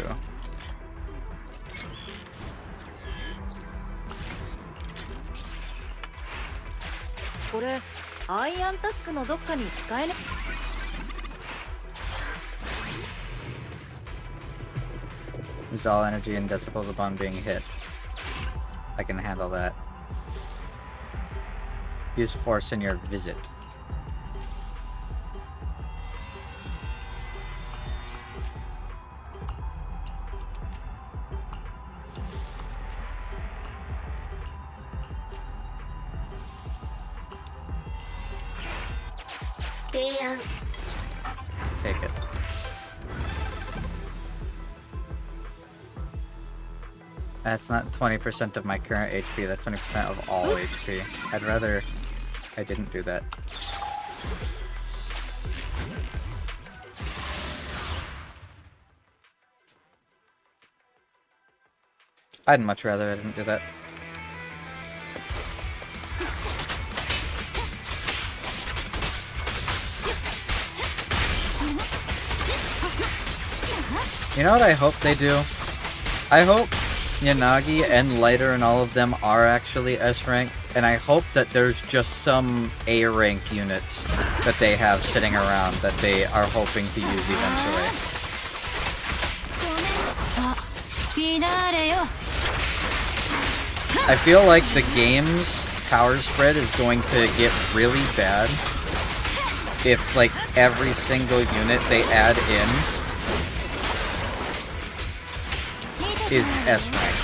Use all energy and decibels upon being hit. I can handle that. Use force in your visit. Take it. That's not 20% of my current HP, that's 20% of all HP. I'd rather I didn't do that. I'd much rather I didn't do that. You know what I hope they do? I hope Yanagi and Lighter and all of them are actually S rank, and I hope that there's just some A rank units that they have sitting around that they are hoping to use eventually. I feel like the game's power spread is going to get really bad if, like, every single unit they add in is S rank.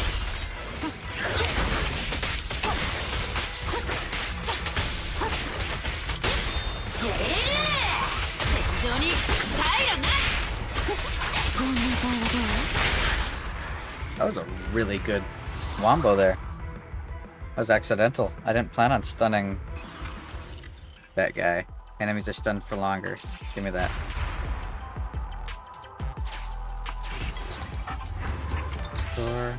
That was a really good wombo there. That was accidental. I didn't plan on stunning that guy. Enemies are stunned for longer. Give me that. Store.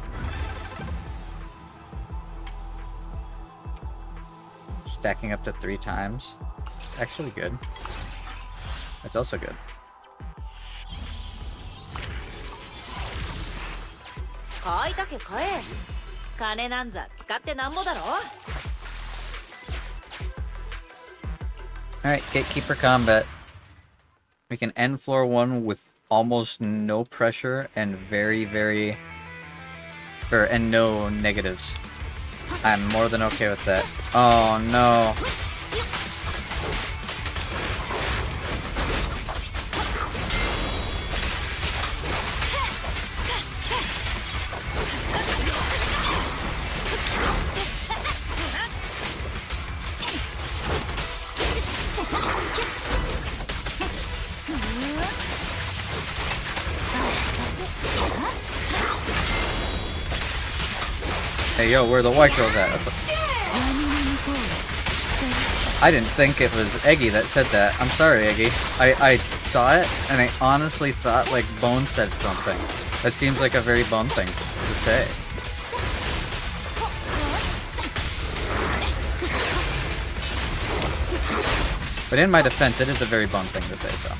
Stacking up to 3 times. Actually good. That's also good. Alright, Gatekeeper combat. We can end floor 1 with almost no pressure and and no negatives. I'm more than okay with that. Oh no. Hey yo, where are the white girls at? I didn't think it was Eggy that said that. I'm sorry, Eggy. I saw it, and I honestly thought, like, Bone said something. That seems like a very Bone thing to say. But in my defense, it is a very Bone thing to say so.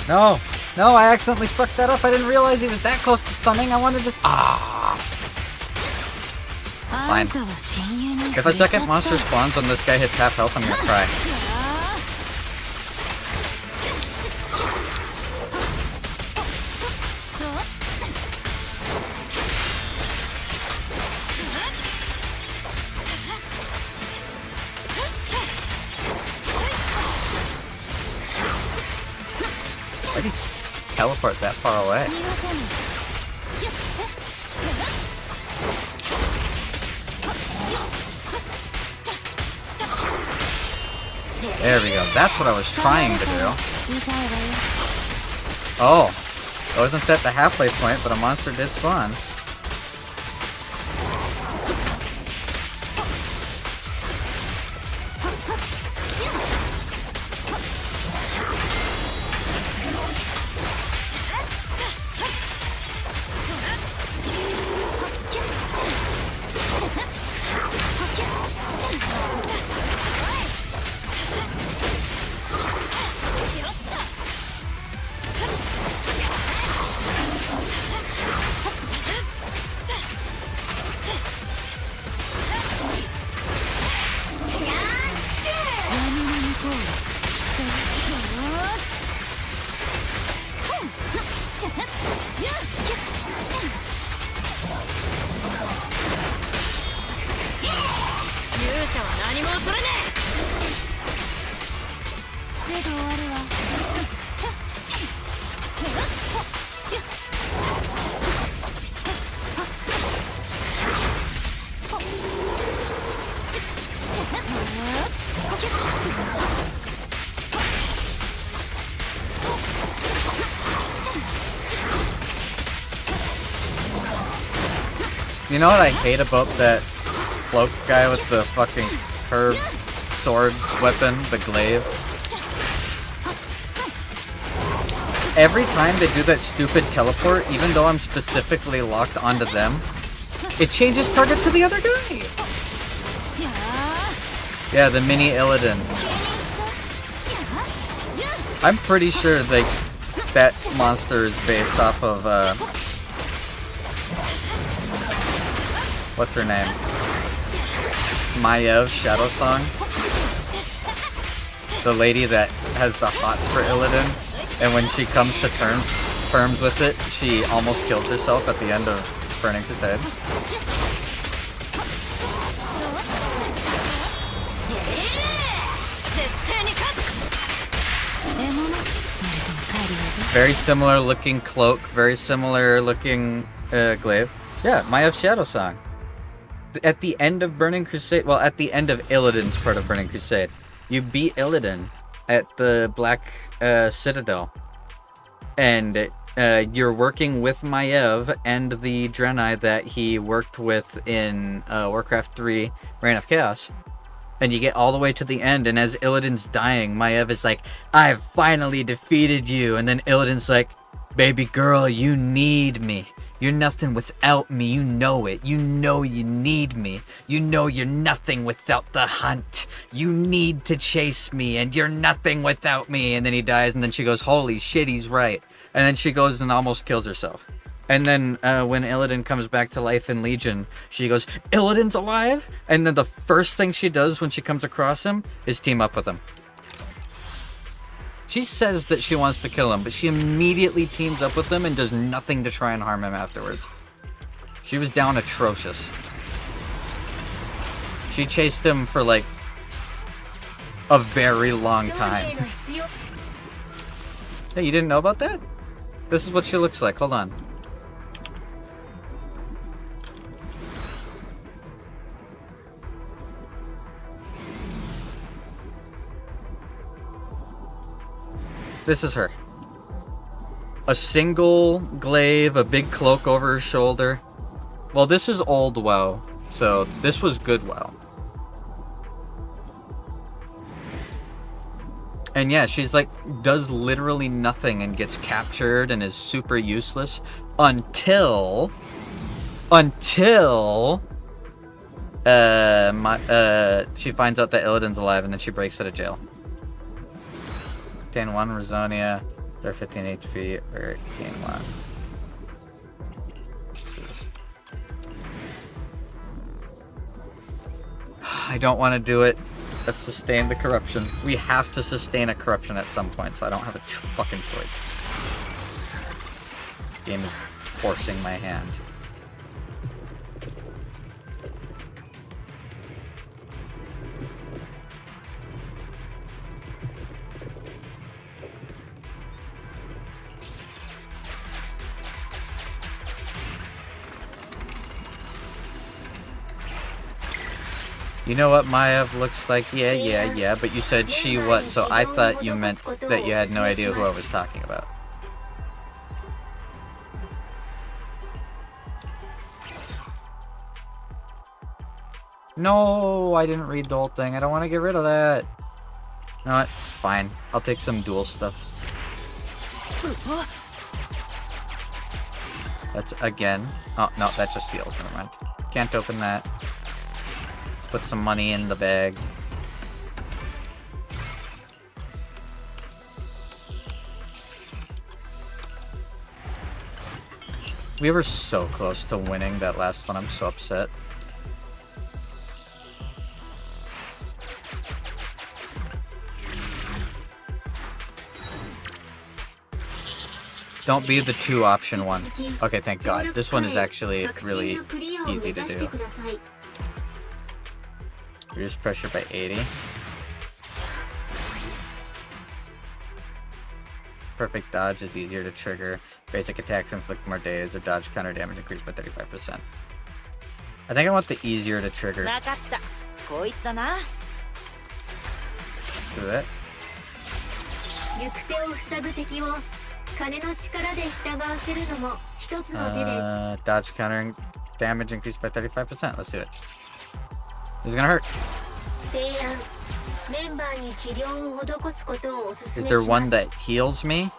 No! No, I accidentally fucked that up. I didn't realize he was that close to stunning. I wanted to... Ah! Fine. If a second monster spawns when this guy hits half health, I'm gonna cry. Why'd he teleport that far away? There we go. That's what I was trying to do. Oh. I wasn't at the halfway point, but a monster did spawn. You know what I hate about that cloaked guy with the fucking curved sword weapon, the glaive? Every time they do that stupid teleport, even though I'm specifically locked onto them, it changes target to the other guy! Yeah, the mini Illidan. I'm pretty sure that monster is based off of, what's her name? Maev's Shadow Song. The lady that has the hots for Illidan, and when she comes to terms with it, she almost kills herself at the end of Burning Crusade. Very similar looking cloak, very similar looking glaive. Yeah, Maev's Shadow Song. At the end of Burning Crusade, well, at the end of Illidan's part of Burning Crusade, you beat Illidan at the Black Citadel. And you're working with Maiev and the Draenei that he worked with in Warcraft 3 Reign of Chaos. And you get all the way to the end, and as Illidan's dying, Maiev is like, I've finally defeated you. And then Illidan's like, baby girl, you need me. You're nothing without me, you know it. You know you need me. You know you're nothing without the hunt. You need to chase me, and you're nothing without me. And then he dies, and then she goes, holy shit, he's right. And then she goes and almost kills herself. And then when Illidan comes back to life in Legion, she goes, Illidan's alive? And then the first thing she does when she comes across him is team up with him. She says that she wants to kill him, but she immediately teams up with him and does nothing to try and harm him afterwards. She was down atrocious. She chased him for like a very long time. Hey, you didn't know about that? This is what she looks like. Hold on. This is her. A single glaive, a big cloak over her shoulder. Well, this is old WoW, so this was good WoW. And yeah, she's like, does literally nothing and gets captured and is super useless until she finds out that Illidan's alive, and then she breaks out of jail. Gain 1 Razonia, they're 15 HP, or gain 1. I don't want to do it. Let's sustain the corruption. We have to sustain a corruption at some point, so I don't have a fucking choice. Game is forcing my hand. You know what Maev looks like? Yeah, but you said she what, so I thought you meant that you had no idea who I was talking about. No, I didn't read the whole thing. I don't want to get rid of that. You know what? Fine. I'll take some dual stuff. That's again. Oh, no, that just heals. Never mind. Can't open that. Put some money in the bag. We were so close to winning that last one. I'm so upset. Don't be the 2-option one. Okay, thank God. This one is actually really easy to do. Reduce pressure by 80. Perfect dodge is easier to trigger. Basic attacks inflict more damage, or dodge counter damage increased by 35%. I think I want the easier to trigger. Do that. Dodge counter damage increased by 35%. Let's do it. This is gonna hurt. Is there one that heals me?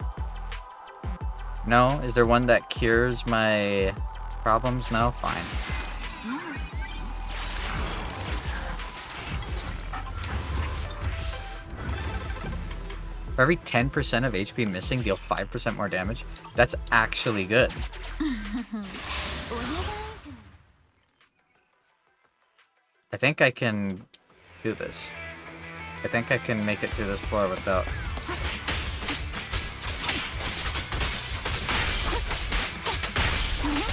No? Is there one that cures my problems? No? Fine. For every 10% of HP missing, deal 5% more damage. That's actually good. I think I can do this. I think I can make it through this floor without...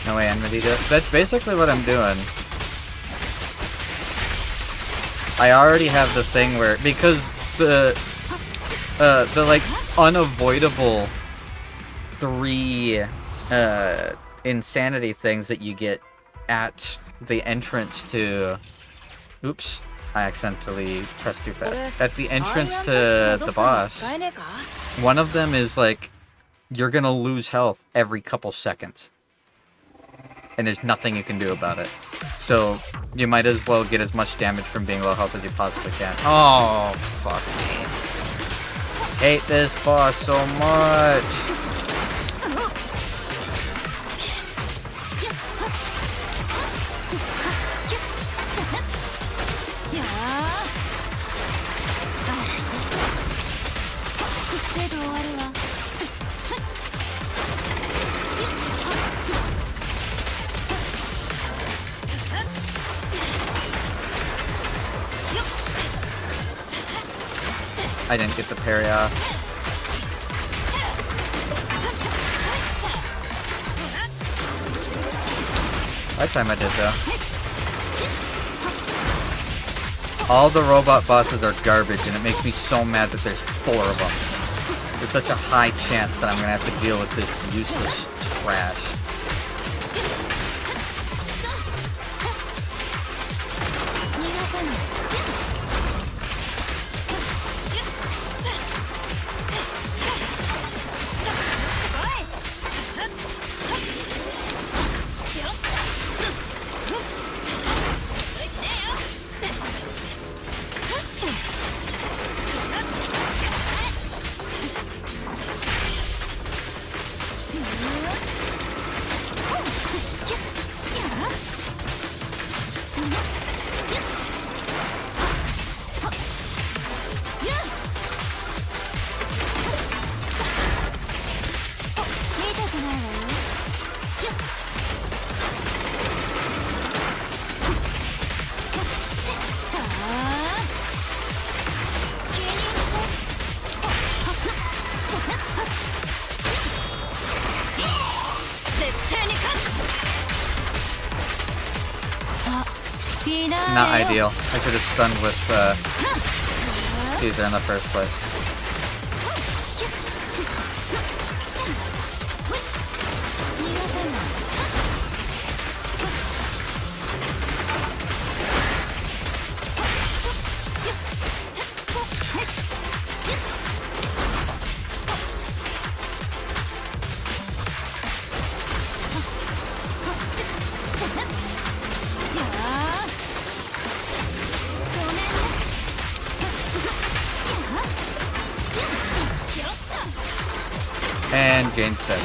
No way, I'm ready to... That's basically what I'm doing. I already have the thing where... Because the like, unavoidable 3 insanity things that you get at the entrance to... Oops. I accidentally pressed too fast. At the entrance to the boss, one of them is like, you're gonna lose health every couple seconds. And there's nothing you can do about it. So, you might as well get as much damage from being low health as you possibly can. Oh, fuck me. Hate this boss so much. I didn't get the parry off. That time I did though. All the robot bosses are garbage and it makes me so mad that there's 4 of them. There's such a high chance that I'm gonna have to deal with this useless trash. Not ideal. I should have stunned with Caesar in the first place. And Jane's dead.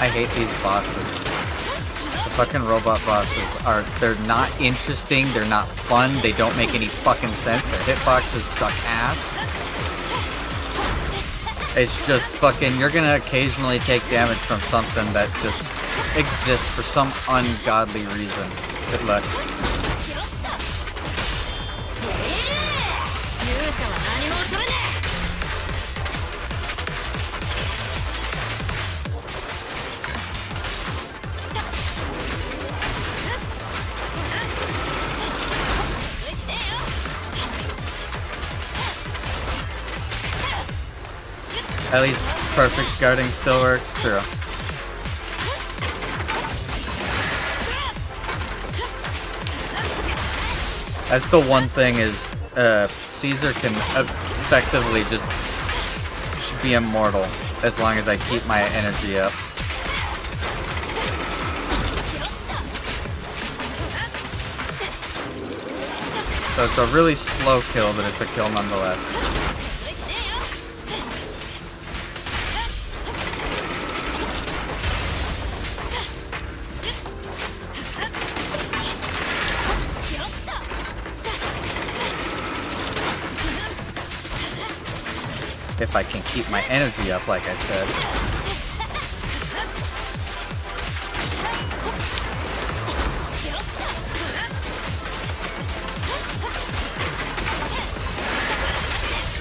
I hate these bosses. The fucking robot bosses they're not interesting, they're not fun, they don't make any fucking sense, their hitboxes suck ass. It's just fucking, you're gonna occasionally take damage from something that just exists for some ungodly reason. Good luck. At least perfect guarding still works, true. That's the one thing is, Caesar can effectively just be immortal as long as I keep my energy up. So it's a really slow kill, but it's a kill nonetheless. If I can keep my energy up, like I said.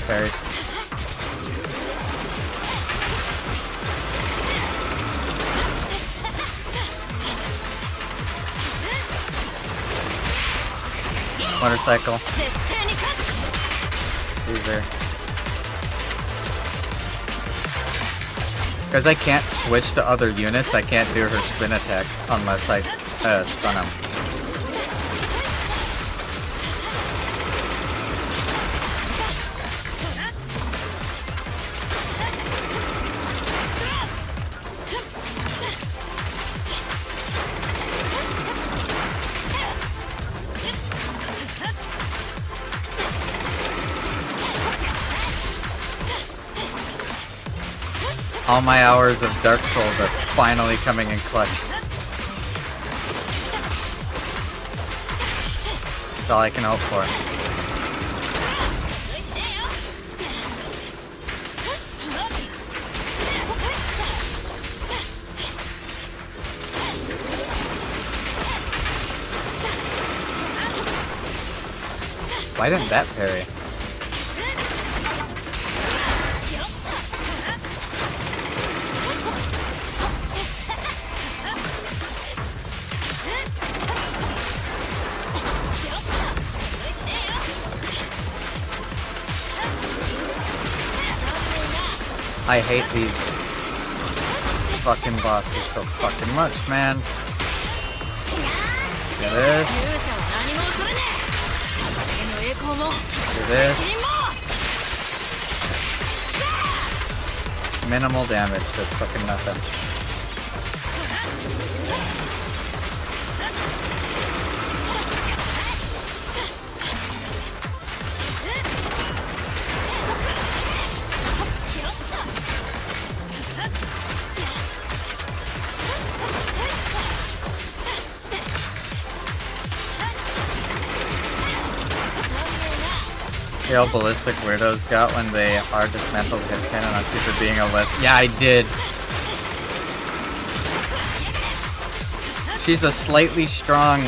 Parry. Motorcycle. Caesar. Because I can't switch to other units, I can't do her spin attack unless I stun him. All my hours of Dark Souls are finally coming in clutch. That's all I can hope for. Why didn't that parry? I hate these fucking bosses so fucking much, man. Do this. Do this. Minimal damage, that's fucking nothing. See how ballistic weirdos got when they hard dismantled his cannon on Super being a lesbian? Yeah, I did. She's a slightly strong,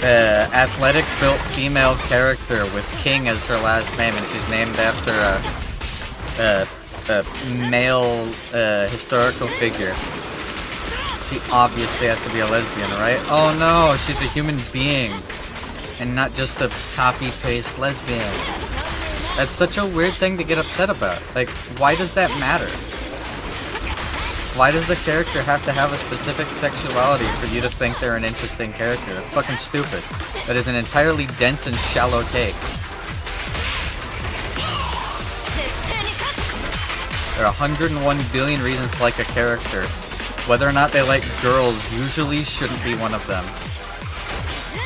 athletic built female character with King as her last name, and she's named after a male historical figure. She obviously has to be a lesbian, right? Oh no, she's a human being. And not just a copy-paste lesbian. That's such a weird thing to get upset about. Like, why does that matter? Why does the character have to have a specific sexuality for you to think they're an interesting character? That's fucking stupid. That is an entirely dense and shallow take. There are 101 billion reasons to like a character. Whether or not they like girls usually shouldn't be one of them.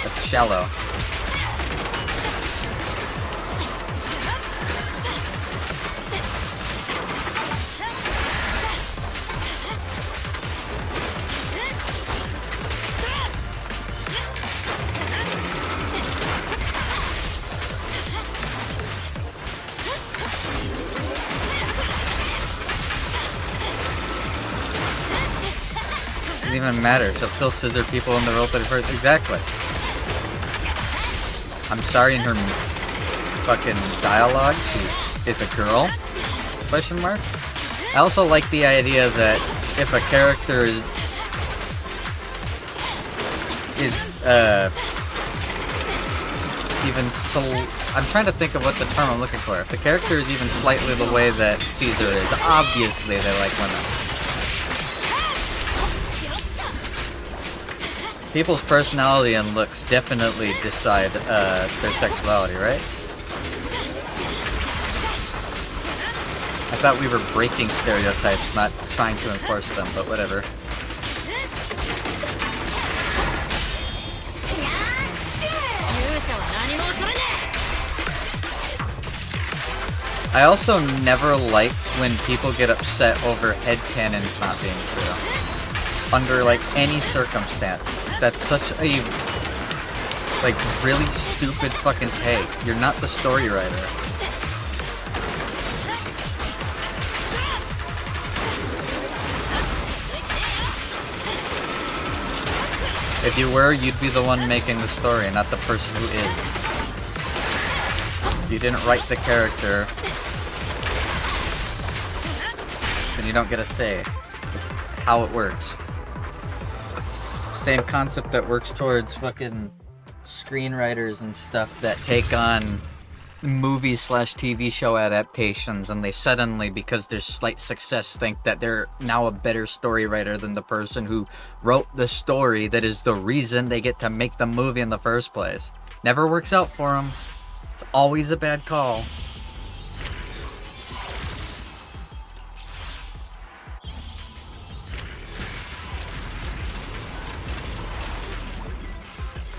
That's shallow. Doesn't even matter. She'll still scissor people in the rope at first. Exactly. I'm sorry, in her fucking dialogue, she is a girl? Question mark? I also like the idea that if a character is even so, I'm trying to think of what the term I'm looking for. If the character is even slightly the way that Caesar is, obviously they like women. People's personality and looks definitely decide their sexuality, right? I thought we were breaking stereotypes, not trying to enforce them, but whatever. I also never liked when people get upset over headcanons not being true. Under, like, any circumstance. That's such a, like, really stupid fucking take. You're not the story writer. If you were, you'd be the one making the story, not the person who is. If you didn't write the character, then you don't get a say. It's how it works. Same concept that works towards fucking screenwriters and stuff that take on movie/TV show adaptations, and they suddenly, because there's slight success, think that they're now a better story writer than the person who wrote the story that is the reason they get to make the movie in the first place. Never works out for them. It's always a bad call.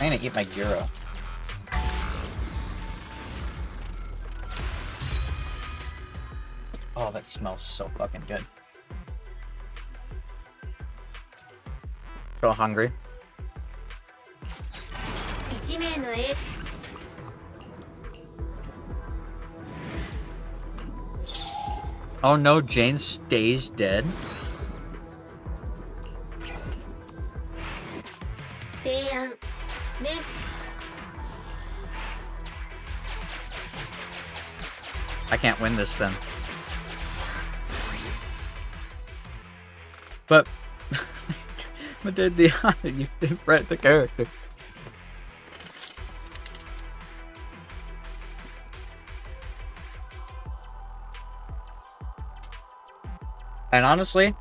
I'm gonna eat my gyro. Oh, that smells so fucking good. So hungry. Oh no, Jane stays dead? I can't win this then. But did the honor, you didn't write the character. And honestly,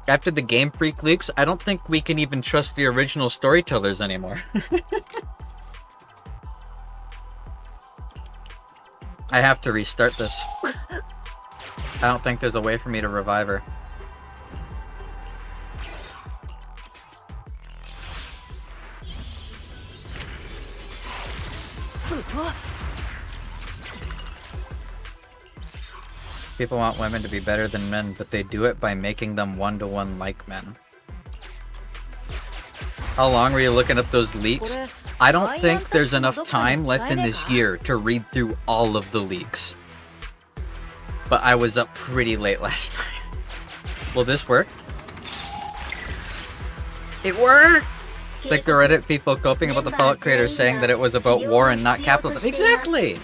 after the Game Freak leaks, I don't think we can even trust the original storytellers anymore. I have to restart this. I don't think there's a way for me to revive her. People want women to be better than men, but they do it by making them one-to-one like men. How long were you looking up those leaks? I don't think there's enough time left in this year to read through all of the leaks. But I was up pretty late last night. Will this work? It worked! Like the Reddit people coping about the Fallout creators saying that it was about war and not capitalism. Exactly!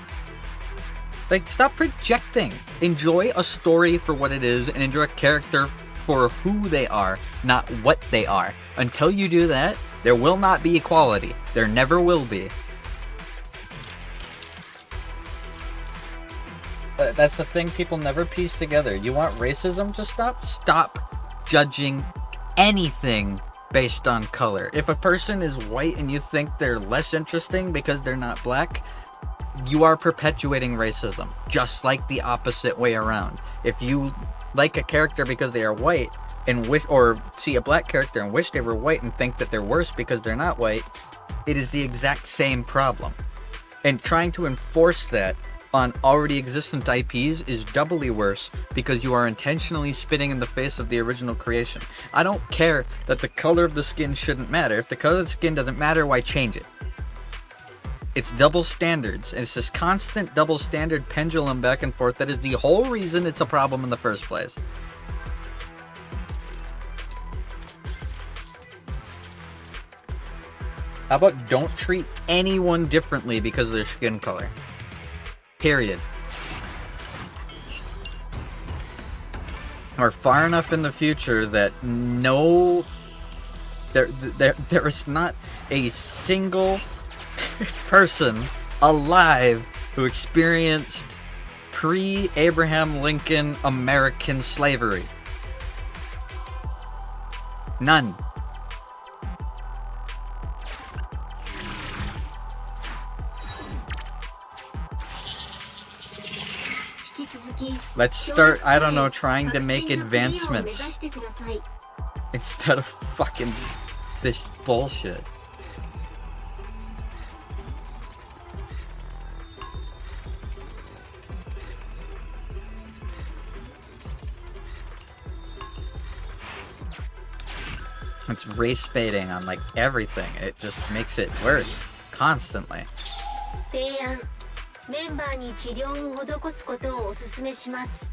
Like, stop projecting. Enjoy a story for what it is and enjoy a character for who they are, not what they are. Until you do that, there will not be equality. There never will be. That's the thing people never piece together. You want racism to stop? Stop judging anything based on color. If a person is white and you think they're less interesting because they're not black, you are perpetuating racism, just like the opposite way around. If you like a character because they are white and wish, or see a black character and wish they were white and think that they're worse because they're not white, it is the exact same problem. And trying to enforce that on already existent IPs is doubly worse because you are intentionally spitting in the face of the original creation. I don't care that the color of the skin shouldn't matter. If the color of the skin doesn't matter, why change it? It's double standards. It's this constant double standard pendulum back and forth that is the whole reason it's a problem in the first place. How about don't treat anyone differently because of their skin color? Period. Or far enough in the future that there is not a single person alive who experienced pre-Abraham Lincoln American slavery. None. Let's start, I don't know, trying to make advancements instead of fucking this bullshit. It's race baiting on like everything. It just makes it worse constantly. メンバーに治療を施すことをお勧めします。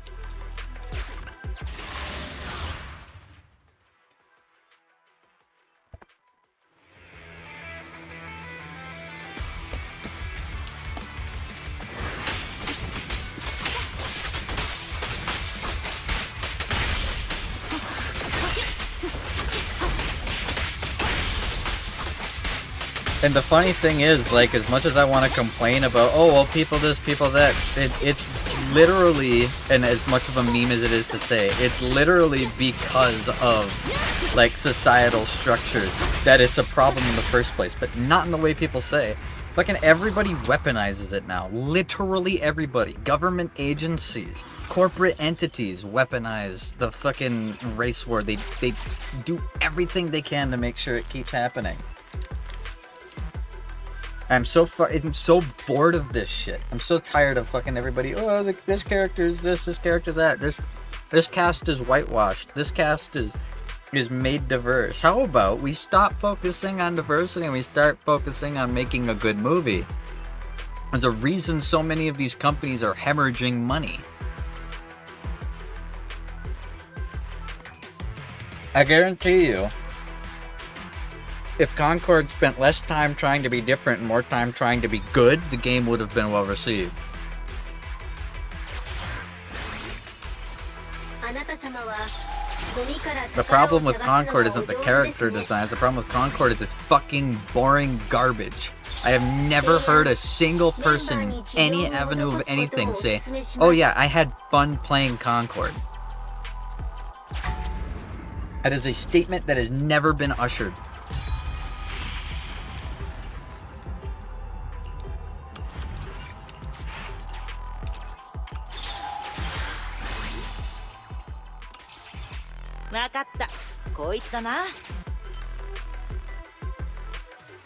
And the funny thing is, like, as much as I want to complain about, oh, well, people this, people that, it's literally, and as much of a meme as it is to say, it's literally because of, like, societal structures that it's a problem in the first place, but not in the way people say. Fucking everybody weaponizes it now. Literally everybody. Government agencies, corporate entities weaponize the fucking race war. They do everything they can to make sure it keeps happening. I'm so bored of this shit. I'm so tired of fucking everybody. Oh, this character is this character that. This cast is whitewashed. This cast is made diverse. How about we stop focusing on diversity and we start focusing on making a good movie? There's a reason so many of these companies are hemorrhaging money. I guarantee you, if Concord spent less time trying to be different and more time trying to be good, the game would have been well received. The problem with Concord isn't the character designs, the problem with Concord is it's fucking boring garbage. I have never heard a single person in any avenue of anything say, oh yeah, I had fun playing Concord. That is a statement that has never been ushered.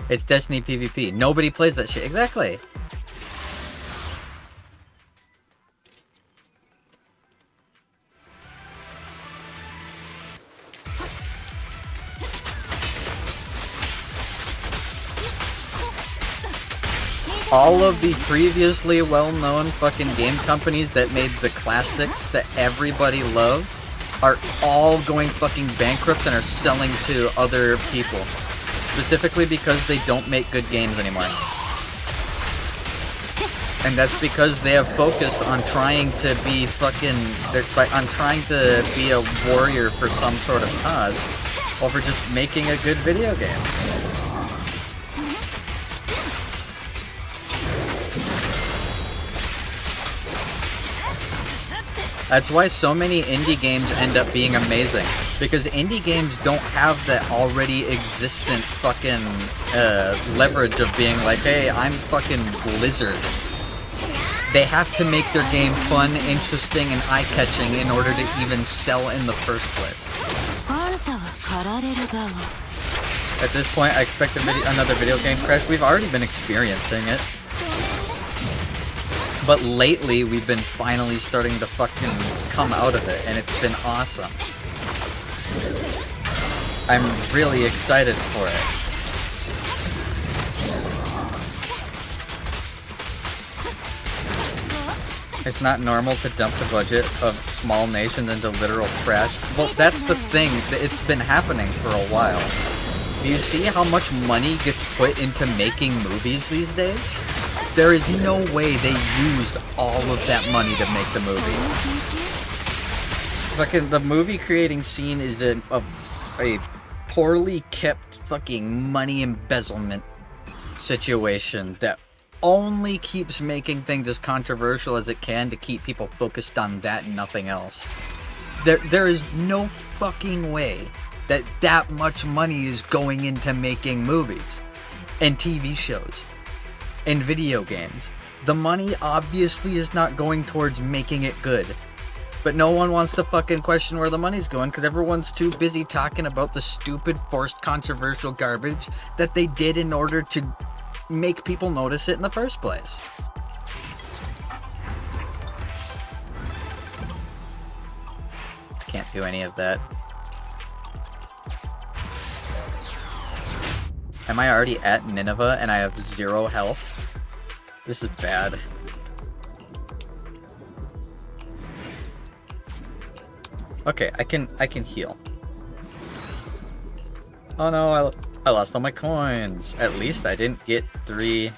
It's Destiny PvP. Nobody plays that shit. Exactly. All of the previously well-known fucking game companies that made the classics that everybody loved are all going fucking bankrupt and are selling to other people. Specifically because they don't make good games anymore. And that's because they have focused on trying to be on trying to be a warrior for some sort of cause over just making a good video game. That's why so many indie games end up being amazing. Because indie games don't have that already existent fucking leverage of being like, hey, I'm fucking Blizzard. They have to make their game fun, interesting, and eye-catching in order to even sell in the first place. At this point, I expect another video game crash. We've already been experiencing it. But lately, we've been finally starting to fucking come out of it, and it's been awesome. I'm really excited for it. It's not normal to dump the budget of small nations into literal trash. Well, that's the thing. It's been happening for a while. Do you see how much money gets put into making movies these days? There is no way they used all of that money to make the movie. Fucking the movie creating scene is a poorly kept fucking money embezzlement situation that only keeps making things as controversial as it can to keep people focused on that and nothing else. There is no fucking way that much money is going into making movies and TV shows and video games. The money obviously is not going towards making it good. But no one wants to fucking question where the money's going because everyone's too busy talking about the stupid, forced, controversial garbage that they did in order to make people notice it in the first place. Can't do any of that. Am I already at Nineveh and I have 0 health? This is bad. Okay, I can heal. Oh no, I lost all my coins. At least I didn't get 3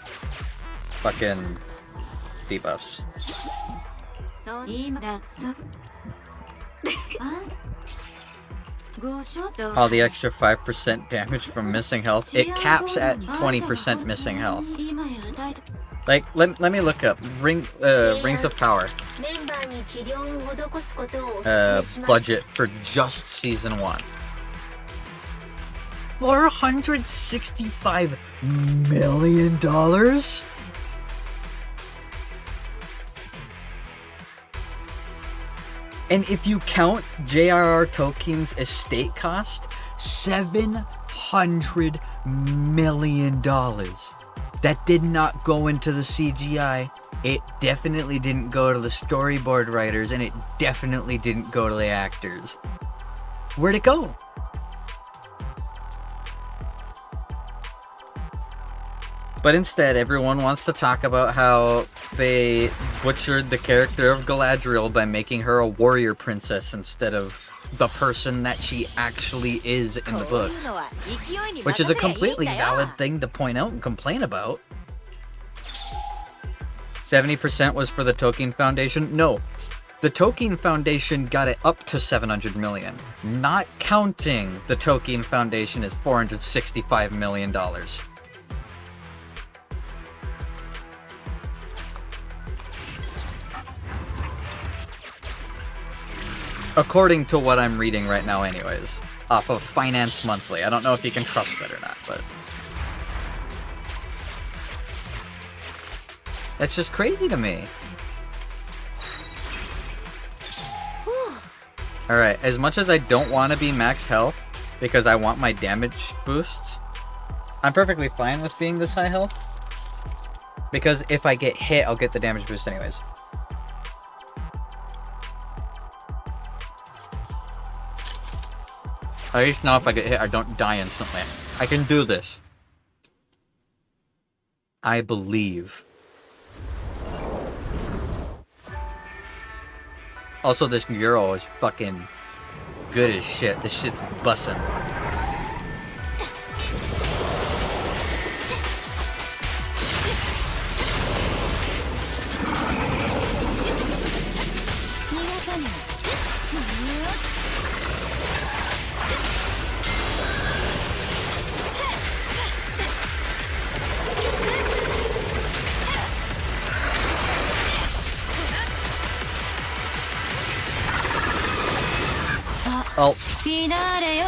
fucking debuffs. All the extra 5% damage from missing health. It caps at 20% missing health. Like, let me look up Rings of Power. Budget for just season 1. $465 million? And if you count J.R.R. Tolkien's estate cost, $700 million. That did not go into the CGI. It definitely didn't go to the storyboard writers, and it definitely didn't go to the actors. Where'd it go? But instead, everyone wants to talk about how they butchered the character of Galadriel by making her a warrior princess instead of the person that she actually is in the books. Which is a completely valid thing to point out and complain about. 70% was for the Tolkien Foundation? No. The Tolkien Foundation got it up to 700 million. Not counting the Tolkien Foundation is $465 million. According to what I'm reading right now anyways. Off of Finance Monthly. I don't know if you can trust it or not, but... That's just crazy to me. Alright, as much as I don't want to be max health, because I want my damage boosts, I'm perfectly fine with being this high health. Because if I get hit, I'll get the damage boost anyways. At least now if I get hit, I don't die instantly. I can do this. I believe. Also, this Euro is fucking good as shit. This shit's bussin'. Oh. フィナーレよ。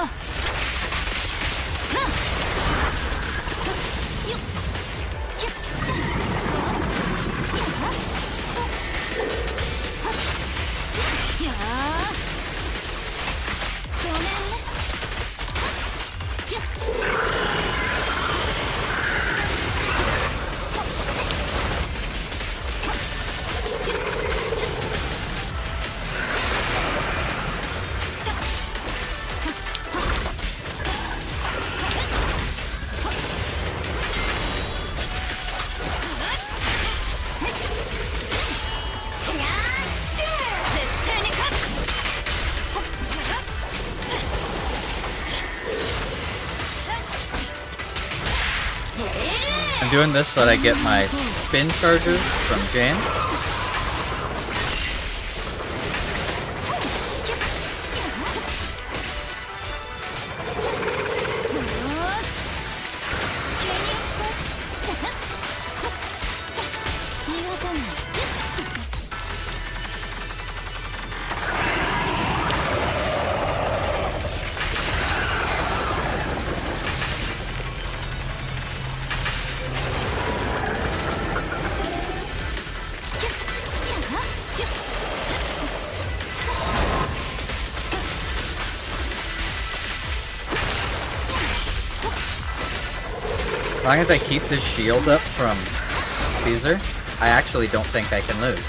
I'm doing this so that I get my spin charges from Jane. As long as I keep this shield up from Caesar, I actually don't think I can lose.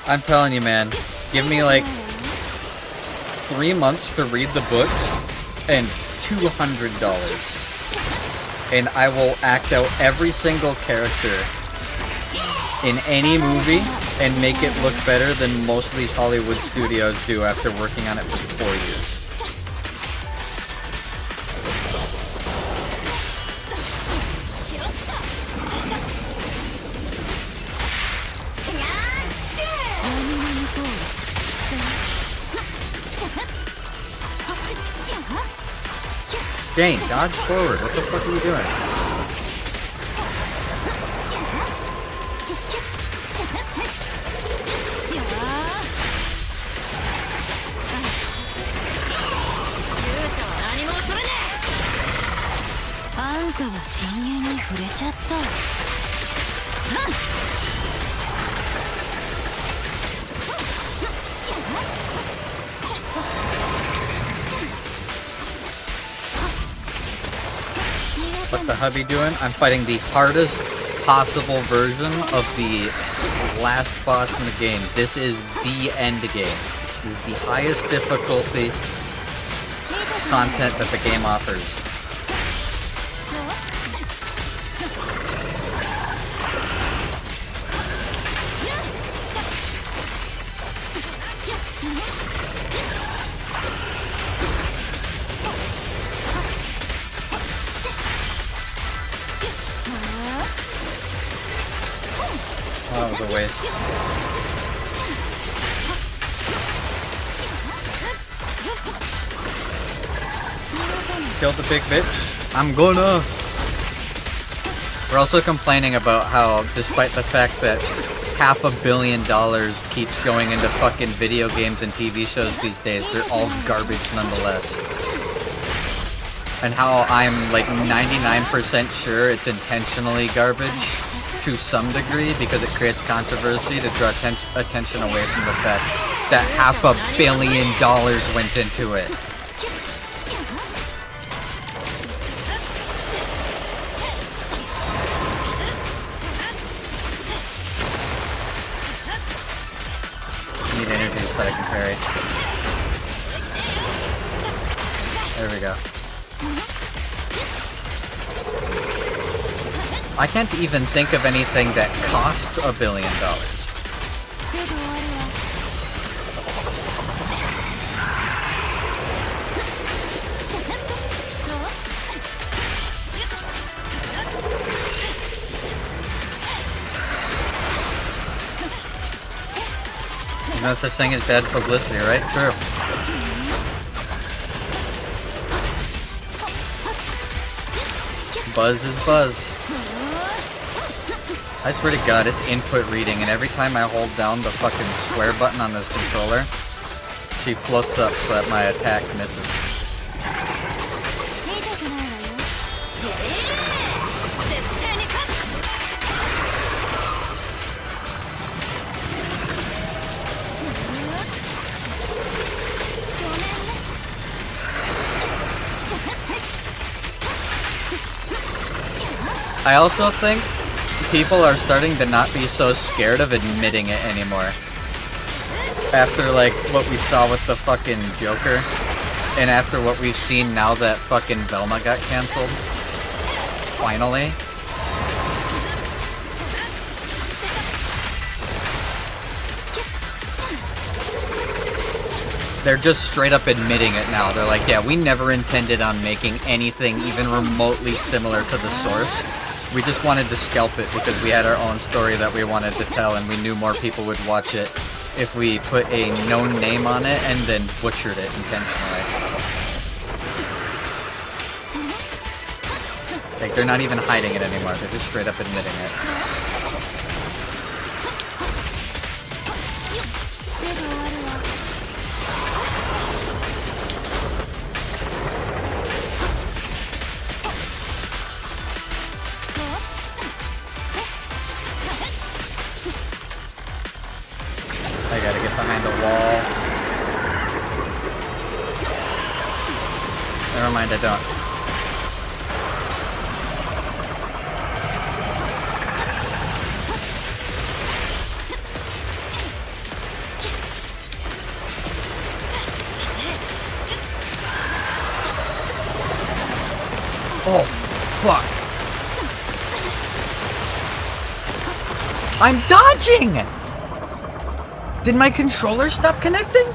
I'm telling you, man, give me like 3 months to read the books and $200. And I will act out every single character in any movie and make it look better than most of these Hollywood studios do after working on it for 4 years. Jane, dodge forward. What the fuck are you doing? What the hubby doing? I'm fighting the hardest possible version of the last boss in the game. This is the end game. This is the highest difficulty content that the game offers. Oh, that was a waste. Killed the big bitch. I'm gonna. We're also complaining about how, despite the fact that $500 million keeps going into fucking video games and TV shows these days, they're all garbage nonetheless. And how I'm like 99% sure it's intentionally garbage to some degree because it creates controversy to draw attention away from the fact that $500 million went into it. I need energy so that I can parry. There we go. I can't even think of anything that costs $1 billion. There's no such thing as bad publicity, right? True. buzz is buzz. I swear to God, it's input reading, and every time I hold down the fucking square button on this controller, she floats up so that my attack misses. I also think people are starting to not be so scared of admitting it anymore. After, like, what we saw with the fucking Joker, and after what we've seen now that fucking Velma got canceled. Finally. They're just straight up admitting it now. They're like, yeah, we never intended on making anything even remotely similar to the source. We just wanted to scalp it because we had our own story that we wanted to tell, and we knew more people would watch it if we put a known name on it and then butchered it intentionally. Like, they're not even hiding it anymore. They're just straight up admitting it. I gotta get behind the wall. Never mind, I don't. Oh, fuck. I'm dodging! Did my controller stop connecting?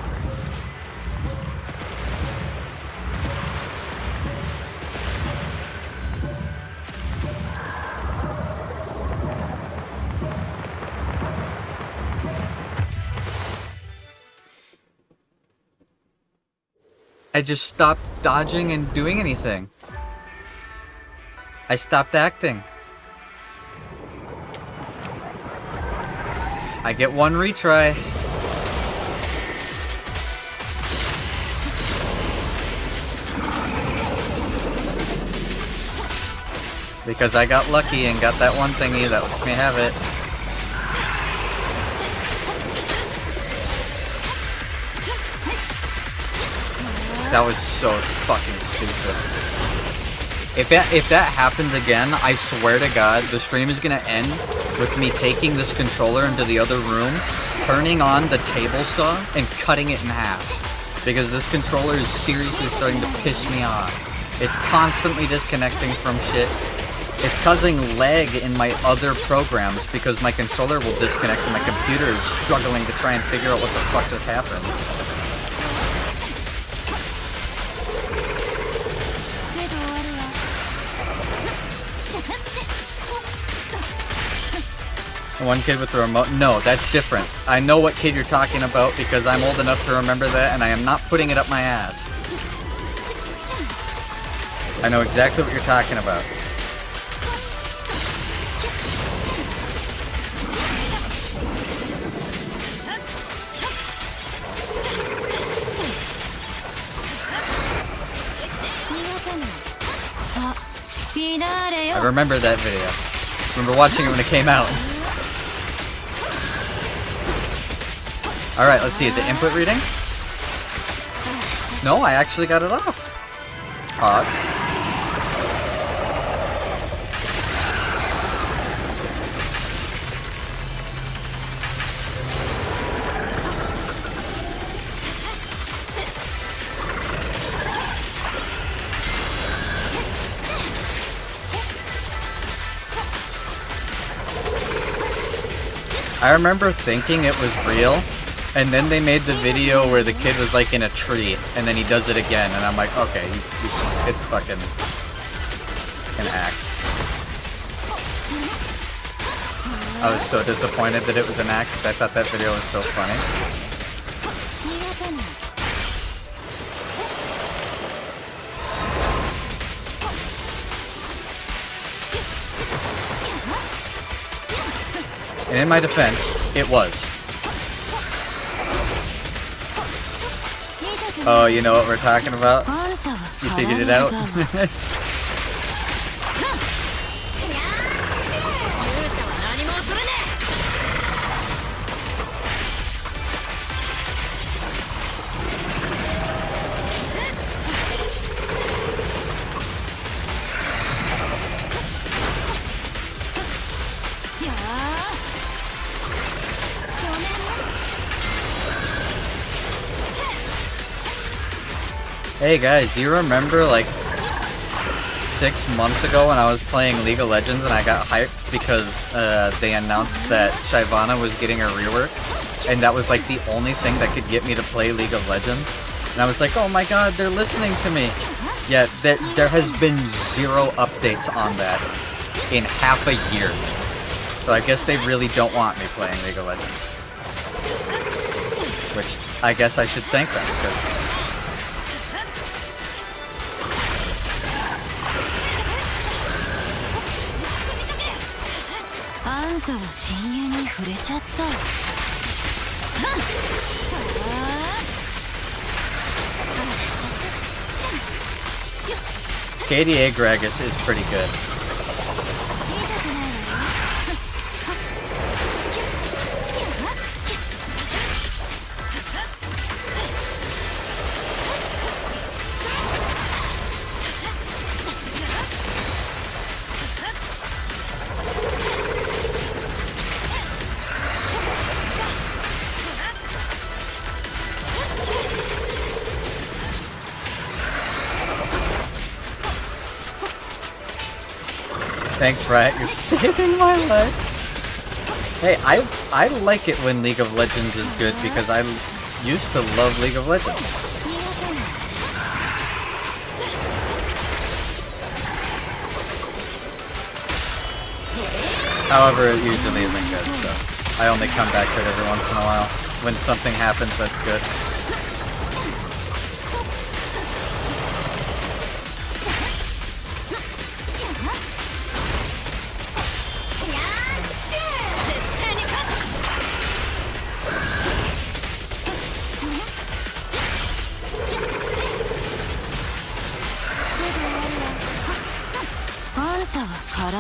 I just stopped dodging and doing anything. I stopped acting. I get one retry. Because I got lucky and got that one thingy that lets me have it. That was so fucking stupid. If that happens again, I swear to God, the stream is gonna end with me taking this controller into the other room, turning on the table saw, and cutting it in half. Because this controller is seriously starting to piss me off. It's constantly disconnecting from shit. It's causing lag in my other programs because my controller will disconnect and my computer is struggling to try and figure out what the fuck just happened. One kid with the remote? No, that's different. I know what kid you're talking about because I'm old enough to remember that and I am not putting it up my ass. I know exactly what you're talking about. I remember that video. I remember watching it when it came out. Alright, let's see. The input reading? No, I actually got it off. Odd. I remember thinking it was real, and then they made the video where the kid was like in a tree, and then he does it again, and I'm like, okay, it's fucking an act. I was so disappointed that it was an act, I thought that video was so funny. And in my defense, it was. Oh, you know what we're talking about? You figured it out? Hey guys, do you remember like 6 months ago when I was playing League of Legends and I got hyped because they announced that Shyvana was getting a rework, and that was like the only thing that could get me to play League of Legends? And I was like, oh my god, they're listening to me. Yeah, there has been 0 updates on that in half a year. So I guess they really don't want me playing League of Legends. Which I guess I should thank them, because KDA Gragas is pretty good. Thanks, Riot. You're saving my life. Hey, I like it when League of Legends is good because I used to love League of Legends. However, it usually isn't good, so I only come back to it every once in a while. When something happens that's good.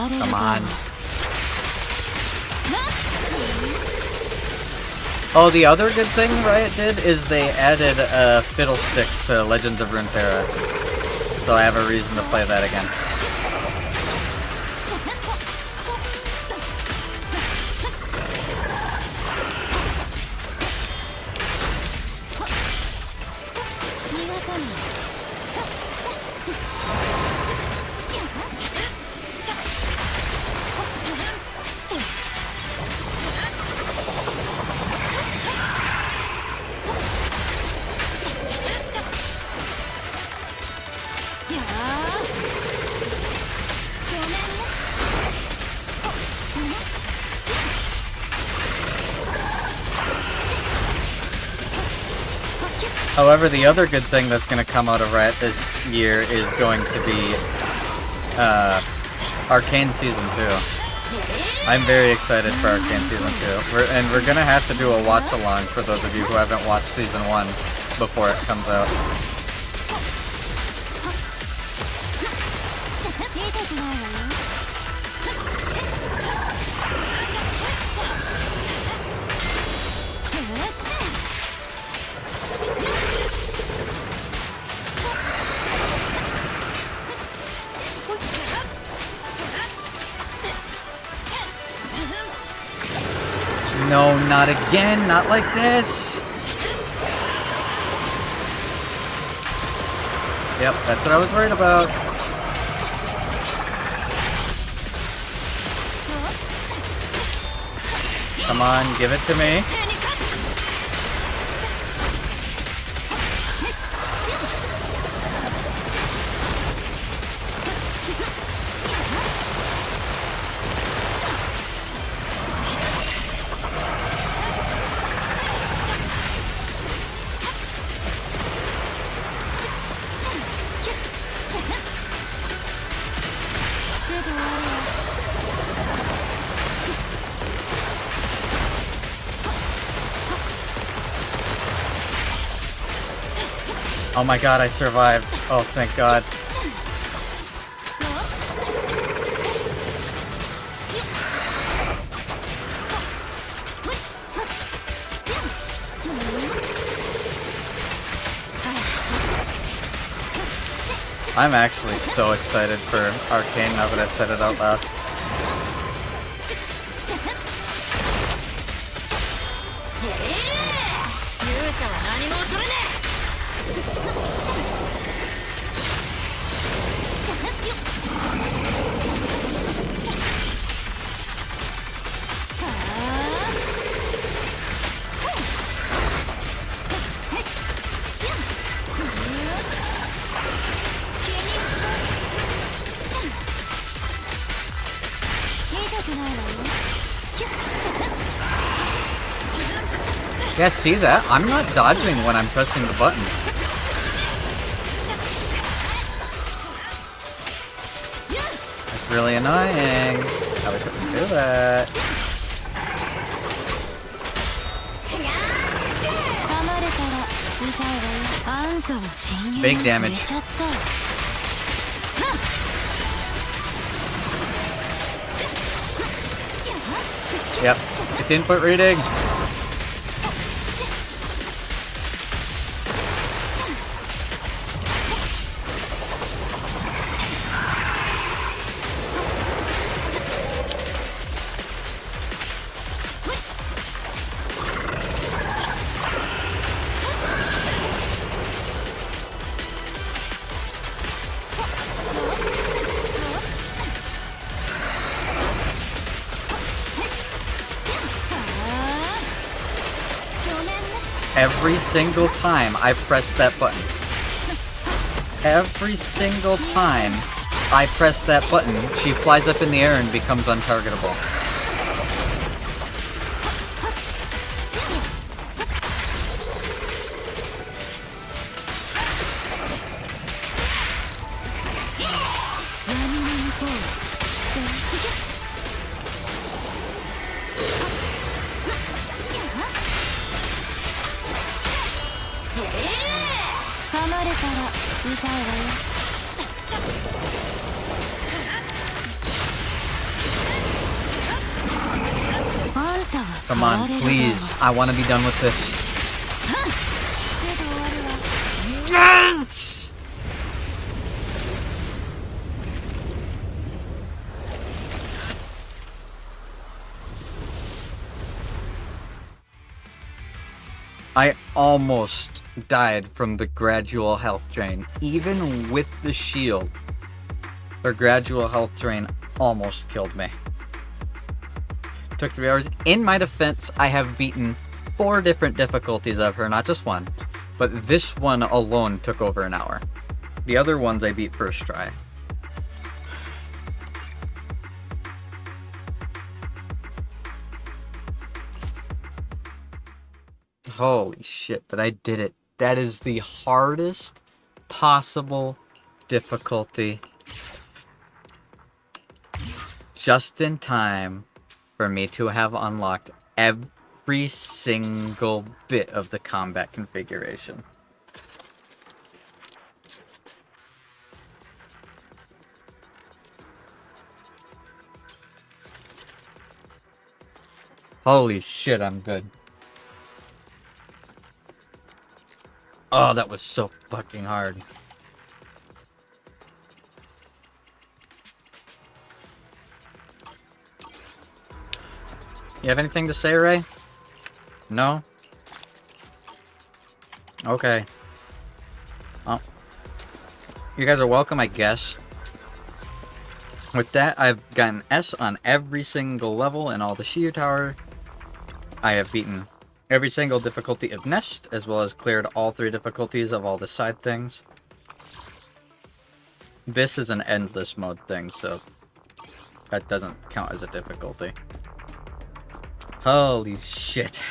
Come on. Oh, the other good thing Riot did is they added Fiddlesticks to Legends of Runeterra. So I have a reason to play that again. However, the other good thing that's going to come out of Riot this year is going to be Arcane Season 2. I'm very excited for Arcane Season 2. We're going to have to do a watch-along for those of you who haven't watched Season 1 before it comes out. No, not again, not like this. Yep, that's what I was worried about. Come on, give it to me. Oh my god, I survived. Oh, thank god. I'm actually so excited for Arcane now that I've said it out loud. Yeah, see that? I'm not dodging when I'm pressing the button. That's really annoying. I wish I could do that. Big damage. Yep, it's input reading. Every single time I press that button. Every single time I press that button, she flies up in the air and becomes untargetable. Come on, please. I want to be done with this. Yes! I almost died from the gradual health drain. Even with the shield, her gradual health drain almost killed me. Took 3 hours. In my defense, I have beaten 4 different difficulties of her, not just one. But this one alone took over an hour. The other ones I beat first try. Holy shit, but I did it. That is the hardest possible difficulty. Just in time for me to have unlocked every single bit of the combat configuration. Holy shit, I'm good. Oh, that was so fucking hard. You have anything to say, Ray? No? Okay. Oh. You guys are welcome, I guess. With that, I've gotten S on every single level in all the Sheer Tower. I have beaten every single difficulty of Nest, as well as cleared all 3 difficulties of all the side things. This is an endless mode thing, so that doesn't count as a difficulty. Holy shit.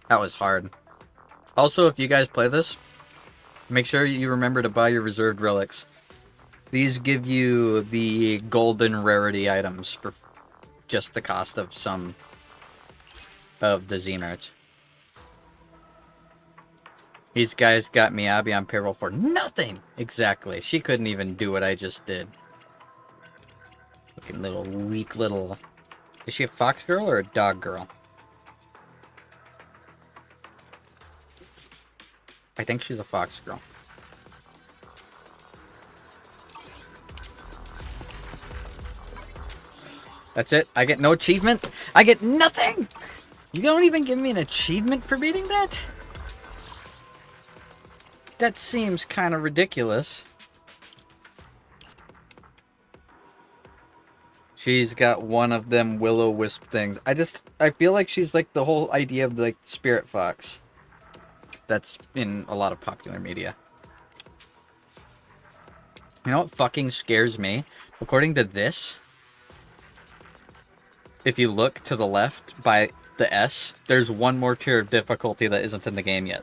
That was hard. Also, if you guys play this, make sure you remember to buy your reserved relics. These give you the golden rarity items for just the cost of some of the Xenarts. These guys got Miyabi on payroll for nothing! Exactly. She couldn't even do what I just did. Fucking little, weak little... Is she a fox girl or a dog girl? I think she's a fox girl. That's it? I get no achievement? I get nothing! You don't even give me an achievement for beating that? That seems kind of ridiculous. She's got one of them will-o-wisp things. I feel like she's like the whole idea of like Spirit Fox. That's in a lot of popular media. You know what fucking scares me? According to this, if you look to the left by the S, there's one more tier of difficulty that isn't in the game yet.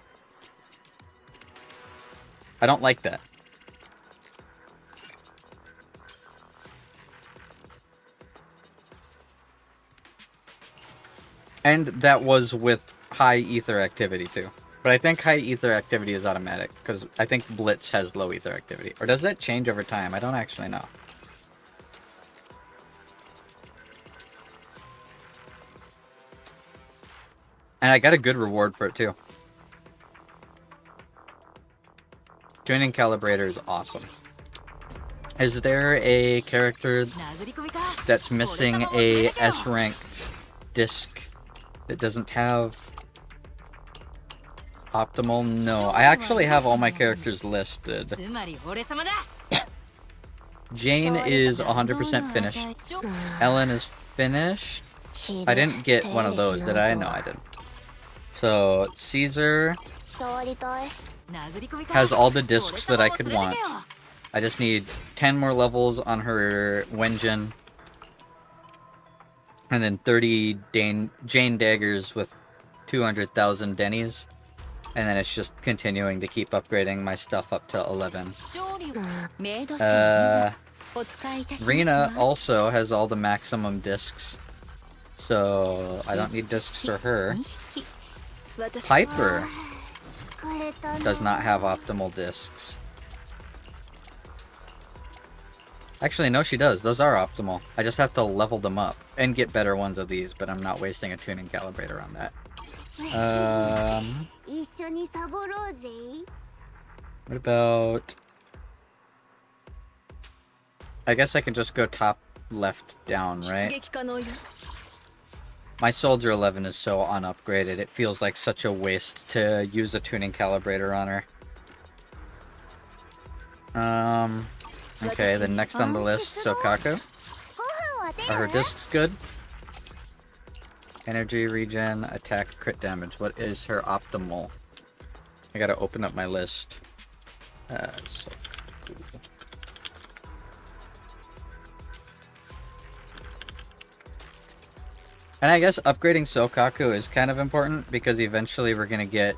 I don't like that. And that was with high ether activity too. But I think high ether activity is automatic, because I think Blitz has low ether activity. Or does that change over time? I don't actually know. And I got a good reward for it too. Tuning Calibrator is awesome. Is there a character that's missing a S-ranked disc that doesn't have optimal? No, I actually have all my characters listed. Jane is 100% finished. Ellen is finished. I didn't get one of those, did I? No, I didn't. So, Caesar has all the discs that I could want. I just need 10 more levels on her Wenjin. And then 30 Jane daggers with 200,000 Dennies. And then it's just continuing to keep upgrading my stuff up to 11. Rena also has all the maximum discs. So I don't need discs for her. Piper does not have optimal discs. Actually, no, she does. Those are optimal. I just have to level them up and get better ones of these, but I'm not wasting a tuning calibrator on that. What about... I guess I can just go top, left, down, right? My Soldier 11 is so unupgraded, it feels like such a waste to use a tuning calibrator on her. Okay, then next on the list, Sokaku. Are her discs good? Energy, regen, attack, crit damage. What is her optimal? I gotta open up my list. Sokaku. And I guess upgrading Sokaku is kind of important because eventually we're gonna get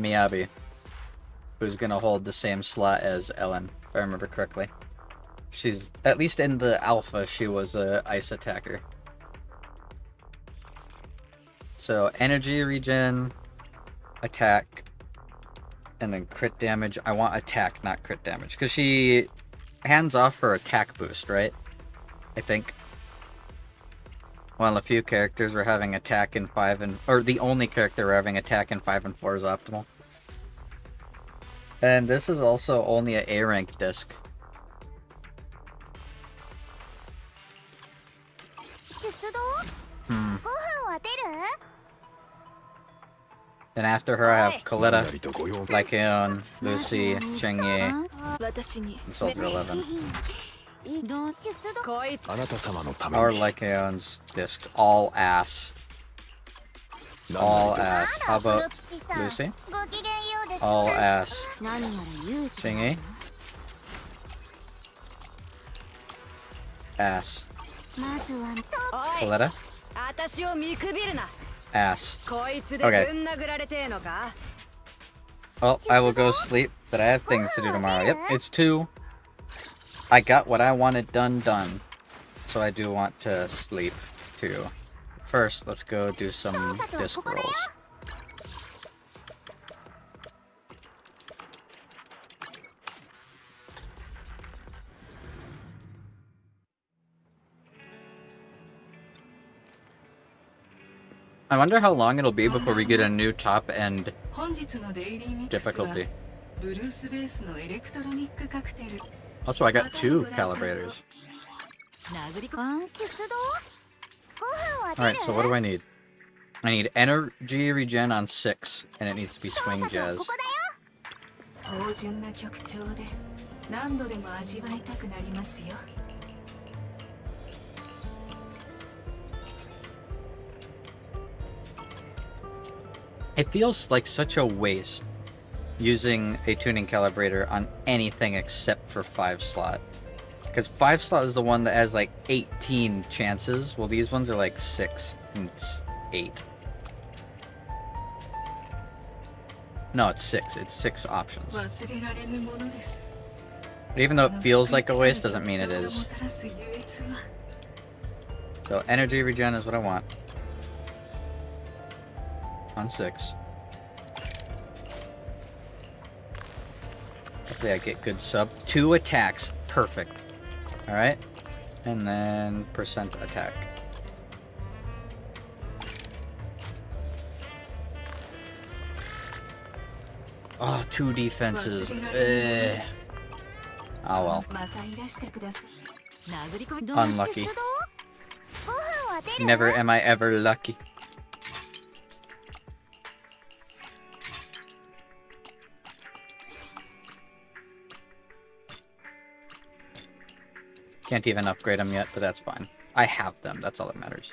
Miyabi, who's gonna hold the same slot as Ellen, if I remember correctly. She's, at least in the alpha, she was a ice attacker. So energy regen, attack, and then crit damage. I want attack, not crit damage, because she hands off her attack boost, right? I think. Well, a few characters were having attack in 5 and... Or the only character we're having attack in 5 and 4 is optimal. And this is also only an A rank disc. Then after her I have Coletta, Lycaon, Lucy, Chang'e, and Soldier 11. Our Lycaon's discs, all ass. All ass. How about Lucy? All ass. Chang'e? Ass. Coletta? Ass. Okay. Well, I will go sleep, but I have things to do tomorrow. Yep, it's 2. I got what I wanted done. So I do want to sleep, too. First, let's go do some disc rolls. I wonder how long it'll be before we get a new top end difficulty. Also, I got 2 calibrators. Alright, so what do I need? I need energy regen on 6, and it needs to be swing jazz. It feels like such a waste using a tuning calibrator on anything except for 5 slot. Because 5 slot is the one that has like 18 chances. Well, these ones are like 6 and 8. No, it's 6. It's 6 options. But even though it feels like a waste, doesn't mean it is. So energy regen is what I want. On 6. Hopefully I get good sub. 2 attacks. Perfect. Alright. And then percent attack. Oh, 2 defenses. Ugh. Oh well. Unlucky. Never am I ever lucky. Can't even upgrade them yet, but that's fine. I have them, that's all that matters.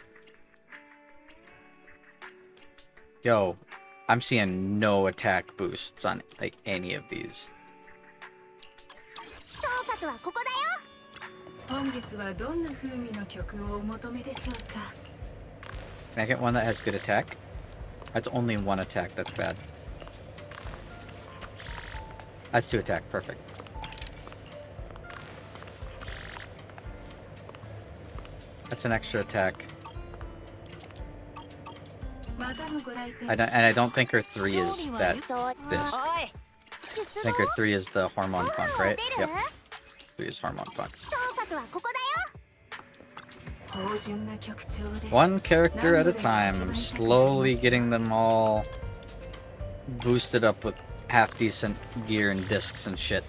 Yo, I'm seeing no attack boosts on like any of these. Can I get one that has good attack? That's only 1 attack, that's bad. That's 2 attack, perfect. That's an extra attack. I don't think her 3 is that this. I think her 3 is the hormone punk, right? Yep. 3 is hormone punk. 1 character at a time. I'm slowly getting them all boosted up with half decent gear and discs and shit.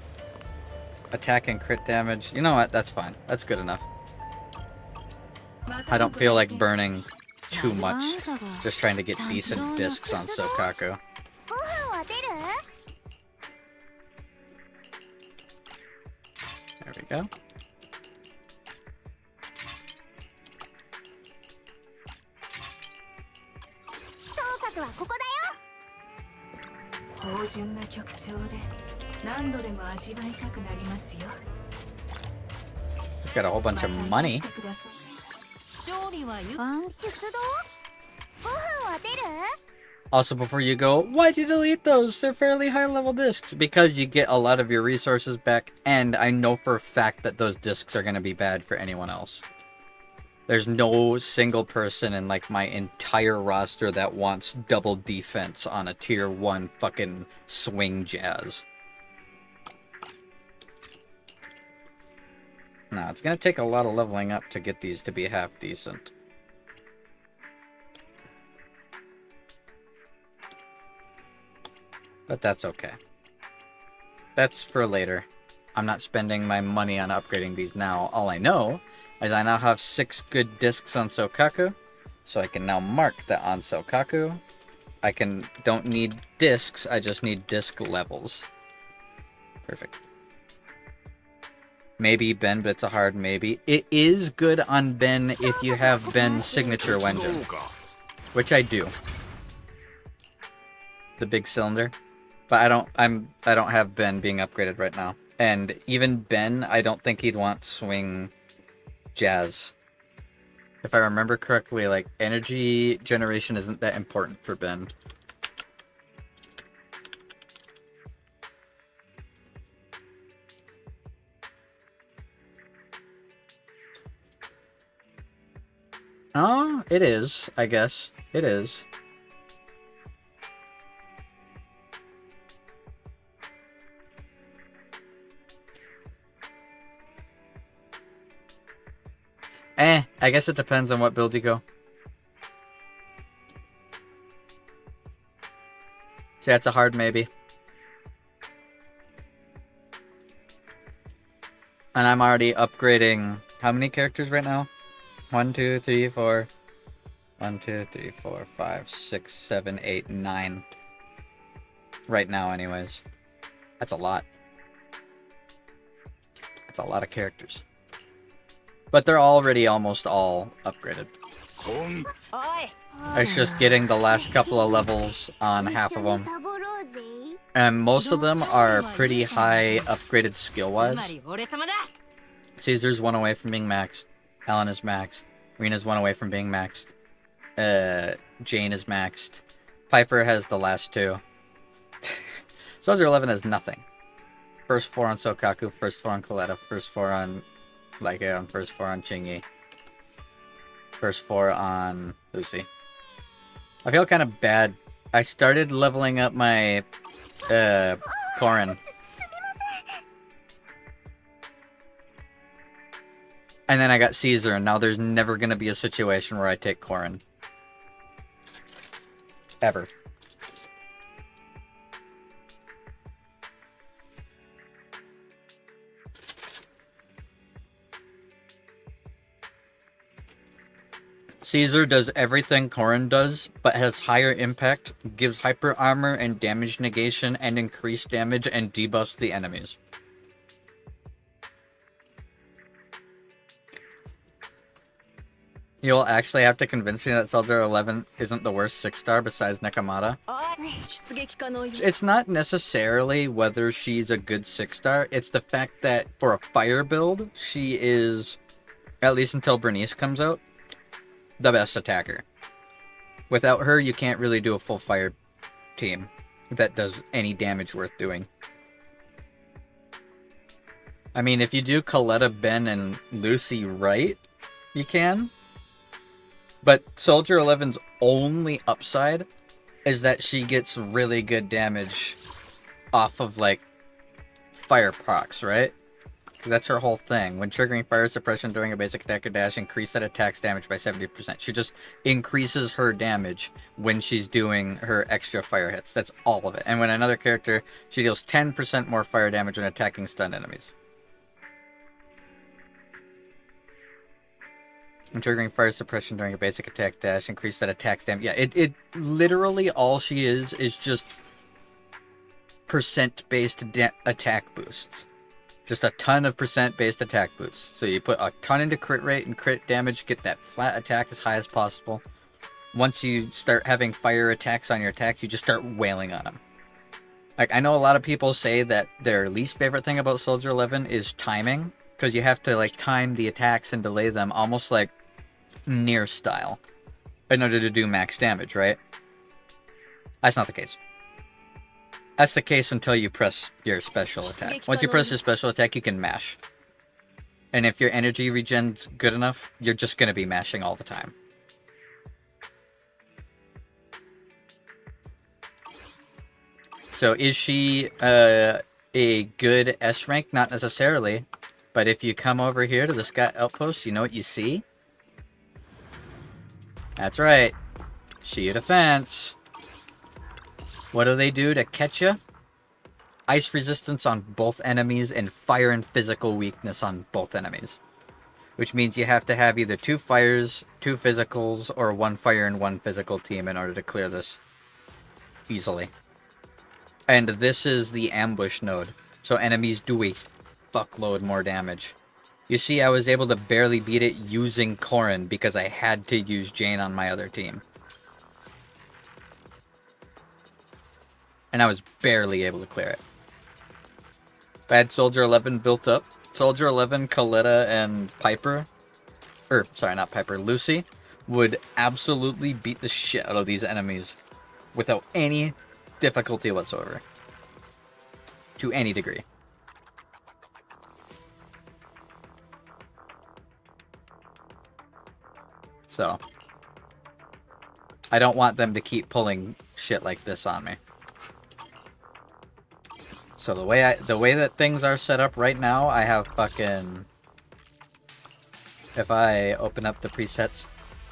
Attack and crit damage. You know what? That's fine. That's good enough. I don't feel like burning too much. Just trying to get decent discs on Sokaku. There we go. He's got a whole bunch of money. Also, before you go, why'd you delete those? They're fairly high level discs. Because you get a lot of your resources back, and I know for a fact that those discs are going to be bad for anyone else. There's no single person in like my entire roster that wants double defense on a tier 1 fucking swing jazz. No, it's going to take a lot of leveling up to get these to be half decent. But that's okay. That's for later. I'm not spending my money on upgrading these now. All I know is I now have 6 good discs on Sokaku, so I can now mark that on Sokaku. Don't need discs, I just need disc levels. Perfect. Maybe Ben, but it's a hard maybe. It is good on Ben if you have Ben's signature engine, which I do. The big cylinder, but I don't have Ben being upgraded right now. And even Ben, I don't think he'd want swing jazz. If I remember correctly, like energy generation isn't that important for Ben. Oh, it is, I guess. It is. I guess it depends on what build you go. See, that's a hard maybe. And I'm already upgrading how many characters right now? 1, 2, 3, 4. 1, 2, 3, 4, 5, 6, 7, 8, 9. Right now, anyways. That's a lot. That's a lot of characters. But they're already almost all upgraded. It's just getting the last couple of levels on half of them. And most of them are pretty high upgraded skill-wise. Caesar's one away from being maxed. Alan is maxed. Rena's one away from being maxed. Jane is maxed. Piper has the last two. Soldier 11 has nothing. First 4 on Sokaku, first 4 on Coletta, first 4 on Lycaon, first 4 on Chingy. First 4 on Lucy. I feel kind of bad. I started leveling up my Corrin. And then I got Caesar, and now there's never going to be a situation where I take Corrin. Ever. Caesar does everything Corrin does, but has higher impact, gives hyper armor and damage negation, and increased damage and debuffs the enemies. You'll actually have to convince me that Soldier 11 isn't the worst 6-star besides Nekomata. It's not necessarily whether she's a good 6-star, it's the fact that for a fire build, she is, at least until Bernice comes out, the best attacker. Without her, you can't really do a full fire team that does any damage worth doing. I mean, if you do Coletta, Ben, and Lucy right, you can. But Soldier 11's only upside is that she gets really good damage off of, like, fire procs, right? Because that's her whole thing. When triggering fire suppression during a basic attack or dash, increase that attack's damage by 70%. She just increases her damage when she's doing her extra fire hits. That's all of it. And when another character, she deals 10% more fire damage when attacking stunned enemies. When triggering fire suppression during a basic attack dash, increase that attack's damage. Yeah, it literally all she is just percent-based attack boosts. Just a ton of percent-based attack boosts. So you put a ton into crit rate and crit damage, get that flat attack as high as possible. Once you start having fire attacks on your attacks, you just start wailing on them. Like, I know a lot of people say that their least favorite thing about Soldier 11 is timing, because you have to, like, time the attacks and delay them almost like Nier style in order to do max damage, right? That's not the case. That's the case until you press your special attack. Once you press your special attack, you can mash. And if your energy regen's good enough, you're just going to be mashing all the time. So is she a good S rank? Not necessarily. But if you come over here to the Sky Outpost, you know what you see? That's right. Shield defense. What do they do to catch you? Ice resistance on both enemies and fire and physical weakness on both enemies. Which means you have to have either 2 fires, 2 physicals, or 1 fire and 1 physical team in order to clear this easily. And this is the ambush node, so enemies do a fuckload more damage. You see, I was able to barely beat it using Corrin because I had to use Jane on my other team. And I was barely able to clear it. If I had Soldier 11 built up, Soldier 11, Coletta, and Piper, sorry, not Piper, Lucy, would absolutely beat the shit out of these enemies without any difficulty whatsoever. To any degree. So, I don't want them to keep pulling shit like this on me. So the way that things are set up right now, I have fucking, if I open up the presets,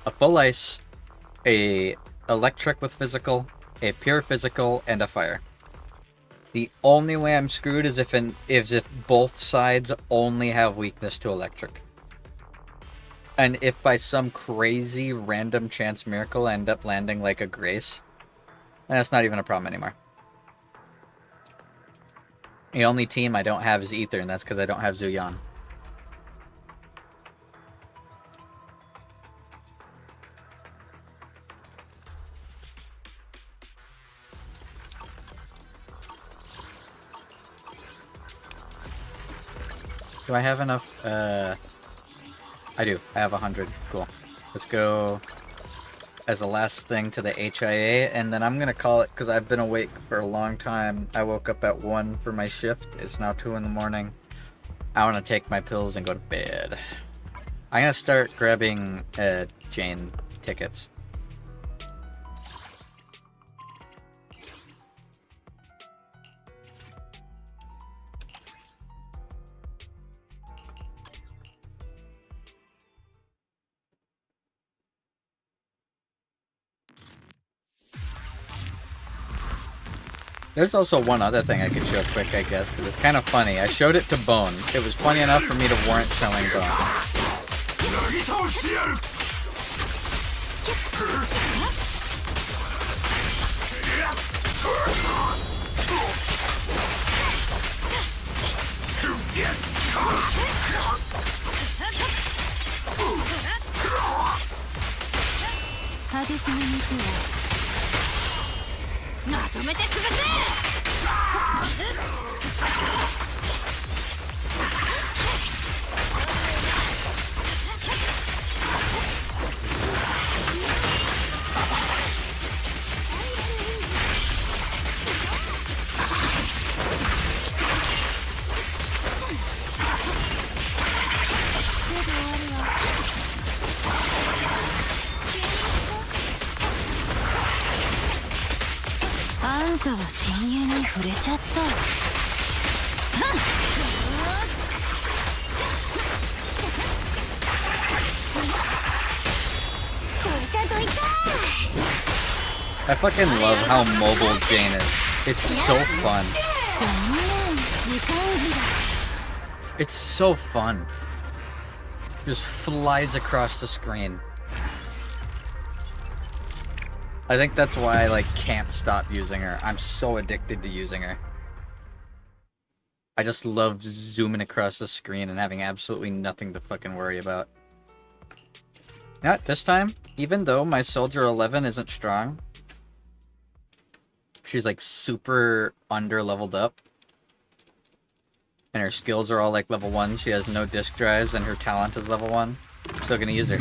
a full ice, a electric with physical, a pure physical, and a fire. The only way I'm screwed is if both sides only have weakness to electric. And if by some crazy random chance miracle I end up landing like a Grace, then that's not even a problem anymore. The only team I don't have is Ether, and that's because I don't have Zuyan. Do I have enough? I do. I have 100. Cool. Let's go as a last thing to the HIA, and then I'm gonna call it because I've been awake for a long time. I woke up at 1 for my shift. It's now 2 in the morning. I want to take my pills and go to bed. I'm gonna start grabbing Jane tickets. There's also one other thing I could show quick, I guess, because it's kind of funny. I showed it to Bone. It was funny enough for me to warrant showing Bone. I fucking love how mobile Jane is. It's so fun. It's so fun. Just flies across the screen. I think that's why I can't stop using her. I'm so addicted to using her. I just love zooming across the screen and having absolutely nothing to fucking worry about. Not this time, even though my Soldier 11 isn't strong, she's super under leveled up. And her skills are all level 1. She has no disc drives and her talent is level 1. I'm still gonna use her.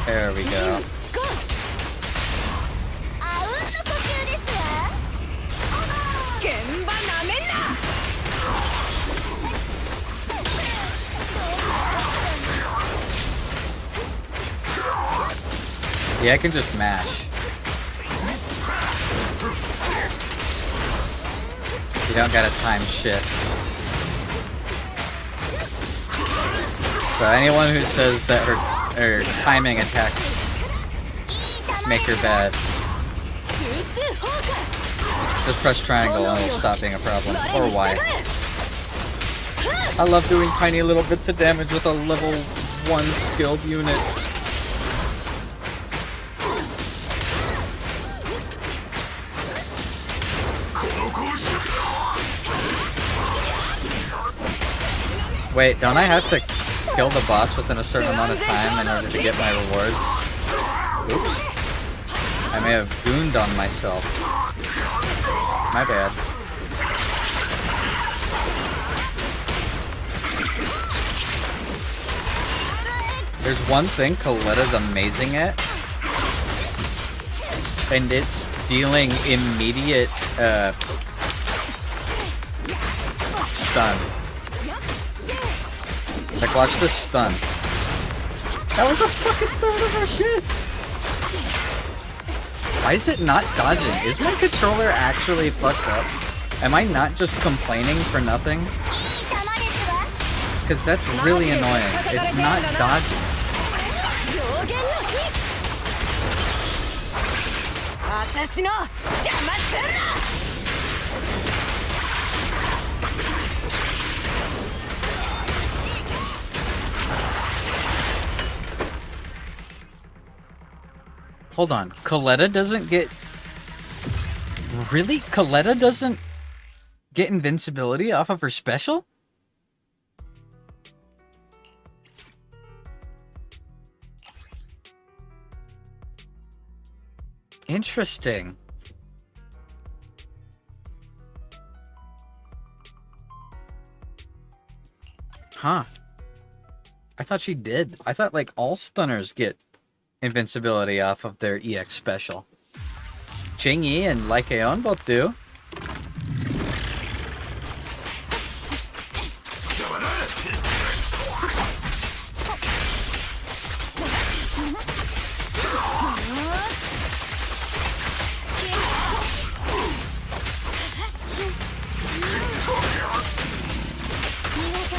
There we go. Yeah, I can just mash. You don't gotta time shit. So anyone who says that her timing attacks make her bad, just press triangle and it'll stop being a problem. Or Y. I love doing tiny little bits of damage with a level 1 skilled unit. Wait, don't I have to kill the boss within a certain amount of time in order to get my rewards? Oops. I may have gooned on myself. My bad. There's one thing Coletta's amazing at, and it's dealing immediate Stun. Like, watch this stun. That was a fucking stun of our shit! Why is it not dodging? Is my controller actually fucked up? Am I not just complaining for nothing? Because that's really annoying. It's not dodging. Hold on. Coletta doesn't get... Really? Coletta doesn't get invincibility off of her special? Interesting. Huh. I thought she did. I thought, like, all stunners get invincibility off of their EX special. Jing-Yi and Lycaon both do.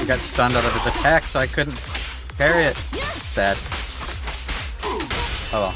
He got stunned out of his attack, so I couldn't parry it. Sad. Oh well.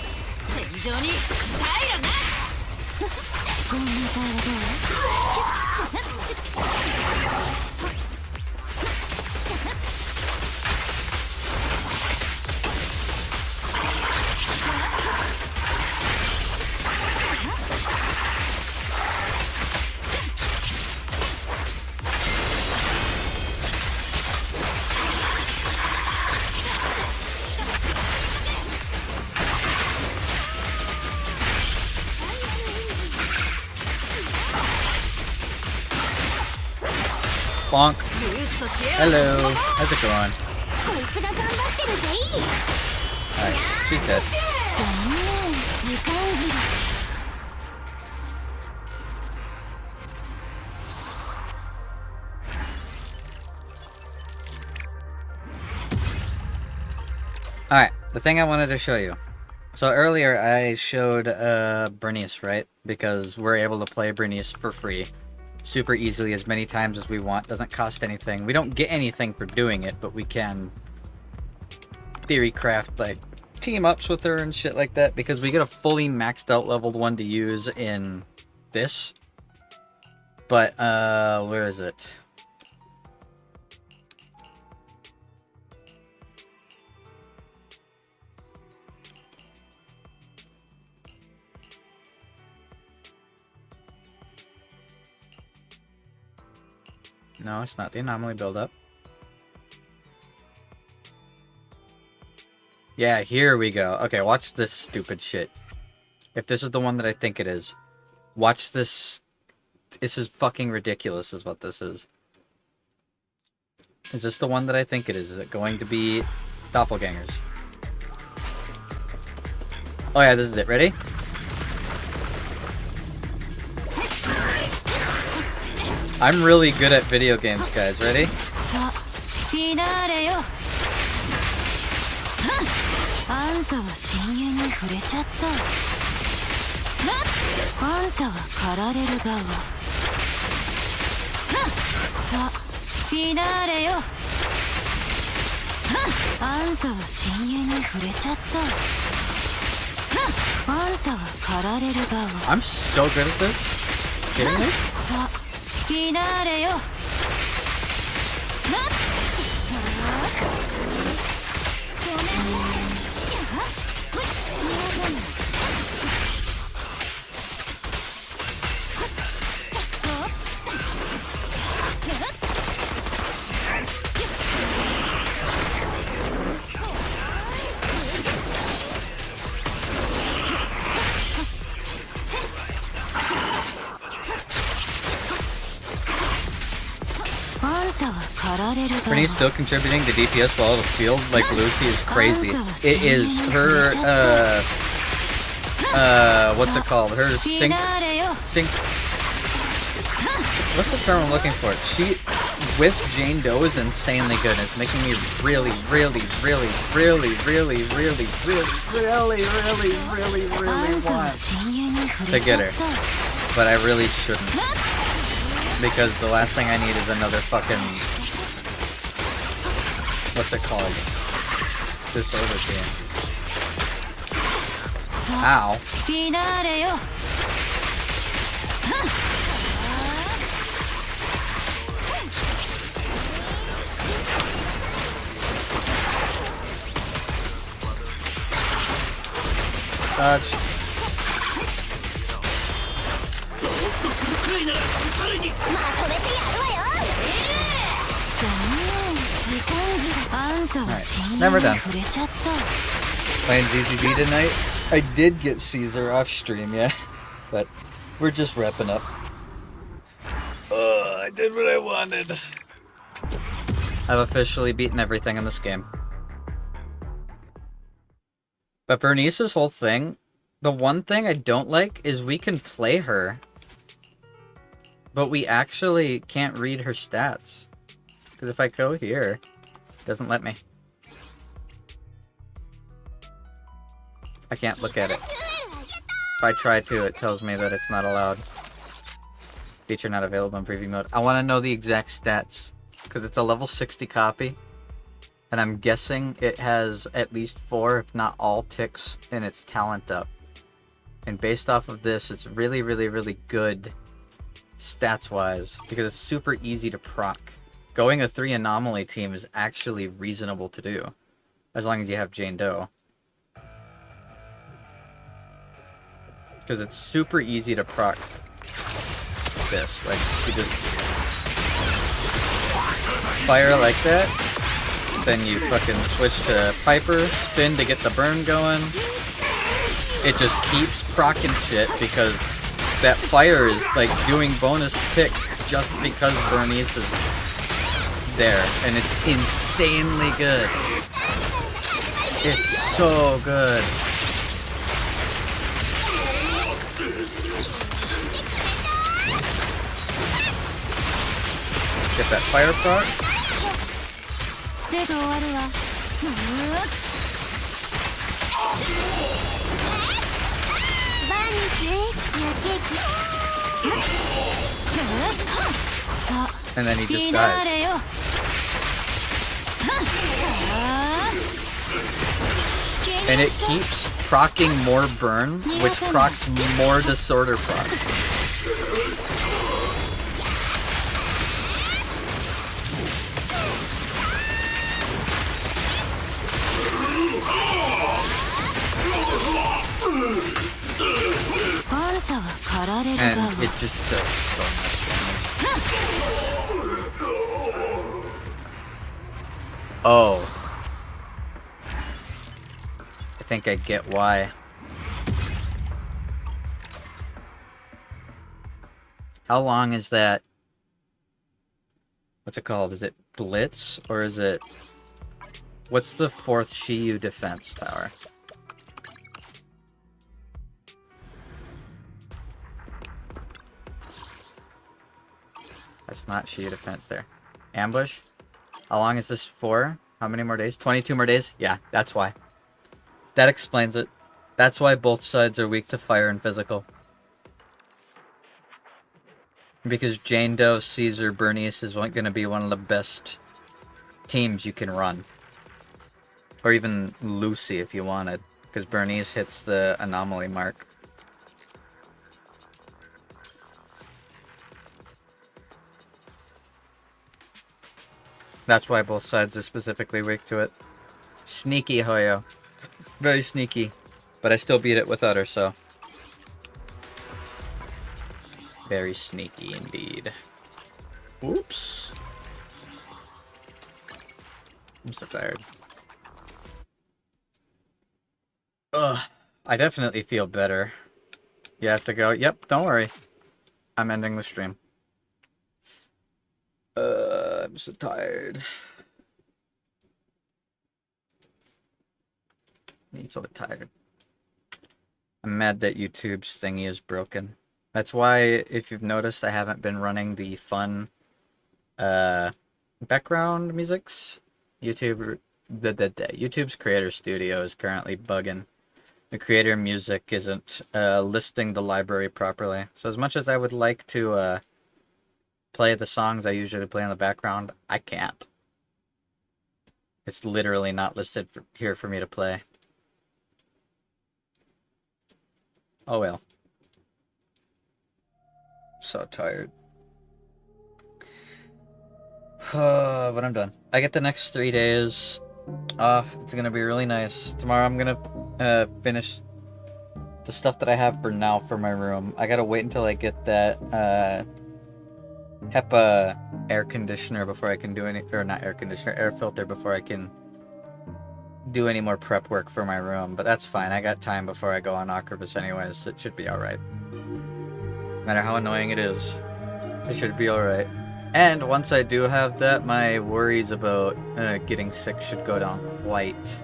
Bonk. Hello. How's it going? Alright, she's dead. Alright, the thing I wanted to show you. So earlier I showed Bernice, right? Because we're able to play Bernice for free. Super easily, as many times as we want. Doesn't cost anything. We don't get anything for doing it, but we can theory craft like team ups with her and shit like that, because we get a fully maxed out leveled one to use in this. But where is it? No, it's not the anomaly buildup. Yeah, here we go. Okay, watch this stupid shit. If this is the one that I think it is. Watch this. This is fucking ridiculous is what this is. Is this the one that I think it is? Is it going to be doppelgangers? Oh yeah, this is it. Ready? I'm really good at video games, guys. Ready? I'm so good at this. Kidding me? フィナーレよ。Bernie's still contributing to DPS while out of the field like Lucy is crazy. It is her, what's it called? Her sync, what's the term I'm looking for? with Jane Doe is insanely good. It's making me really, really, really, really, really, really, really, really, really, really, really want to get her. But I really shouldn't. Because the last thing I need is another fucking... What's it called? Disorder game. Ow. Dodge. Alright, never done. Playing ZZZ tonight. I did get Caesar off stream, yeah. But we're just wrapping up. I did what I wanted. I've officially beaten everything in this game. But Bernice's whole thing, the one thing I don't like is we can play her, but we actually can't read her stats. Because if I go here, it doesn't let me. I can't look at it. If I try to, it tells me that it's not allowed. Feature not available in preview mode. I want to know the exact stats, because it's a level 60 copy. And I'm guessing it has at least 4, if not all, ticks in its talent up. And based off of this, it's really, really, really good stats-wise, because it's super easy to proc. Going a 3 anomaly team is actually reasonable to do, as long as you have Jane Doe. Because it's super easy to proc this. Like, you just fire like that. Then you fucking switch to Piper, spin to get the burn going. It just keeps proccing shit because that fire is like doing bonus ticks just because Bernice is there. And it's insanely good. It's so good. Get that fire proc. And then he just dies. And it keeps proccing more burn, which procs more disorder procs. And it just does so much damage. Oh. I think I get why. How long is that? What's it called? Is it Blitz? Or is it... What's the 4th Shiyu defense tower? That's not Shiyu defense there. Ambush? How long is this for? How many more days? 22 more days? Yeah, that's why. That explains it. That's why both sides are weak to fire and physical. Because Jane Doe, Caesar, Bernice is going to be one of the best teams you can run. Or even Lucy if you wanted. Because Bernice hits the anomaly mark. That's why both sides are specifically weak to it. Sneaky Hoyo. Very sneaky. But I still beat it without her, so. Very sneaky indeed. Oops. I'm so tired. Ugh. I definitely feel better. You have to go. Yep, don't worry. I'm ending the stream. I'm so tired. I'm so tired. I'm mad that YouTube's thingy is broken. That's why, if you've noticed, I haven't been running the fun background musics. YouTube's creator studio is currently bugging. The creator music isn't listing the library properly. So as much as I would like to play the songs I usually play in the background, I can't. It's literally not listed here for me to play. Oh well. So tired. But I'm done. I get the next 3 days off. It's gonna be really nice. Tomorrow I'm gonna finish the stuff that I have for now for my room. I gotta wait until I get that HEPA air conditioner before I can do any, or not air conditioner, air filter before I can do any more prep work for my room. But that's fine. I got time before I go on Octopus anyways. So it should be alright. No matter how annoying it is, it should be alright. And once I do have that, my worries about getting sick should go down quite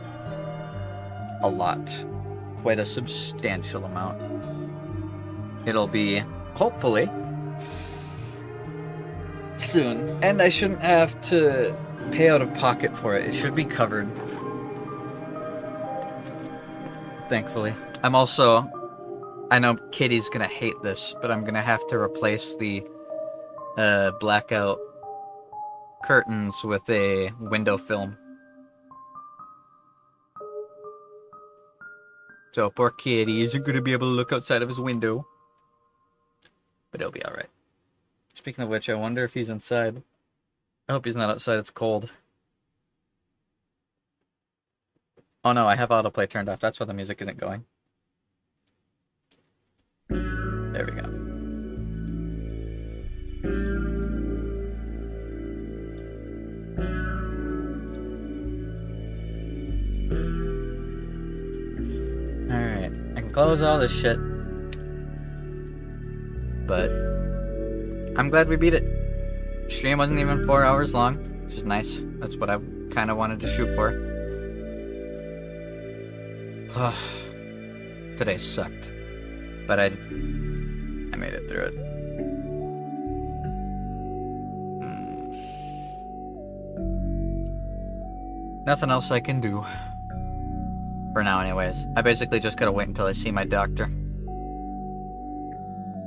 a lot. Quite a substantial amount. It'll be, hopefully, soon. And I shouldn't have to pay out of pocket for it. It should be covered. Thankfully. I'm also, I know Kitty's gonna hate this, but I'm gonna have to replace the blackout curtains with a window film. So poor Kitty isn't gonna be able to look outside of his window. But it'll be alright. Speaking of which, I wonder if he's inside. I hope he's not outside, it's cold. Oh no, I have autoplay turned off, that's why the music isn't going. There we go. Alright, I can close all this shit. But I'm glad we beat it. Stream wasn't even 4 hours long, which is nice. That's what I kind of wanted to shoot for. Today sucked. But I made it through it. Nothing else I can do. For now anyways. I basically just gotta wait until I see my doctor.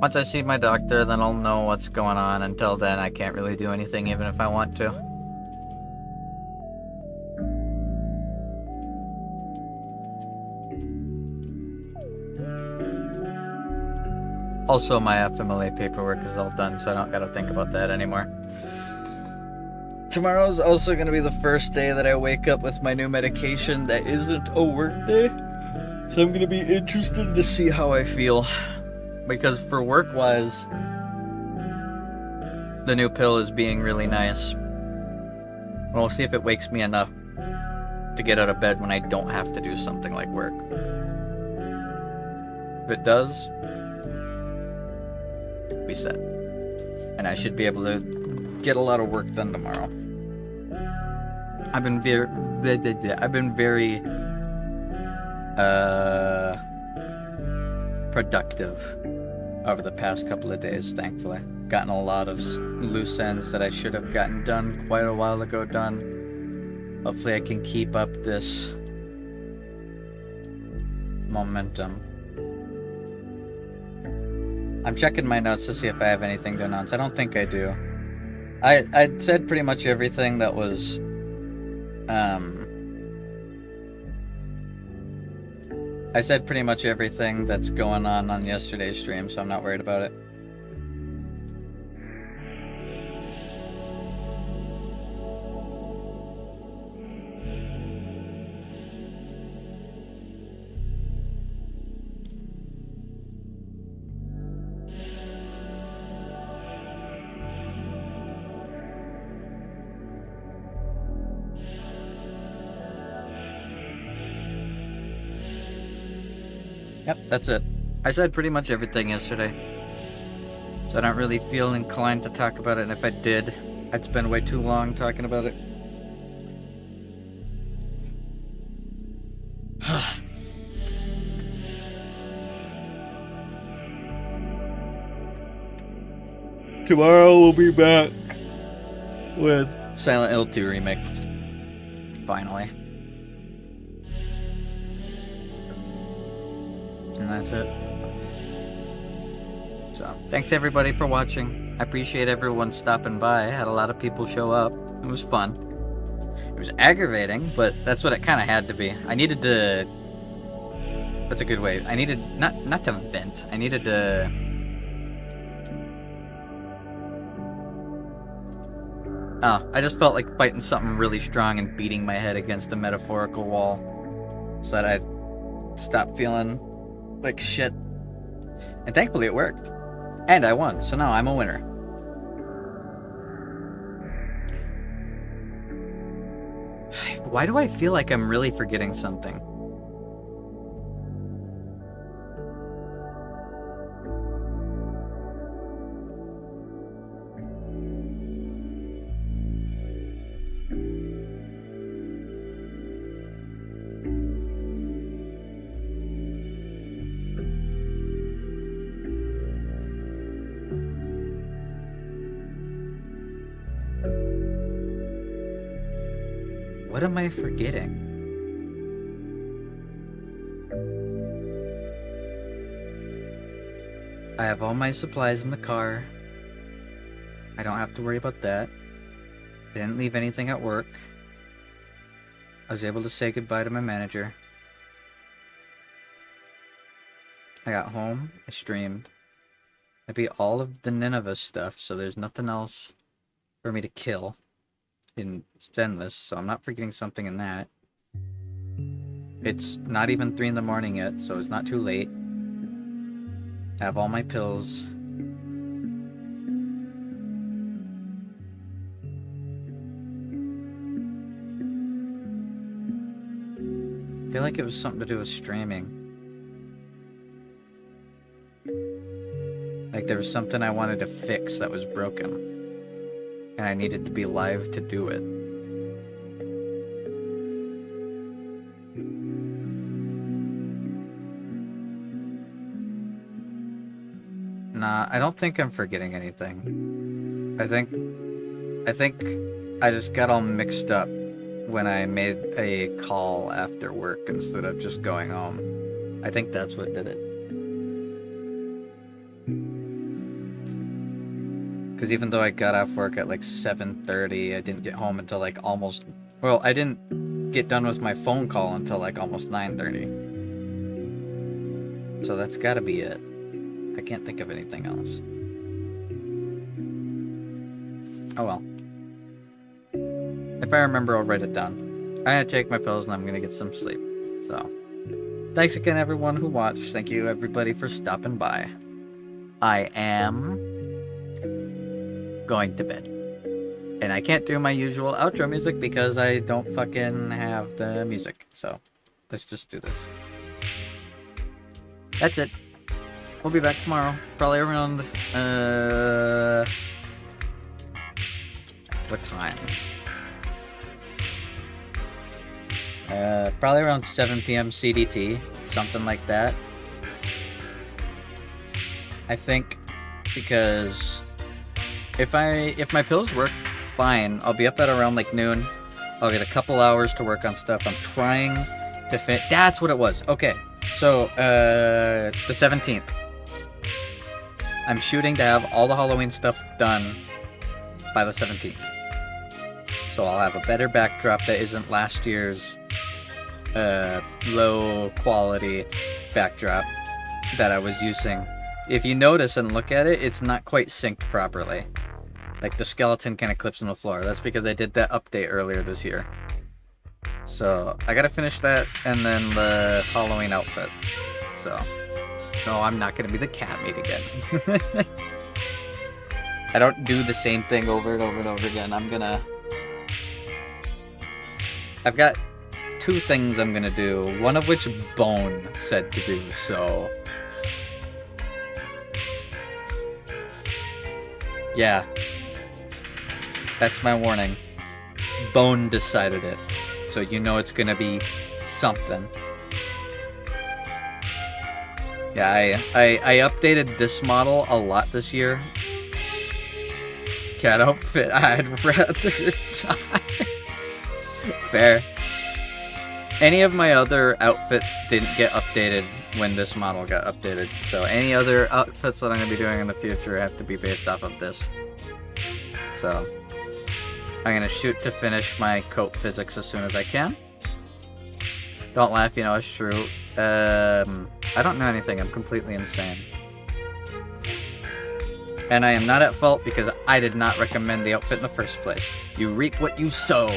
Once I see my doctor, then I'll know what's going on. Until then, I can't really do anything even if I want to. Also, my FMLA paperwork is all done, so I don't gotta think about that anymore. Tomorrow's also gonna be the first day that I wake up with my new medication that isn't a work day. So I'm gonna be interested to see how I feel. Because for work-wise, the new pill is being really nice. We'll see if it wakes me enough to get out of bed when I don't have to do something like work. If it does, we set. And I should be able to get a lot of work done tomorrow. I've been very productive over the past couple of days, thankfully. Gotten a lot of loose ends that I should have gotten done quite a while ago done. Hopefully I can keep up this momentum. I'm checking my notes to see if I have anything to announce. I don't think I do. I said pretty much everything that was I said pretty much everything that's going on yesterday's stream, so I'm not worried about it. Yep, that's it. I said pretty much everything yesterday. So I don't really feel inclined to talk about it, and if I did, I'd spend way too long talking about it. Tomorrow we'll be back with Silent Hill 2 remake. Finally. And that's it. So, thanks everybody for watching. I appreciate everyone stopping by. I had a lot of people show up. It was fun. It was aggravating, but that's what it kind of had to be. I needed to... That's a good way. I needed... Not to vent. I needed to... Oh, I just felt like fighting something really strong and beating my head against a metaphorical wall. So that I'd stop feeling like shit. And thankfully it worked. And I won, so now I'm a winner. Why do I feel like I'm really forgetting something? What am I forgetting? I have all my supplies in the car. I don't have to worry about that. I didn't leave anything at work. I was able to say goodbye to my manager. I got home, I streamed. I beat all of the Nineveh stuff, so there's nothing else for me to kill in Stenless, so I'm not forgetting something in that. It's not even 3 in the morning yet, so it's not too late. I have all my pills. I feel like it was something to do with streaming. Like there was something I wanted to fix that was broken. And I needed to be live to do it. Nah, I don't think I'm forgetting anything. I think I just got all mixed up when I made a call after work instead of just going home. I think that's what did it. Because even though I got off work at like 7:30, I didn't get home until like almost... Well, I didn't get done with my phone call until like almost 9:30. So that's gotta be it. I can't think of anything else. Oh well. If I remember, I'll write it down. I'm gonna take my pills and I'm gonna get some sleep. So, thanks again everyone who watched. Thank you everybody for stopping by. I am... going to bed. And I can't do my usual outro music because I don't fucking have the music. So, let's just do this. That's it. We'll be back tomorrow. Probably around, what time? Probably around 7 p.m. CDT. Something like that. I think because if my pills work fine, I'll be up at around like noon. I'll get a couple hours to work on stuff. I'm trying to fit. That's what it was. Okay. So, the 17th. I'm shooting to have all the Halloween stuff done by the 17th. So I'll have a better backdrop that isn't last year's low quality backdrop that I was using. If you notice and look at it, it's not quite synced properly. Like the skeleton kind of clips on the floor. That's because I did that update earlier this year. So I gotta finish that and then the Halloween outfit. So no, I'm not gonna be the cat meat again. I don't do the same thing over and over and over again. I've got 2 things I'm gonna do, one of which Bone said to do, so yeah. That's my warning. Bone decided it. So you know it's gonna be something. Yeah, I updated this model a lot this year. cat outfit, I'd rather die. Fair. Any of my other outfits didn't get updated when this model got updated, so any other outfits that I'm going to be doing in the future have to be based off of this. So, I'm going to shoot to finish my coat physics as soon as I can. Don't laugh, you know, it's true. I don't know anything, I'm completely insane. And I am not at fault because I did not recommend the outfit in the first place. You reap what you sow.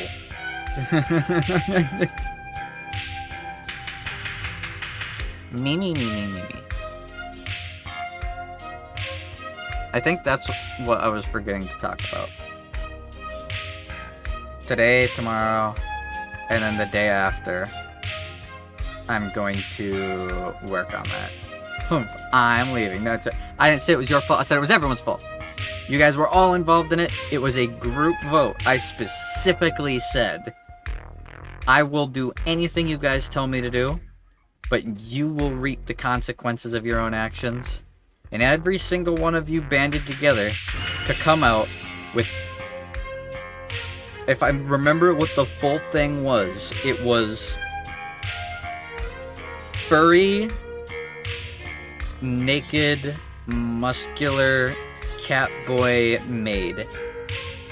Me. I think that's what I was forgetting to talk about. Today, tomorrow, and then the day after, I'm going to work on that. I'm leaving. That's it. I didn't say it was your fault. I said it was everyone's fault. You guys were all involved in it. It was a group vote. I specifically said, I will do anything you guys tell me to do, but you will reap the consequences of your own actions. And every single one of you banded together to come out with... If I remember what the full thing was, it was... furry, naked, muscular, Catboy maid.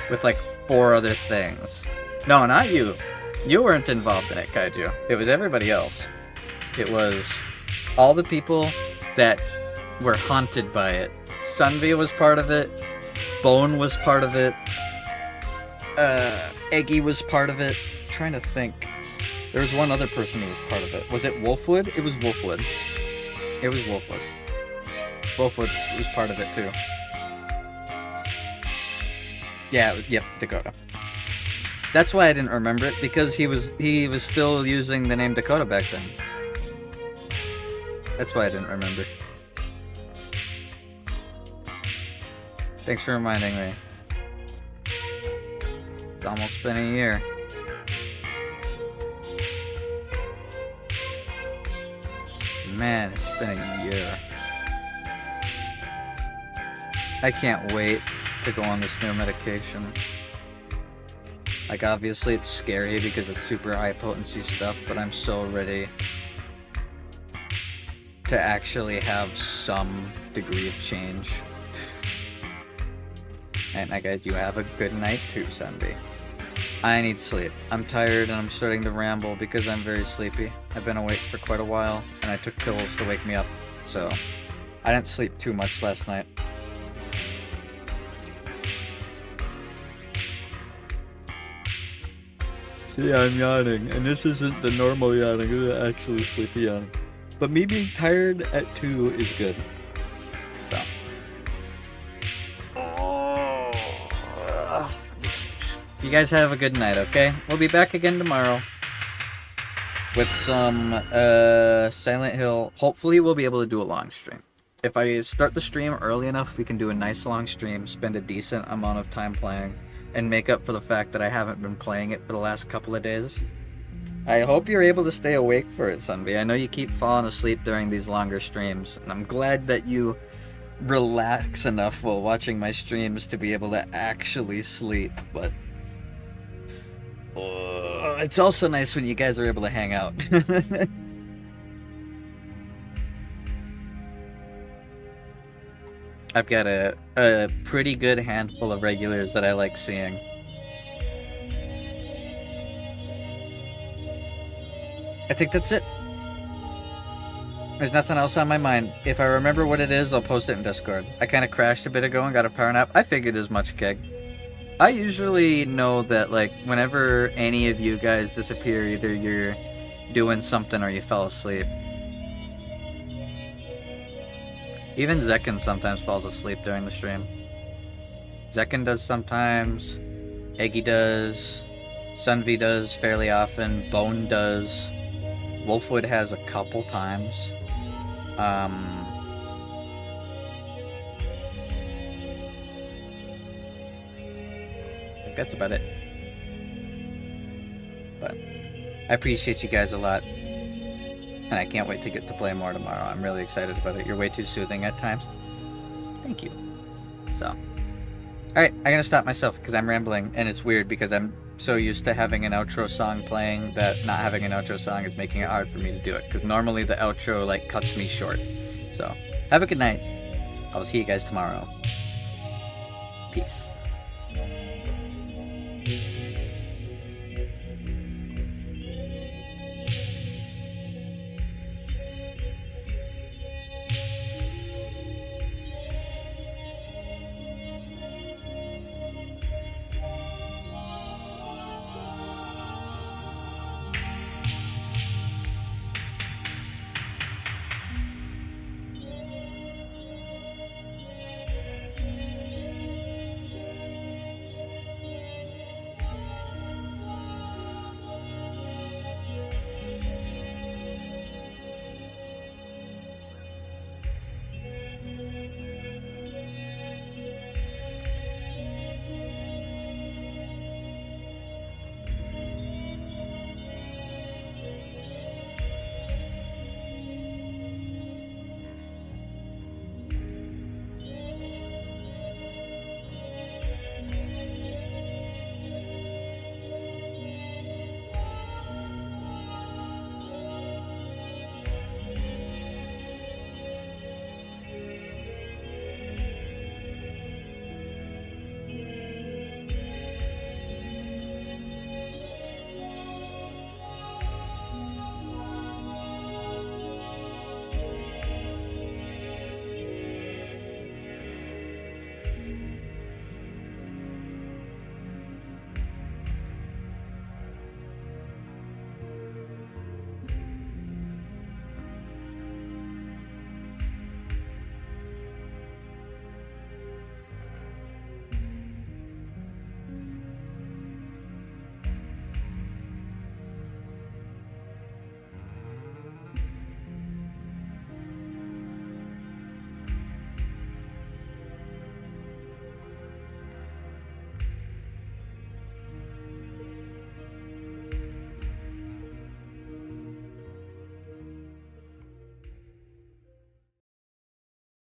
With like 4 other things. No, not you. You weren't involved in it, Kaiju. It was everybody else. It was all the people that were haunted by it. Sunvi was part of it. Bone was part of it. Eggy was part of it. I'm trying to think. There was one other person who was part of it. Was it Wolfwood? It was Wolfwood. It was Wolfwood. Wolfwood was part of it too. Yeah, yep, Dakota. That's why I didn't remember it, because he was still using the name Dakota back then. That's why I didn't remember. Thanks for reminding me. It's almost been a year. Man, it's been a year. I can't wait to go on this new medication. Like, obviously it's scary because it's super high potency stuff, but I'm so ready to actually have some degree of change. And guys, you have a good night too, Sunday. I need sleep. I'm tired and I'm starting to ramble because I'm very sleepy. I've been awake for quite a while, and I took pills to wake me up, so I didn't sleep too much last night. See, I'm yawning, and this isn't the normal yawning, this is actually sleepy yawning. But me being tired at 2 is good. So. You guys have a good night, okay? We'll be back again tomorrow with some Silent Hill. Hopefully we'll be able to do a long stream. If I start the stream early enough, we can do a nice long stream, spend a decent amount of time playing, and make up for the fact that I haven't been playing it for the last couple of days. I hope you're able to stay awake for it, Sunby. I know you keep falling asleep during these longer streams, and I'm glad that you relax enough while watching my streams to be able to actually sleep, but it's also nice when you guys are able to hang out. I've got a pretty good handful of regulars that I like seeing. I think that's it. There's nothing else on my mind. If I remember what it is, I'll post it in Discord. I kind of crashed a bit ago and got a power nap. I figured as much, Keg. I usually know that, like, whenever any of you guys disappear, either you're doing something or you fell asleep. Even Zekin sometimes falls asleep during the stream. Zekin does sometimes. Eggy does. Sunvi does fairly often. Bone does. Wolfwood has a couple times. I think that's about it. But I appreciate you guys a lot. And I can't wait to get to play more tomorrow. I'm really excited about it. You're way too soothing at times. Thank you. So, Alright, I gotta stop myself because I'm rambling, and it's weird because I'm so used to having an outro song playing that not having an outro song is making it hard for me to do it. Because normally the outro, like, cuts me short. So, have a good night. I will see you guys tomorrow. Peace.